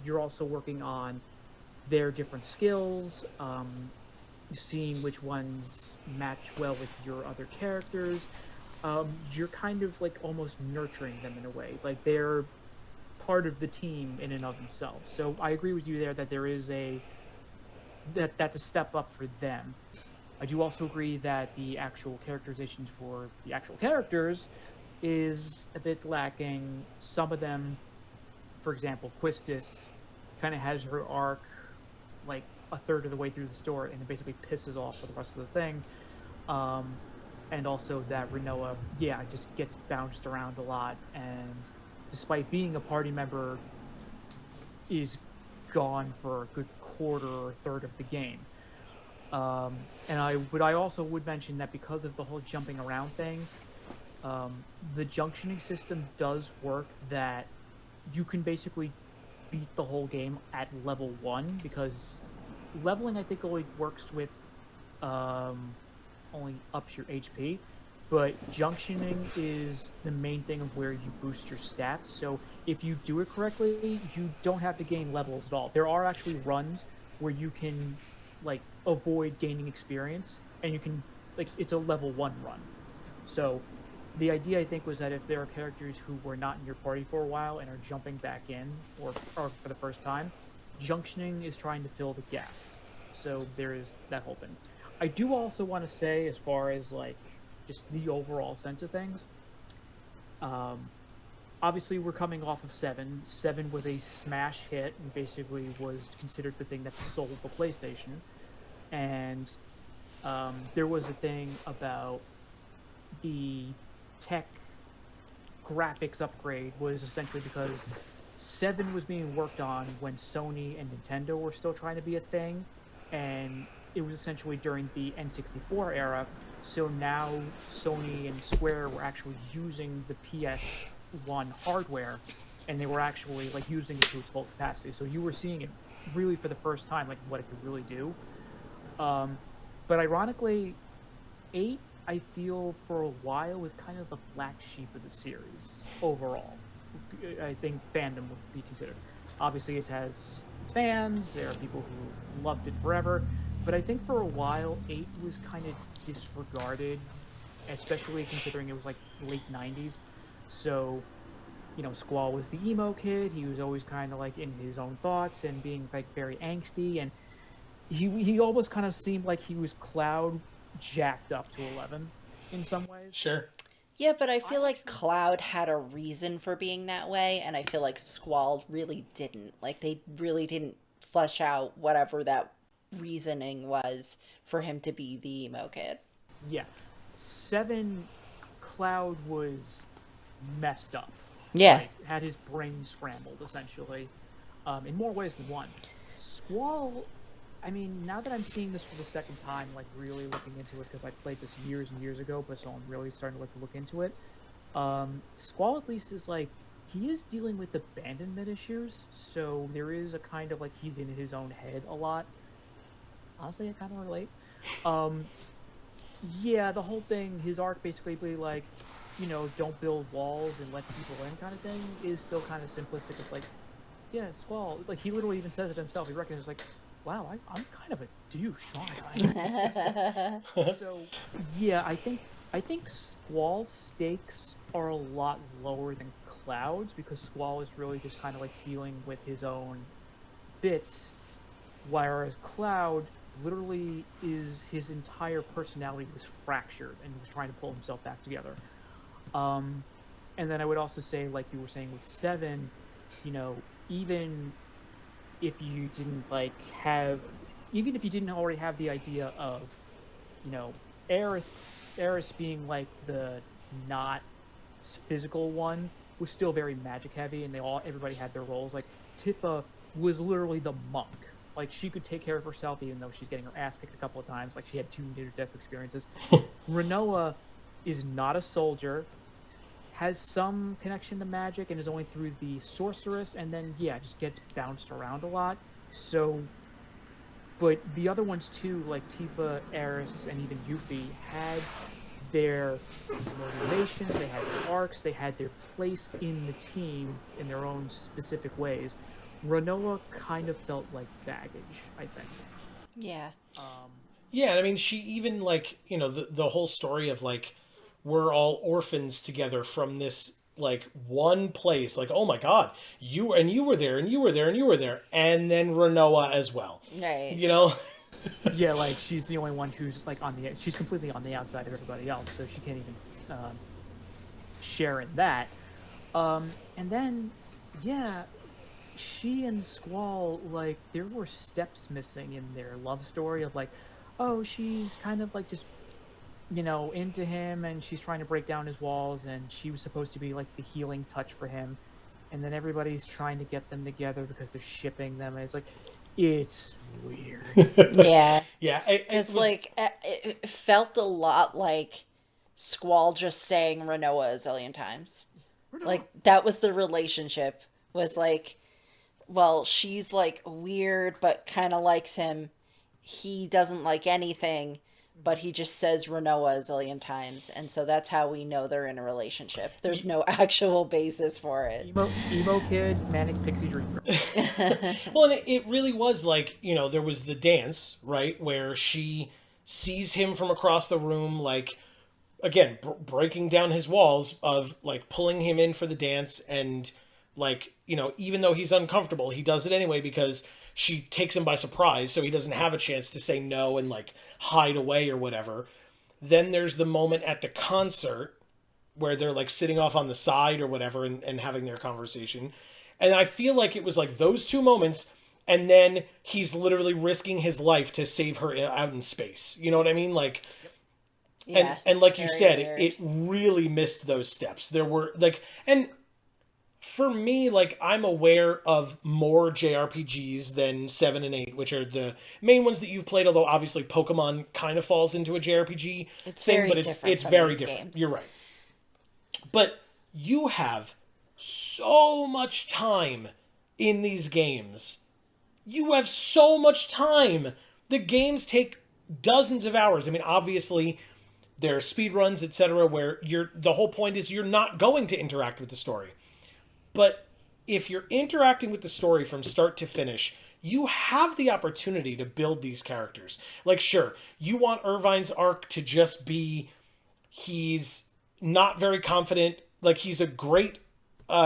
Speaker 3: you're also working on their different skills, seeing which ones match well with your other characters. You're kind of like almost nurturing them in a way, like they're part of the team in and of themselves. So I agree with you there that there is that's a step up for them. I do also agree that the actual characterization for the actual characters is a bit lacking. Some of them, for example, Quistis kind of has her arc like a third of the way through the story, and it basically pisses off for the rest of the thing. And also that Rinoa, just gets bounced around a lot, and despite being a party member, is gone for a good quarter or third of the game. And I also would mention that because of the whole jumping around thing, the junctioning system does work that you can basically beat the whole game at level 1, because leveling I think only works with only ups your HP, but junctioning is the main thing of where you boost your stats. So if you do it correctly, you don't have to gain levels at all. There are actually runs where you can like avoid gaining experience, and you can like it's a level 1 run. So the idea I think was that if there are characters who were not in your party for a while and are jumping back in or for the first time, junctioning is trying to fill the gap. So there is that whole thing. I do also want to say, as far as like just the overall sense of things, obviously we're coming off of 7. 7 was a smash hit and basically was considered the thing that stole the PlayStation. And there was a thing about the tech graphics upgrade was essentially because 7 was being worked on when Sony and Nintendo were still trying to be a thing, and it was essentially during the N64 era. So now Sony and Square were actually using the PS1 hardware, and they were actually like using it to its full capacity. So you were seeing it really for the first time, like what it could really do. But ironically, 8, I feel for a while was kind of the black sheep of the series overall. I think fandom would be considered. Obviously, it has fans. There are people who loved it forever. But I think for a while, 8 was kind of disregarded, especially considering it was like late 90s. So, Squall was the emo kid. He was always kind of like in his own thoughts and being like very angsty. And he almost kind of seemed like he was Cloud jacked up to 11 in some ways.
Speaker 1: Sure.
Speaker 2: Yeah, but I feel like Cloud had a reason for being that way, and I feel like Squall really didn't. Like, they really didn't flesh out whatever that reasoning was for him to be the emo kid.
Speaker 3: Yeah. 7, Cloud was messed up.
Speaker 2: Yeah.
Speaker 3: Like, had his brain scrambled, essentially, in more ways than one. Squall, I mean, now that I'm seeing this for the second time, like, really looking into it, because I played this years and years ago, but so I'm really starting to, like, look into it, Squall at least is, like, he is dealing with abandonment issues, so there is a kind of, like, he's in his own head a lot. Honestly, I kind of relate. Yeah, the whole thing, his arc basically, like, you know, don't build walls and let people in kind of thing, is still kind of simplistic. It's like, yeah, Squall, like, he literally even says it himself. He recognizes, like, wow, I'm kind of a douche, aren't I? So, yeah, I think Squall's stakes are a lot lower than Cloud's, because Squall is really just kind of, like, dealing with his own bits, whereas Cloud literally is, his entire personality was fractured and he was trying to pull himself back together. And then I would also say, like you were saying with 7, you know, even if you didn't even if you didn't already have the idea of, you know, Eris being like the not physical one, was still very magic heavy, and everybody had their roles. Like, Tifa was literally the monk. Like, she could take care of herself even though she's getting her ass kicked a couple of times. Like, she had 2 near-death experiences. Renoa is not a soldier, has some connection to magic, and is only through the sorceress, and then, yeah, just gets bounced around a lot. So, but the other ones too, like Tifa, Eris, and even Yuffie, had their motivations, they had their arcs, they had their place in the team in their own specific ways. Renoa kind of felt like baggage, I think.
Speaker 2: Yeah.
Speaker 1: Yeah, I mean, she even, like, you know, the whole story of, like, we're all orphans together from this, like, one place. Like, oh my god, you were there, and you were there, and you were there. And then Renoa as well.
Speaker 2: Right.
Speaker 1: You know?
Speaker 3: Yeah, like, she's the only one who's, like, she's completely on the outside of everybody else, so she can't even share in that. And then, yeah, she and Squall, like, there were steps missing in their love story of, like, oh, she's kind of, like, just, you know, into him, and she's trying to break down his walls, and she was supposed to be, like, the healing touch for him, and then everybody's trying to get them together because they're shipping them, and it's like, it's weird.
Speaker 2: Yeah.
Speaker 1: Yeah.
Speaker 2: It's like, it felt a lot like Squall just saying Renoa a zillion times. Like, that was the relationship, was like, well, she's like weird but kind of likes him. He doesn't like anything, but he just says Renoa a zillion times, and so that's how we know they're in a relationship. There's no actual basis for it.
Speaker 3: Emo kid, manic pixie dream girl.
Speaker 1: Well, and it really was like, you know, there was the dance, right, where she sees him from across the room, like, again, breaking down his walls of, like, pulling him in for the dance, and, like, you know, even though he's uncomfortable, he does it anyway because she takes him by surprise, so he doesn't have a chance to say no and, like, hide away or whatever. Then there's the moment at the concert where they're, like, sitting off on the side or whatever and having their conversation. And I feel like it was, like, those 2 moments, and then he's literally risking his life to save her out in space. You know what I mean? Like,
Speaker 2: Yeah,
Speaker 1: and like you said,
Speaker 2: weird.
Speaker 1: it really missed those steps. There were, like, and for me, like, I'm aware of more JRPGs than 7 and 8, which are the main ones that you've played, although obviously Pokemon kind of falls into a JRPG thing, but it's very different.
Speaker 2: Games.
Speaker 1: You're right. But you have so much time in these games. You have so much time. The games take dozens of hours. I mean, obviously, there are speedruns, etc., where the whole point is you're not going to interact with the story. But if you're interacting with the story from start to finish, you have the opportunity to build these characters. Like, sure, you want Irvine's arc to just be, he's not very confident, like, he's a great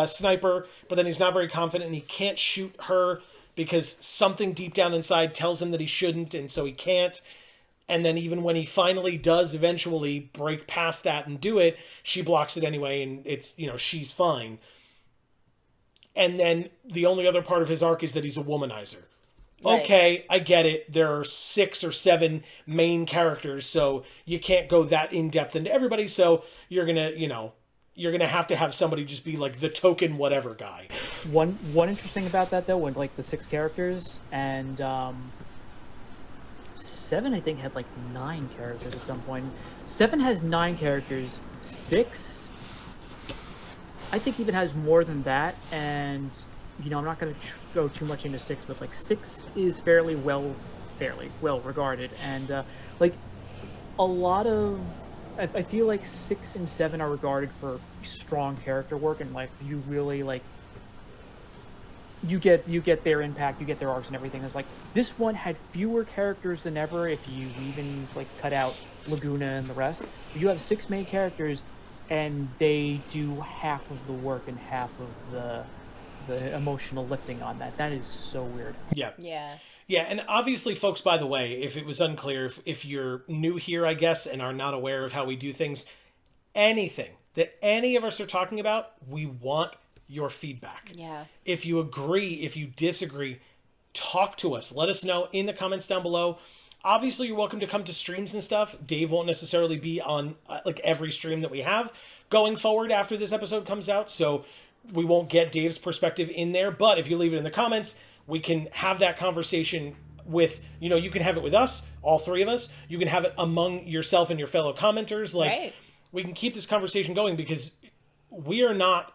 Speaker 1: sniper, but then he's not very confident and he can't shoot her because something deep down inside tells him that he shouldn't, and so he can't. And then even when he finally does eventually break past that and do it, she blocks it anyway, and it's, she's fine. And then the only other part of his arc is that he's a womanizer.
Speaker 2: Right.
Speaker 1: Okay, I get it. There are 6 or 7 main characters, so you can't go that in depth into everybody. So you're gonna, you're gonna have to have somebody just be like the token whatever guy.
Speaker 3: One interesting about that though, when like the 6 characters and 7, I think, had like 9 characters at some point. 7 has 9 characters. 6, I think, even has more than that, and I'm not going to go too much into 6, but like 6 is fairly well regarded, and like a lot of, I feel like 6 and 7 are regarded for strong character work, and like you really like you get their impact, you get their arcs and everything. It's like this one had fewer characters than ever if you even like cut out Laguna and the rest. You have 6 main characters, and they do half of the work and half of the emotional lifting on that. That is so weird.
Speaker 1: Yeah.
Speaker 2: Yeah.
Speaker 1: Yeah, and obviously, folks, by the way, if it was unclear, if you're new here, I guess, and are not aware of how we do things, anything that any of us are talking about, we want your feedback.
Speaker 2: Yeah.
Speaker 1: If you agree, if you disagree, talk to us. Let us know in the comments down below. Obviously, you're welcome to come to streams and stuff. Dave won't necessarily be on like every stream that we have going forward after this episode comes out, so we won't get Dave's perspective in there. But if you leave it in the comments, we can have that conversation with, you can have it with us, all 3 of us. You can have it among yourself and your fellow commenters. Like,
Speaker 2: Right.
Speaker 1: We can keep this conversation going, because we are not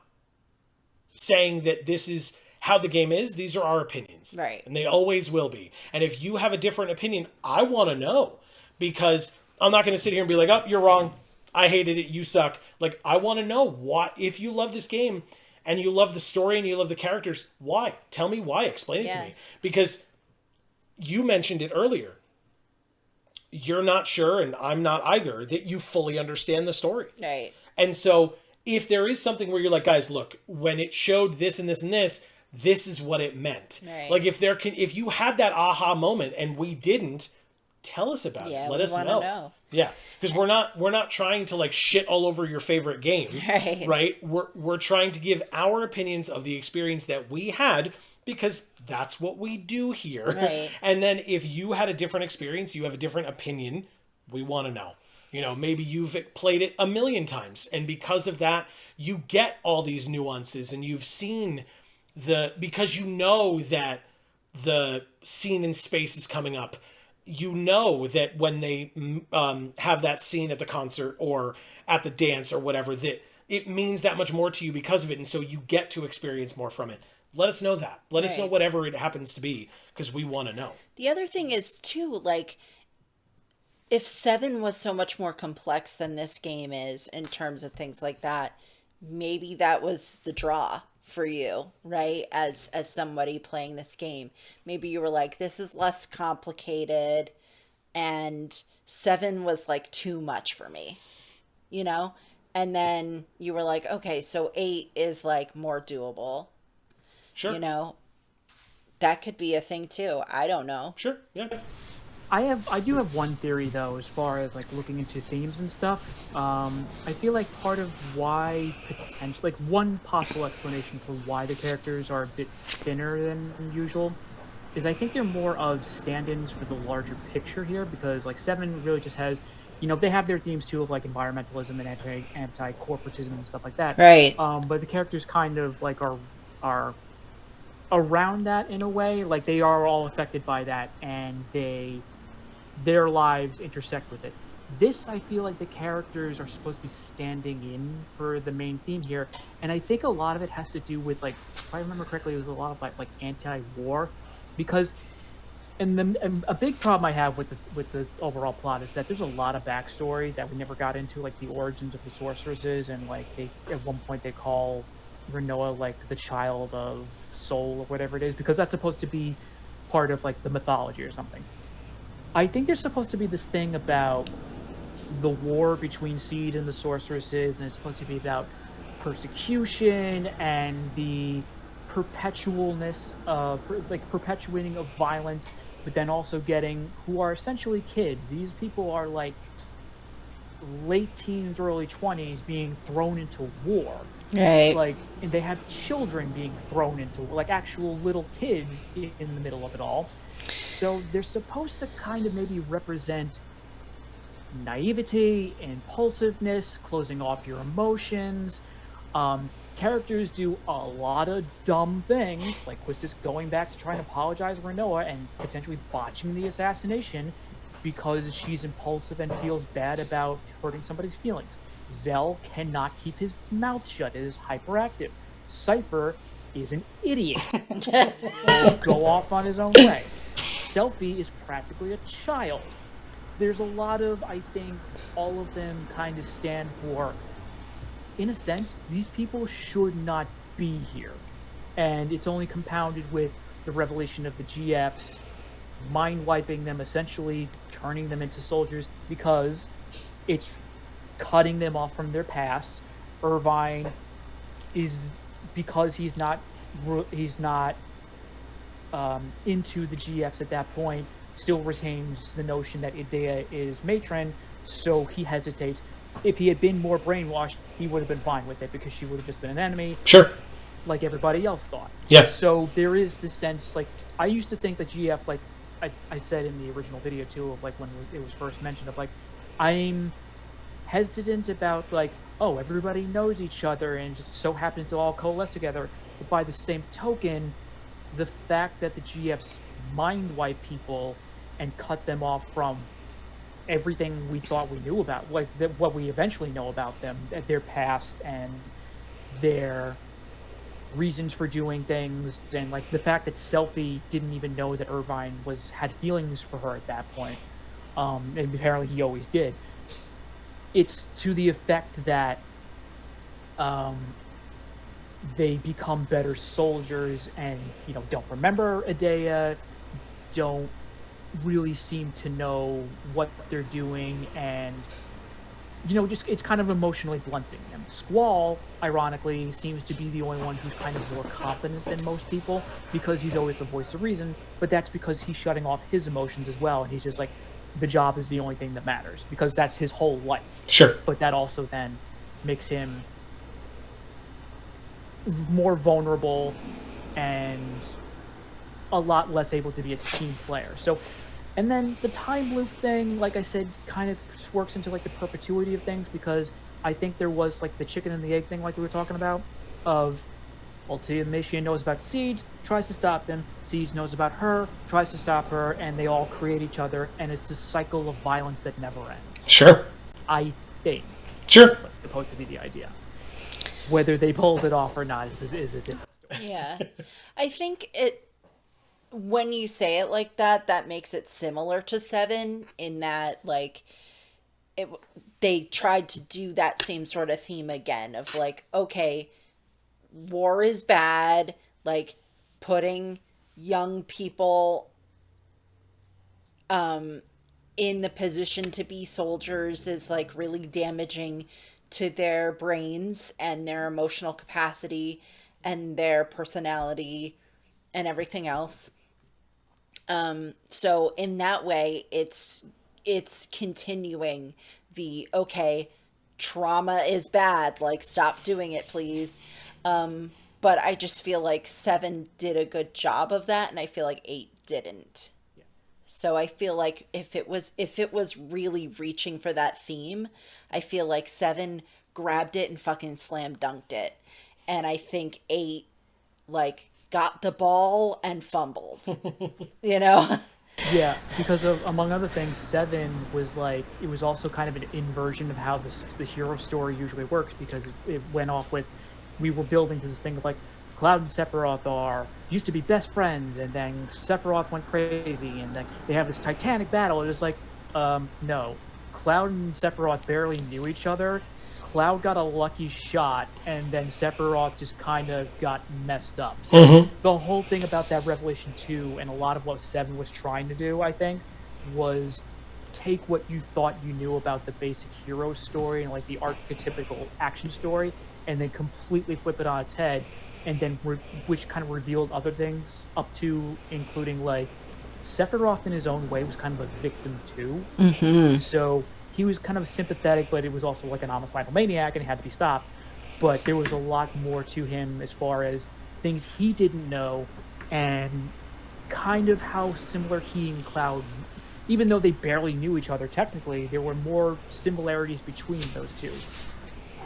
Speaker 1: saying that this is how the game is. These are our opinions.
Speaker 2: Right.
Speaker 1: And they always will be. And if you have a different opinion, I want to know, because I'm not going to sit here and be like, oh, you're wrong. I hated it. You suck. Like, I want to know what, if you love this game and you love the story and you love the characters, why? Tell me why. Explain it to me. Because you mentioned it earlier. You're not sure, and I'm not either, that you fully understand the story.
Speaker 2: Right.
Speaker 1: And so if there is something where you're like, guys, look, when it showed this and this and this is what it meant.
Speaker 2: Right.
Speaker 1: Like, if you had that aha moment and we didn't, tell us about it. Let us know. Yeah, because we're not trying to like shit all over your favorite game.
Speaker 2: Right.
Speaker 1: Right? We're trying to give our opinions of the experience that we had, because that's what we do here.
Speaker 2: Right.
Speaker 1: And then if you had a different experience, you have a different opinion, we want to know. Maybe you've played it a million times, and because of that, you get all these nuances, and you've seen because you know that the scene in space is coming up. You know that when they have that scene at the concert or at the dance or whatever, that it means that much more to you because of it, and so you get to experience more from it. Let us know that. Let us know whatever it happens to be, because we want to know.
Speaker 2: The other thing is, too, like, if 7 was so much more complex than this game is in terms of things like that, maybe that was the draw for you, right? As somebody playing this game. Maybe you were like, this is less complicated, and 7 was like too much for me, And then you were like, okay, so 8 is like more doable.
Speaker 1: Sure.
Speaker 2: That could be a thing too. I don't know.
Speaker 1: Sure. Yeah.
Speaker 3: I do have one theory though, as far as like looking into themes and stuff. I feel like part of why potentially, like one possible explanation for why the characters are a bit thinner than usual, is I think they're more of stand-ins for the larger picture here, because like 7 really just has, they have their themes too of like environmentalism and anti-corporatism and stuff like that.
Speaker 2: Right.
Speaker 3: But the characters kind of like are around that in a way, like they are all affected by that, and their lives intersect with it. This, I feel like the characters are supposed to be standing in for the main theme here, and I think a lot of it has to do with, like, if I remember correctly, it was a lot of like anti-war, because and a big problem I have with the overall plot is that there's a lot of backstory that we never got into, like the origins of the sorceresses, and like they at one point they call Renoa like the child of soul or whatever it is, because that's supposed to be part of like the mythology or something. I think there's supposed to be this thing about the war between Seed and the sorceresses, and it's supposed to be about persecution and the perpetualness of, like, perpetuating of violence but then also getting who are essentially kids. These people are like late teens, early 20s being thrown into war.
Speaker 2: Right.
Speaker 3: Like, and they have children being thrown into, like, actual little kids in the middle of it all. So they're supposed to kind of maybe represent naivety, impulsiveness, closing off your emotions. Characters do a lot of dumb things, like Quistis going back to try and apologize to Renoa and potentially botching the assassination because she's impulsive and feels bad about hurting somebody's feelings. Zell cannot keep his mouth shut, it is hyperactive. Cypher is an idiot. Go off on his own way. Selphie is practically a child. There's a lot of, I think, all of them kind of stand for, in a sense, these people should not be here. And it's only compounded with the revelation of the GFs, mind wiping them, essentially turning them into soldiers because it's cutting them off from their past. Irvine is, because he's not into the GFs at that point, still retains the notion that Idea is matron, so he hesitates. If he had been more brainwashed, he would have been fine with it because she would have just been an enemy.
Speaker 1: Sure.
Speaker 3: Like everybody else thought.
Speaker 1: Yeah.
Speaker 3: So there is this sense, like, I used to think that GF, like I said in the original video too, of like when it was first mentioned, of like, I'm hesitant about like, oh, everybody knows each other and just so happens to all coalesce together. But by the same token, the fact that the GFs mind wipe people and cut them off from everything we thought we knew about, like what we eventually know about them, their past and their reasons for doing things, and like the fact that Selphie didn't even know that Irvine had feelings for her at that point, and apparently he always did. It's to the effect that they become better soldiers and, you know, don't remember Idea, don't really seem to know what they're doing, and, you know, just it's kind of emotionally blunting them. Squall, ironically, seems to be the only one who's kind of more confident than most people because he's always the voice of reason, but that's because he's shutting off his emotions as well, and he's just like, the job is the only thing that matters because that's his whole life.
Speaker 1: Sure.
Speaker 3: But that also then makes him more vulnerable and a lot less able to be a team player. So, and then the time loop thing, like I said, kind of works into like the perpetuity of things because I think there was like the chicken and the egg thing, like we were talking about, of Ultimecia knows about Siege, tries to stop them. Siege knows about her, tries to stop her, and they all create each other, and it's this cycle of violence that never ends.
Speaker 1: Sure.
Speaker 3: I think.
Speaker 1: Sure.
Speaker 3: That's supposed to be the idea. Whether they pulled it off or not is a different story.
Speaker 2: Yeah. I think it, when you say it like that, that makes it similar to Seven in that, like, they tried to do that same sort of theme again of like, okay, war is bad, like putting young people in the position to be soldiers is like really damaging to their brains and their emotional capacity and their personality and everything else. So in that way, it's continuing the, okay, trauma is bad, like stop doing it, please. But I just feel like 7 did a good job of that, and I feel like 8 didn't.
Speaker 3: Yeah.
Speaker 2: So I feel like if it was really reaching for that theme, I feel like 7 grabbed it and fucking slam dunked it. And I think 8 like got the ball and fumbled. You know?
Speaker 3: Yeah, because of, among other things, 7 was like, it was also kind of an inversion of how the hero story usually works, because it went off with, we were building to this thing of like, Cloud and Sephiroth used to be best friends, and then Sephiroth went crazy, and then they have this titanic battle. It was like, no. Cloud and Sephiroth barely knew each other. Cloud got a lucky shot, and then Sephiroth just kind of got messed up. So the whole thing about that Revelation 2, and a lot of what 7 was trying to do, I think, was take what you thought you knew about the basic hero story and like the archetypical action story, and then completely flip it on its head, and then which kind of revealed other things up to, including like Sephiroth in his own way was kind of a victim too.
Speaker 2: Mm-hmm.
Speaker 3: So he was kind of sympathetic, but it was also like an homicidal maniac and he had to be stopped. But there was a lot more to him as far as things he didn't know and kind of how similar he and Cloud, even though they barely knew each other technically, there were more similarities between those two.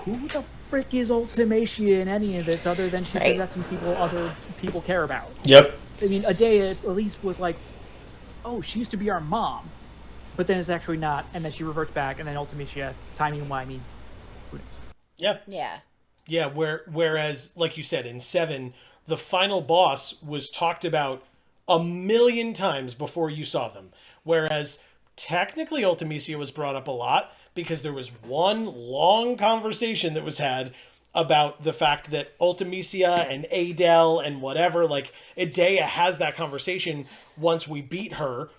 Speaker 3: Who the frick is Ultimecia in any of this other than she's possessing people other people care about?
Speaker 1: Yep.
Speaker 3: I mean, Adea at least was like, oh, she used to be our mom, but then it's actually not, and then she reverts back, and then Ultimecia, timey-wimey, who knows?
Speaker 1: Yeah.
Speaker 2: Yeah.
Speaker 1: Yeah, whereas, like you said, in 7, the final boss was talked about a million times before you saw them. Whereas, technically, Ultimecia was brought up a lot because there was one long conversation that was had about the fact that Ultimecia and Adele and whatever, like, Idea has that conversation once we beat her.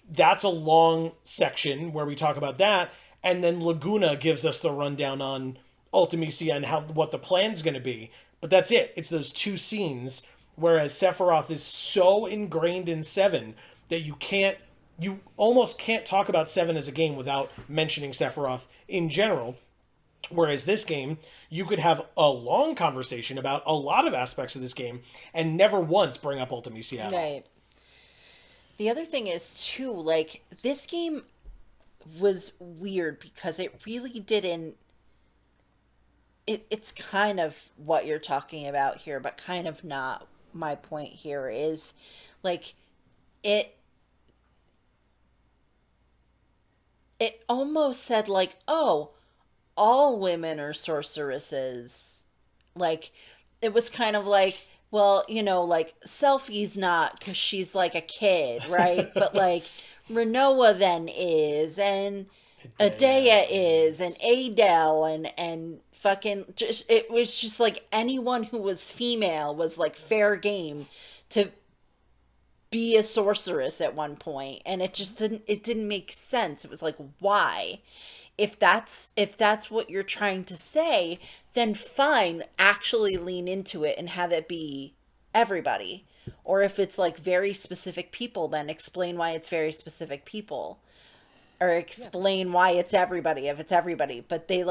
Speaker 1: That's a long section where we talk about that. And then Laguna gives us the rundown on Ultimecia and what the plan's going to be. But that's it. It's those 2 scenes. Whereas Sephiroth is so ingrained in 7 that you almost can't talk about 7 as a game without mentioning Sephiroth in general. Whereas this game, you could have a long conversation about a lot of aspects of this game and never once bring up Ultimecia at all.
Speaker 2: Right. The other thing is, too, like, this game was weird because it really didn't. It's kind of what you're talking about here, but kind of not. My point here is, like, it almost said, like, oh, all women are sorceresses. Like, it was kind of like, well, like, Selfie's not because she's like a kid, right? But, like, Renoa then is, and Adea is, and Adele, and fucking just, it was just like anyone who was female was like fair game to be a sorceress at one point, and it didn't make sense. It was like, why? If that's what you're trying to say, then fine, actually lean into it and have it be everybody. Or if it's like very specific people, then explain why it's very specific people. Or explain why it's everybody if it's everybody. But they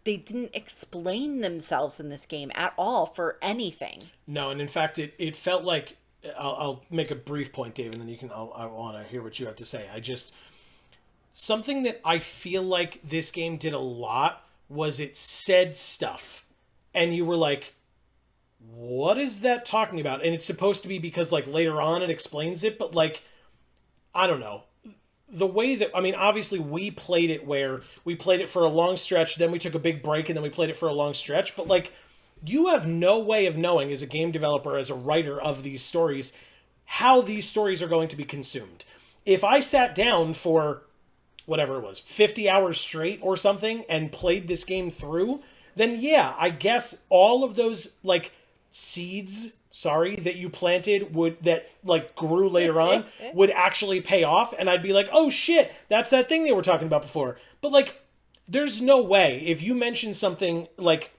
Speaker 2: didn't explain themselves in this game at all for anything.
Speaker 1: No, and in fact, it felt like, I'll make a brief point, Dave, and then I want to hear what you have to say. Something that I feel like this game did a lot was it said stuff, and you were like, what is that talking about? And it's supposed to be because, like, later on it explains it, but, like, I don't know. The way that, I mean, obviously we played it where we played it for a long stretch, then we took a big break, and then we played it for a long stretch, but, like, you have no way of knowing as a game developer, as a writer of these stories, how these stories are going to be consumed. If I sat down for, whatever it was, 50 hours straight or something, and played this game through, then yeah, I guess all of those, like, seeds, that you planted that like grew later on would actually pay off, and I'd be like, oh shit, that's that thing they were talking about before. But, like, there's no way, if you mention something like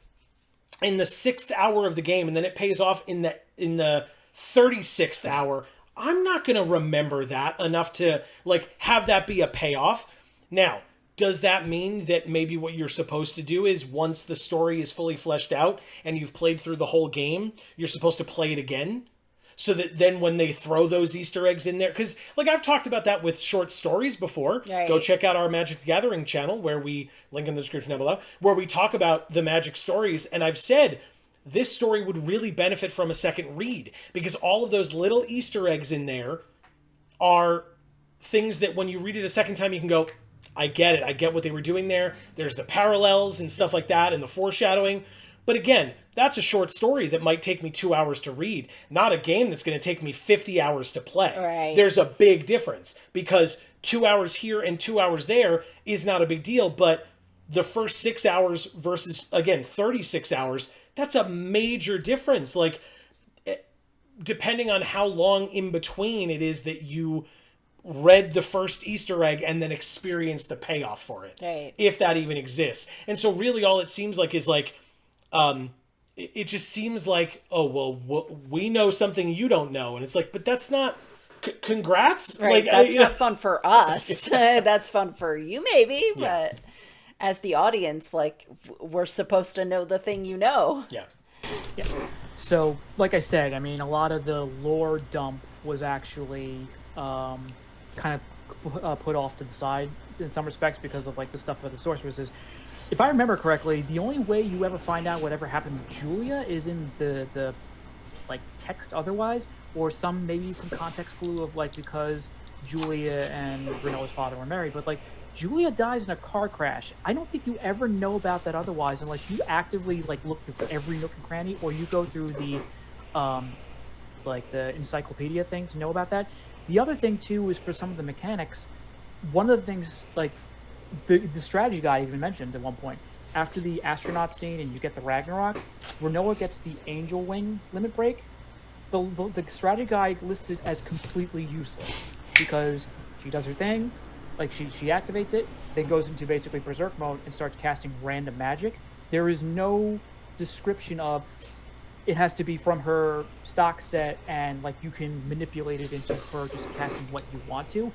Speaker 1: in the 6th hour of the game and then it pays off in the 36th hour, I'm not gonna remember that enough to, like, have that be a payoff. Now, does that mean that maybe what you're supposed to do is, once the story is fully fleshed out and you've played through the whole game, you're supposed to play it again? So that then when they throw those Easter eggs in there, because, like, I've talked about that with short stories before.
Speaker 2: Right.
Speaker 1: Go check out our Magic the Gathering channel, where we, link in the description down below, where we talk about the Magic stories, and I've said this story would really benefit from a second read, because all of those little Easter eggs in there are things that when you read it a second time, you can go, I get it. I get what they were doing there. There's the parallels and stuff like that, and the foreshadowing. But again, that's a short story that might take me 2 hours to read, not a game that's going to take me 50 hours to play.
Speaker 2: Right.
Speaker 1: There's a big difference, because 2 hours here and 2 hours there is not a big deal, but the first 6 hours versus, again, 36 hours, that's a major difference. Like, depending on how long in between it is that you read the first Easter egg and then experienced the payoff for it.
Speaker 2: Right.
Speaker 1: If that even exists. And so really all it seems like is like, it just seems like, oh, well, we know something you don't know. And it's like, but that's not congrats.
Speaker 2: Right,
Speaker 1: Like,
Speaker 2: that's not fun for us. That's fun for you, maybe,
Speaker 1: Yeah.
Speaker 2: but as the audience, like, we're supposed to know the thing you know.
Speaker 1: Yeah.
Speaker 3: Yeah. So, like I said, I mean, a lot of the lore dump was actually kind of put off to the side in some respects because of like the stuff about the sorceresses. If I remember correctly, the only way you ever find out whatever happened to Julia is in the like text otherwise, or maybe some context clue of like because Julia and Renoa's father were married, but like Julia dies in a car crash. I don't think you ever know about that otherwise unless you actively like look through every nook and cranny, or you go through the like the encyclopedia thing to know about that. The other thing too is for some of the mechanics. One of the things like the strategy guy even mentioned at one point, after the astronaut scene and you get the Ragnarok, Renoa gets the angel wing limit break. The strategy guide listed as completely useless because she does her thing, like she activates it, then goes into basically berserk mode and starts casting random magic. There is no description of it has to be from her stock set and like you can manipulate it into her just casting what you want to.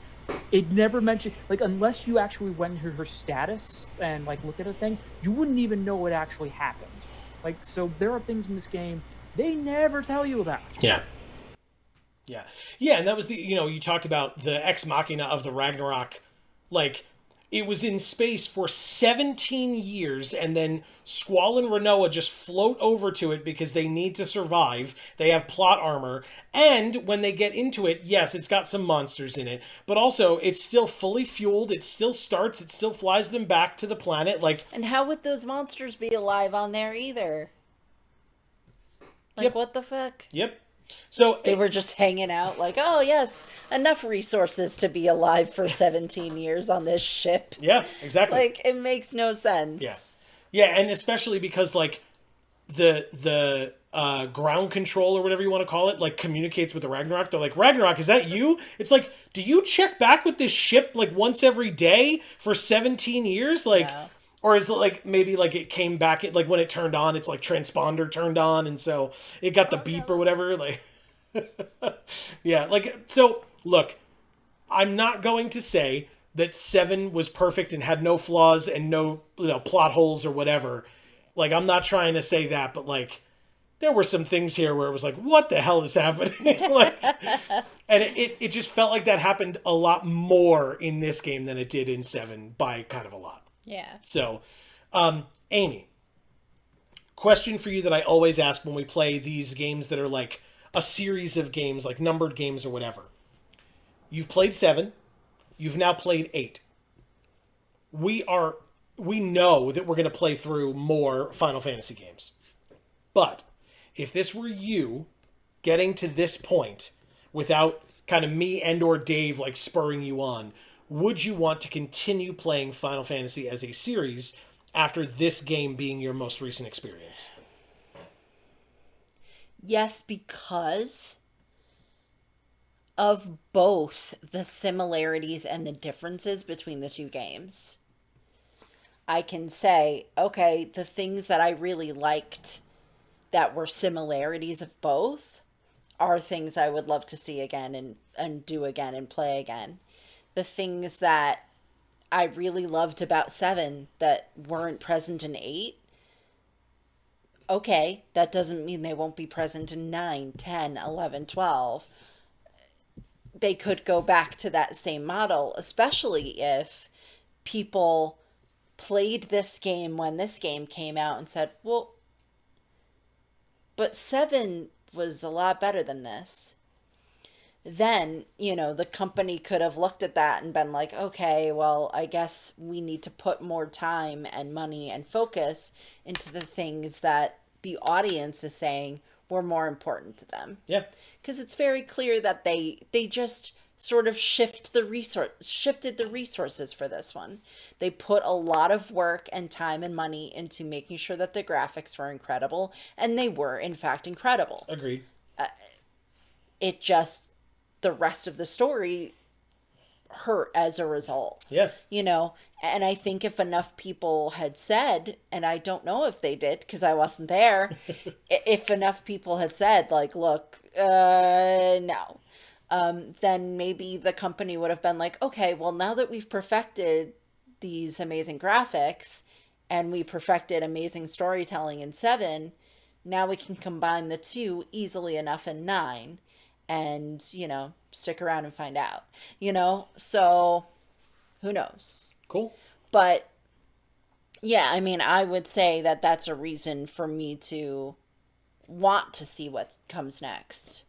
Speaker 3: It never mentioned, like, unless you actually went to her status and like look at a thing, you wouldn't even know what actually happened. Like, so there are things in this game they never tell you about.
Speaker 1: Yeah. Yeah, and that was you talked about the ex machina of the Ragnarok. Like, it was in space for 17 years, and then Squall and Renoa just float over to it because they need to survive. They have plot armor, and when they get into it, yes, it's got some monsters in it, but also it's still fully fueled, it still starts, it still flies them back to the planet, like...
Speaker 2: And how would those monsters be alive on there either? Like,
Speaker 1: Yep.
Speaker 2: what the fuck?
Speaker 1: Yep. So
Speaker 2: They were just hanging out like, oh, yes, enough resources to be alive for 17 years on this ship.
Speaker 1: Yeah, exactly.
Speaker 2: Like, it makes no sense.
Speaker 1: Yeah. Yeah, and especially because, like, the ground control or whatever you want to call it, like, communicates with the Ragnarok. They're like, Ragnarok, is that you? It's like, do you check back with this ship, like, once every day for 17 years? Like...
Speaker 2: Yeah.
Speaker 1: Or is it like maybe like it came back, like when it turned on, it's like transponder turned on, and so it got the beep or whatever. Like, yeah, like, so look, I'm not going to say that 7 was perfect and had no flaws and no plot holes or whatever. Like, I'm not trying to say that, but like there were some things here where it was like, what the hell is happening? Like, and it just felt like that happened a lot more in this game than it did in 7 by kind of a lot.
Speaker 2: Yeah.
Speaker 1: So, Amy, question for you that I always ask when we play these games that are like a series of games, like numbered games or whatever. You've played 7. You've now played 8. We know that we're going to play through more Final Fantasy games. But if this were you getting to this point without kind of me and or Dave like spurring you on, would you want to continue playing Final Fantasy as a series after this game being your most recent experience?
Speaker 2: Yes, because of both the similarities and the differences between the two games. I can say, okay, the things that I really liked that were similarities of both are things I would love to see again and do again and play again. The things that I really loved about 7 that weren't present in 8, okay, that doesn't mean they won't be present in 9, 10, 11, 12. They could go back to that same model, especially if people played this game when this game came out and said, well, but 7 was a lot better than this. Then, the company could have looked at that and been like, okay, well, I guess we need to put more time and money and focus into the things that the audience is saying were more important to them.
Speaker 1: Yeah.
Speaker 2: Because it's very clear that they just sort of shifted the resources for this one. They put a lot of work and time and money into making sure that the graphics were incredible, and they were, in fact, incredible.
Speaker 1: Agreed.
Speaker 2: It just... the rest of the story hurt as a result.
Speaker 1: Yeah.
Speaker 2: And I think if enough people had said, and I don't know if they did because I wasn't there, if enough people had said, like, look, no, then maybe the company would have been like, okay, well, now that we've perfected these amazing graphics and we perfected amazing storytelling in 7, now we can combine the two easily enough in 9 and, stick around and find out, So who knows?
Speaker 1: Cool.
Speaker 2: But yeah, I mean, I would say that that's a reason for me to want to see what comes next,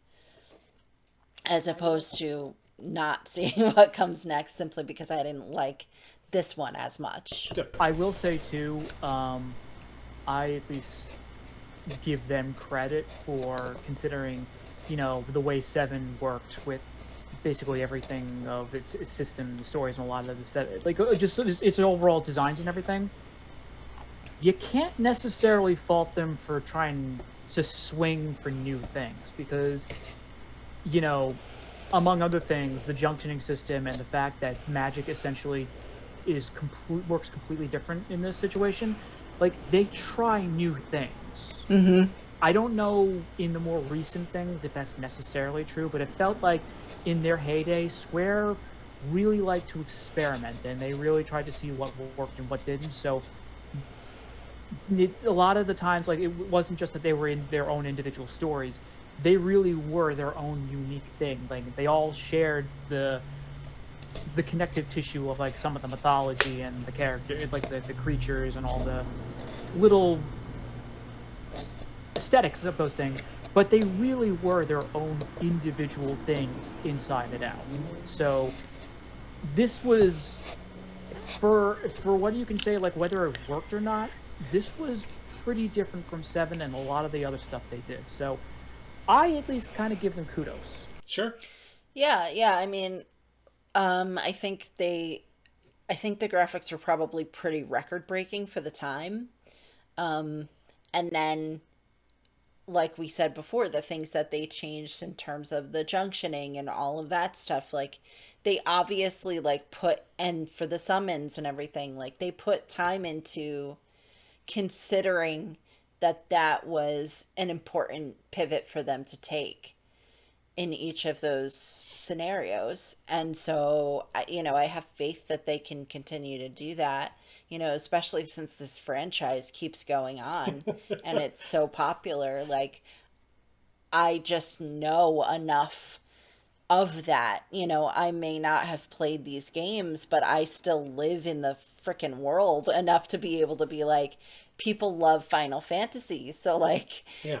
Speaker 2: as opposed to not seeing what comes next simply because I didn't like this one as much.
Speaker 1: Good.
Speaker 3: I will say too, I at least give them credit for considering, the way 7 worked with basically everything of its system, the stories, and a lot of the set, like just its overall designs and everything. You can't necessarily fault them for trying to swing for new things because, among other things, the junctioning system and the fact that magic essentially works completely different in this situation. Like, they try new things.
Speaker 2: Mm-hmm.
Speaker 3: I don't know in the more recent things if that's necessarily true, but it felt like in their heyday, Square really liked to experiment and they really tried to see what worked and what didn't. So a lot of the times, like, it wasn't just that they were in their own individual stories. They really were their own unique thing. Like, they all shared the connective tissue of, like, some of the mythology and the character, like the creatures and all the little aesthetics of those things, but they really were their own individual things inside and out. So this was, for what you can say, like, whether it worked or not, this was pretty different from 7 and a lot of the other stuff they did. So I at least kind of give them kudos.
Speaker 1: Sure.
Speaker 2: Yeah, I mean, I think the graphics were probably pretty record breaking for the time. And then, like we said before, the things that they changed in terms of the junctioning and all of that stuff, like, they obviously, like, and for the summons and everything, like, they put time into considering that was an important pivot for them to take in each of those scenarios. And so, I have faith that they can continue to do that, especially since this franchise keeps going on and it's so popular. Like, I just know enough of that. I may not have played these games, but I still live in the freaking world enough to be able to be like, people love Final Fantasy. So, like,
Speaker 1: Yeah.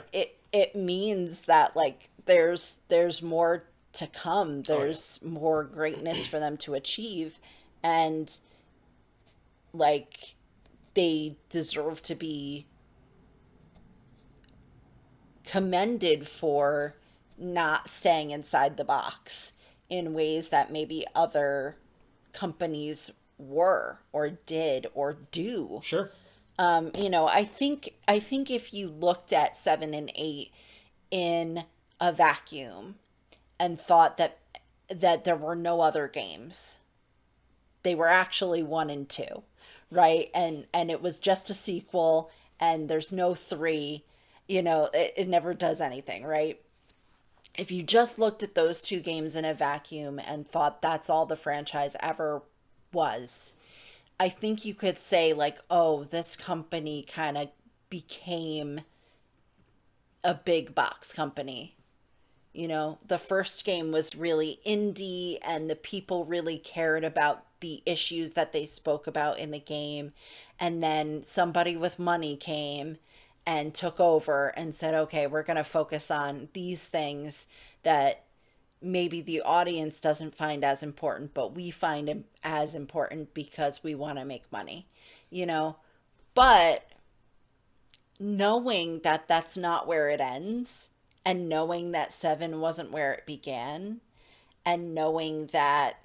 Speaker 2: it means that, like, there's more to come. There's more greatness for them to achieve. And, like, they deserve to be commended for not staying inside the box in ways that maybe other companies were or did or do.
Speaker 1: Sure.
Speaker 2: I think if you looked at 7 and 8 in a vacuum and thought that there were no other games, they were actually 1 and 2, right? And it was just a sequel, and there's no 3. It never does anything, right? If you just looked at those 2 games in a vacuum and thought that's all the franchise ever was, I think you could say, like, oh, this company kind of became a big box company. The first game was really indie and the people really cared about the issues that they spoke about in the game. And then somebody with money came and took over and said, okay, we're going to focus on these things that maybe the audience doesn't find as important, but we find it as important because we want to make money, But knowing that that's not where it ends, and knowing that 7 wasn't where it began, and knowing that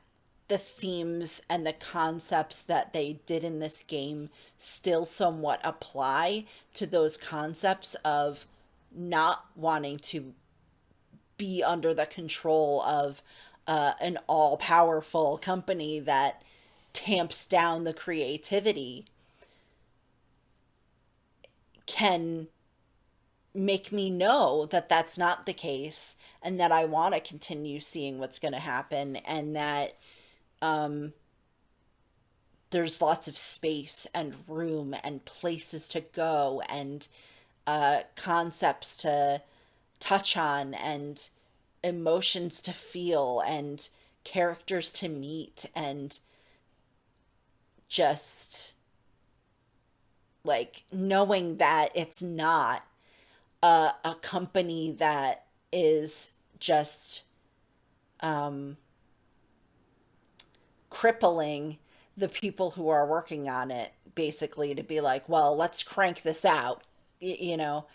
Speaker 2: the themes and the concepts that they did in this game still somewhat apply to those concepts of not wanting to be under the control of an all-powerful company that tamps down the creativity, can make me know that that's not the case, and that I want to continue seeing what's going to happen, and that there's lots of space and room and places to go, and concepts to touch on, and emotions to feel, and characters to meet, and just like knowing that it's not a company that is just crippling the people who are working on it, basically, to be like, well, let's crank this out, you know,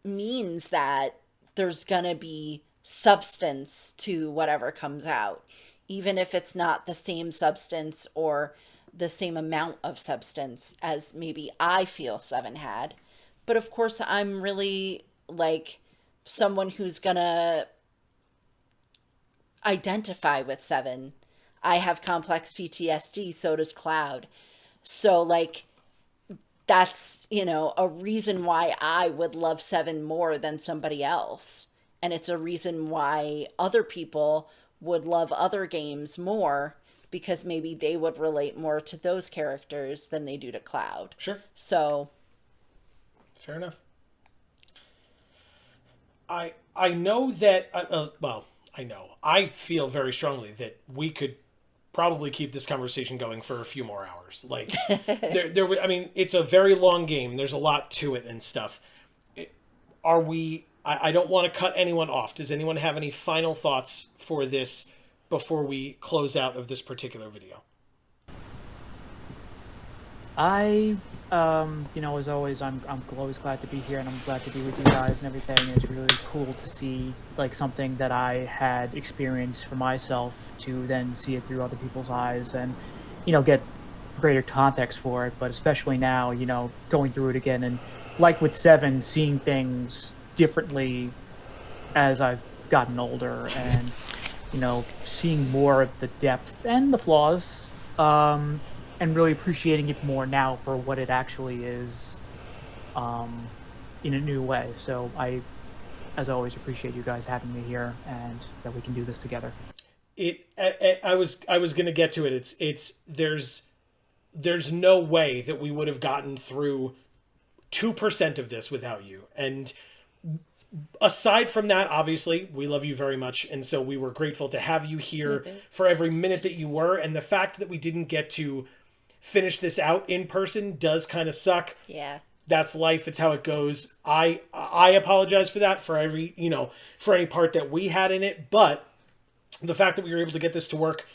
Speaker 2: means that there's gonna be substance to whatever comes out, even if it's not the same substance or the same amount of substance as maybe I feel Seven had. But of course, I'm really like someone who's gonna identify with Seven. I have complex PTSD, so does Cloud. So, like, that's, a reason why I would love Seven more than somebody else. And it's a reason why other people would love other games more, because maybe they would relate more to those characters than they do to Cloud.
Speaker 1: Sure.
Speaker 2: So,
Speaker 1: fair enough. I know that, I know. I feel very strongly that we could probably keep this conversation going for a few more hours. Like, I mean, it's a very long game. There's a lot to it and stuff. I don't want to cut anyone off. Does anyone have any final thoughts for this before we close out of this particular video?
Speaker 3: As always, I'm always glad to be here, and I'm glad to be with you guys and everything. And it's really cool to see like something that I had experienced for myself to then see it through other people's eyes, and get greater context for it. But especially now, going through it again, and like with Seven, seeing things differently as I've gotten older, and seeing more of the depth and the flaws. And really appreciating it more now for what it actually is, in a new way. So I, as always, appreciate you guys having me here, and that we can do this together.
Speaker 1: I was going to get to it. There's no way that we would have gotten through 2% of this without you. And aside from that, obviously, we love you very much, and so we were grateful to have you here for every minute that you were. And the fact that we didn't get to finish this out in person does kind of suck.
Speaker 2: Yeah.
Speaker 1: That's life. It's how it goes. I apologize for that, for every, for any part that we had in it, but the fact that we were able to get this to work,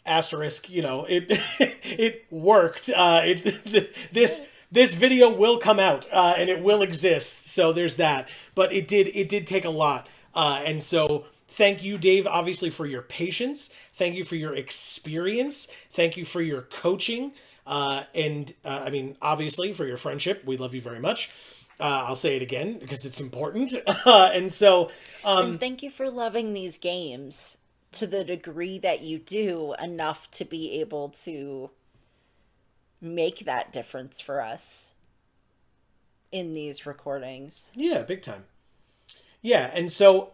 Speaker 1: asterisk, it it worked. This video will come out, and it will exist. So there's that. But it did take a lot. And so thank you, Dave, obviously, for your patience. Thank you for your experience. Thank you for your coaching. Obviously, for your friendship. We love you very much. I'll say it again because it's important. And thank
Speaker 2: you for loving these games to the degree that you do, enough to be able to make that difference for us in these recordings.
Speaker 1: Yeah, big time. Yeah, and so,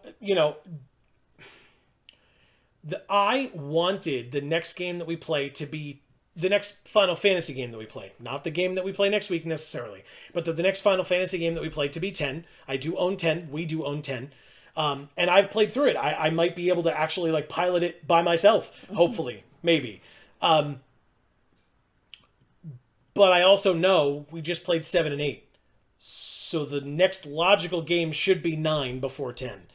Speaker 1: I wanted the next game that we play to be the next Final Fantasy game that we play. Not the game that we play next week necessarily, but the next Final Fantasy game that we play to be 10. I do own 10. We do own 10. And I've played through it. I might be able to actually like pilot it by myself, hopefully, maybe. But I also know we just played 7 and 8. So the next logical game should be 9 before 10.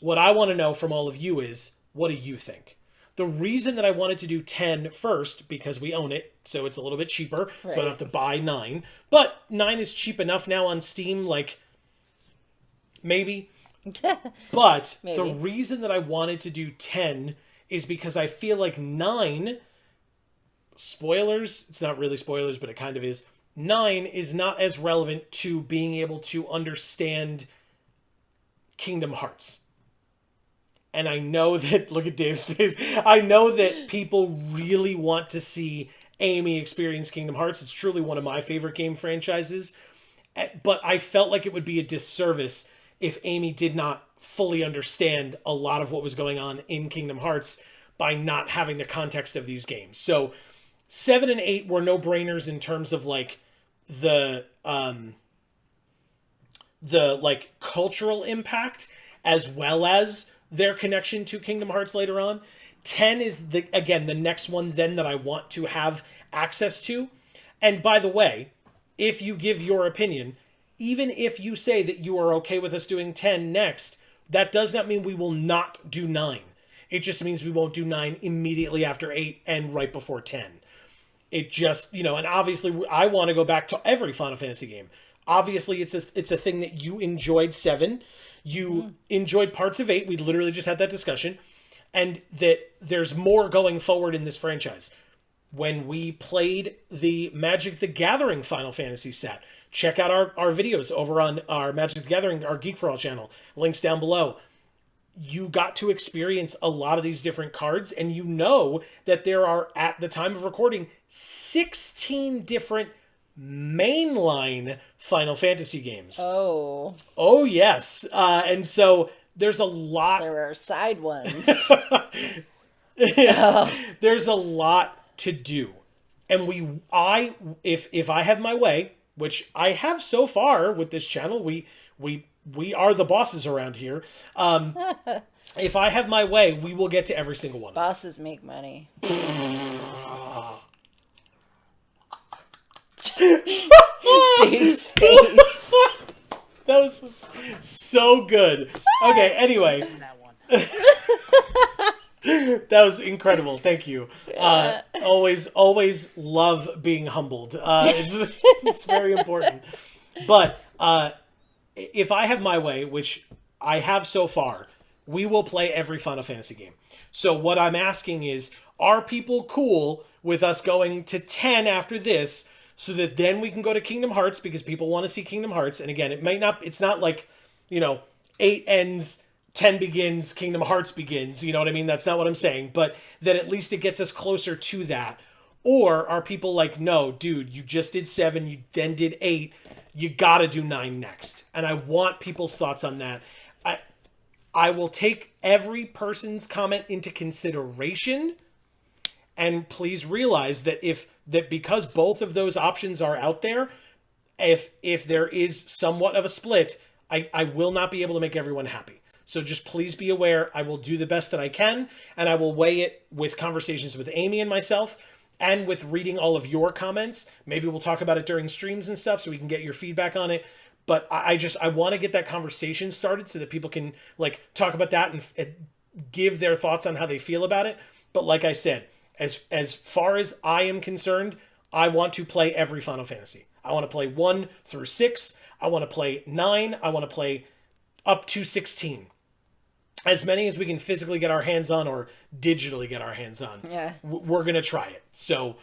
Speaker 1: What I want to know from all of you is, what do you think? The reason that I wanted to do 10 first, because we own it, so it's a little bit cheaper, right. So I don't have to buy 9. But 9 is cheap enough now on Steam, like, maybe. But maybe. The reason that I wanted to do 10 is because I feel like 9, spoilers, it's not really spoilers, but it kind of is, 9 is not as relevant to being able to understand Kingdom Hearts. And I know that, look at Dave's face, I know that people really want to see Amy experience Kingdom Hearts. It's truly one of my favorite game franchises. But I felt like it would be a disservice if Amy did not fully understand a lot of what was going on in Kingdom Hearts by not having the context of these games. So 7 and 8 were no-brainers in terms of like the like cultural impact as well as their connection to Kingdom Hearts later on. 10 is the next one then that I want to have access to. And by the way, if you give your opinion, even if you say that you are okay with us doing 10 next, that does not mean we will not do 9. It just means we won't do 9 immediately after 8 and right before 10. It just, and obviously I want to go back to every Final Fantasy game. Obviously it's a thing that you enjoyed 7. You enjoyed parts of 8. We literally just had that discussion. And that there's more going forward in this franchise. When we played the Magic the Gathering Final Fantasy set, check out our videos over on our Magic the Gathering, our Geek for All channel. Links down below. You got to experience a lot of these different cards, and you know that there are, at the time of recording, 16 different mainline Final Fantasy games.
Speaker 2: Oh.
Speaker 1: Oh, yes. And so there's a lot.
Speaker 2: There are side ones.
Speaker 1: There's a lot to do. And if I have my way, which I have so far with this channel, we are the bosses around here. If I have my way, we will get to every single one.
Speaker 2: Bosses make money. Dave's face.
Speaker 1: That was so good. Okay, anyway.
Speaker 3: That one.
Speaker 1: That was incredible. Thank you. Always love being humbled. It's very important. But if I have my way, which I have so far, we will play every Final Fantasy game. So what I'm asking is, are people cool with us going to 10 after this, so that then we can go to Kingdom Hearts, because people want to see Kingdom Hearts. And again, it's not like, 8 ends, 10 begins, Kingdom Hearts begins. You know what I mean? That's not what I'm saying. But that at least it gets us closer to that. Or are people like, no, dude, you just did 7, you then did 8. You gotta do 9 next. And I want people's thoughts on that. I will take every person's comment into consideration. And please realize that because both of those options are out there, if there is somewhat of a split, I will not be able to make everyone happy. So just please be aware, I will do the best that I can, and I will weigh it with conversations with Amy and myself, and with reading all of your comments. Maybe we'll talk about it during streams and stuff so we can get your feedback on it. But I want to get that conversation started so that people can talk about that and give their thoughts on how they feel about it. But like I said, as far as I am concerned, I want to play every Final Fantasy. I want to play 1 through 6. I want to play 9. I want to play up to 16. As many as we can physically get our hands on or digitally get our hands on.
Speaker 2: Yeah.
Speaker 1: We're going to try it. So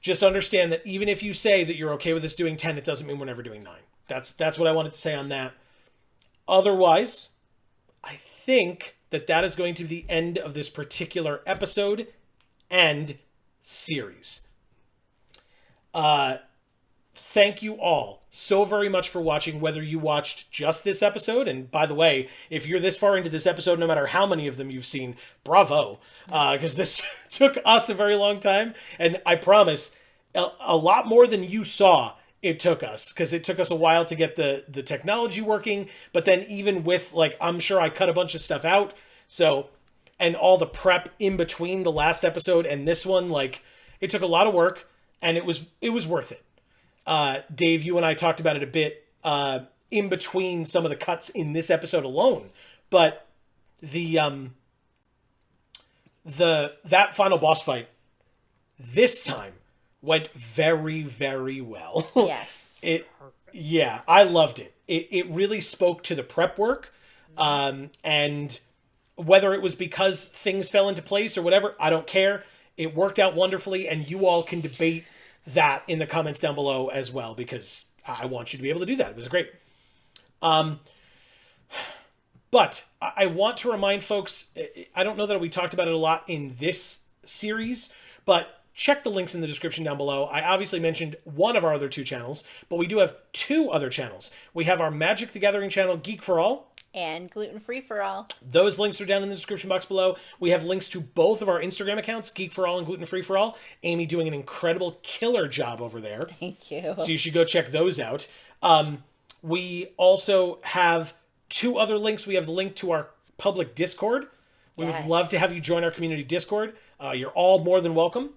Speaker 1: just understand that even if you say that you're okay with us doing 10, it doesn't mean we're never doing 9. That's what I wanted to say on that. Otherwise, I think that is going to be the end of this particular episode and series. Thank you all so very much for watching, whether you watched just this episode. And by the way, if you're this far into this episode, no matter how many of them you've seen, bravo, because this took us a very long time. And I promise, a lot more than you saw it took us, because it took us a while to get the technology working. But then even with, I'm sure I cut a bunch of stuff out. So, and all the prep in between the last episode and this one, it took a lot of work, and it was worth it. Dave, you and I talked about it a bit in between some of the cuts in this episode alone, but that final boss fight this time went very, very well.
Speaker 2: Yes.
Speaker 1: Yeah, I loved it. It really spoke to the prep work, and whether it was because things fell into place or whatever, I don't care. It worked out wonderfully, and you all can debate that in the comments down below as well, because I want you to be able to do that. It was great. But I want to remind folks, I don't know that we talked about it a lot in this series, but check the links in the description down below. I obviously mentioned one of our other 2 channels, but we do have 2 other channels. We have our Magic the Gathering channel, Geek for All.
Speaker 2: And Gluten Free for All.
Speaker 1: Those links are down in the description box below. We have links to both of our Instagram accounts, Geek for All and Gluten Free for All. Amy doing an incredible killer job over there.
Speaker 2: Thank you.
Speaker 1: So you should go check those out. We also have 2 other links. We have the link to our public Discord. We would love to have you join our community Discord. You're all more than welcome.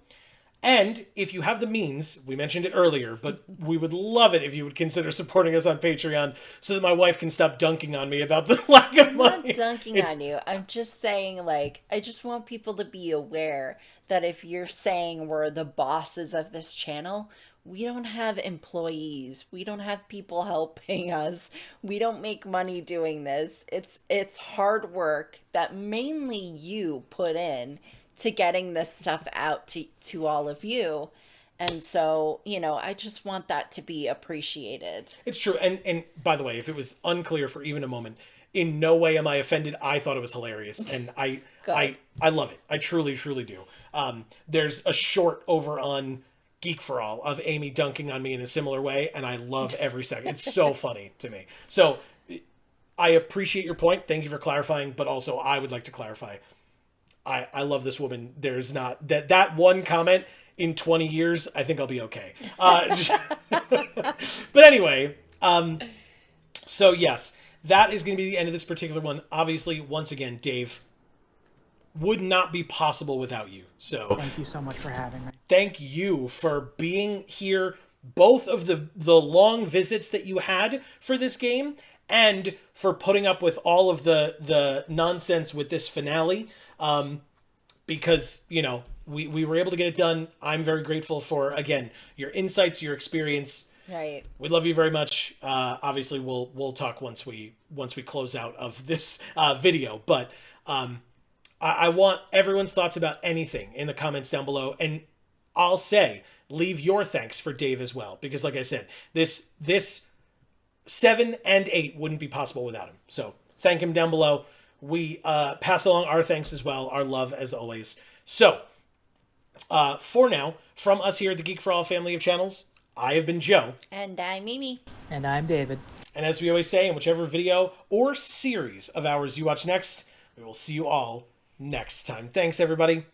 Speaker 1: And if you have the means, we mentioned it earlier, but we would love it if you would consider supporting us on Patreon so that my wife can stop dunking on me about the lack of money.
Speaker 2: I'm not dunking on you. I'm just saying, like, I just want people to be aware that if you're saying we're the bosses of this channel, we don't have employees. We don't have people helping us. We don't make money doing this. It's hard work that mainly you put in to getting this stuff out to all of you. And so, you know, I just want that to be appreciated.
Speaker 1: It's true. And by the way, if it was unclear for even a moment, in no way am I offended. I thought it was hilarious. And I love it. I truly, truly do. There's a short over on Geek for All of Amy dunking on me in a similar way. And I love every second. It's so funny to me. So I appreciate your point. Thank you for clarifying. But also I would like to clarify. I love this woman. There's not that one comment in 20 years. I think I'll be okay. But anyway, so yes, that is going to be the end of this particular one. Obviously, once again, Dave, would not be possible without you. So
Speaker 3: thank you so much for having me.
Speaker 1: Thank you for being here. Both of the long visits that you had for this game, and for putting up with all of the nonsense with this finale. Because, you know, we were able to get it done. I'm very grateful for, again, your insights, your experience.
Speaker 2: Right.
Speaker 1: We love you very much. Obviously, we'll talk once we close out of this video. But I want everyone's thoughts about anything in the comments down below. And I'll say, leave your thanks for Dave as well. Because, like I said, this 7 and 8 wouldn't be possible without him. So thank him down below. We pass along our thanks as well, our love as always. So, for now, from us here at the Geek for All family of channels, I have been Joe.
Speaker 2: And I'm Mimi.
Speaker 3: And I'm David.
Speaker 1: And as we always say, in whichever video or series of ours you watch next, we will see you all next time. Thanks, everybody.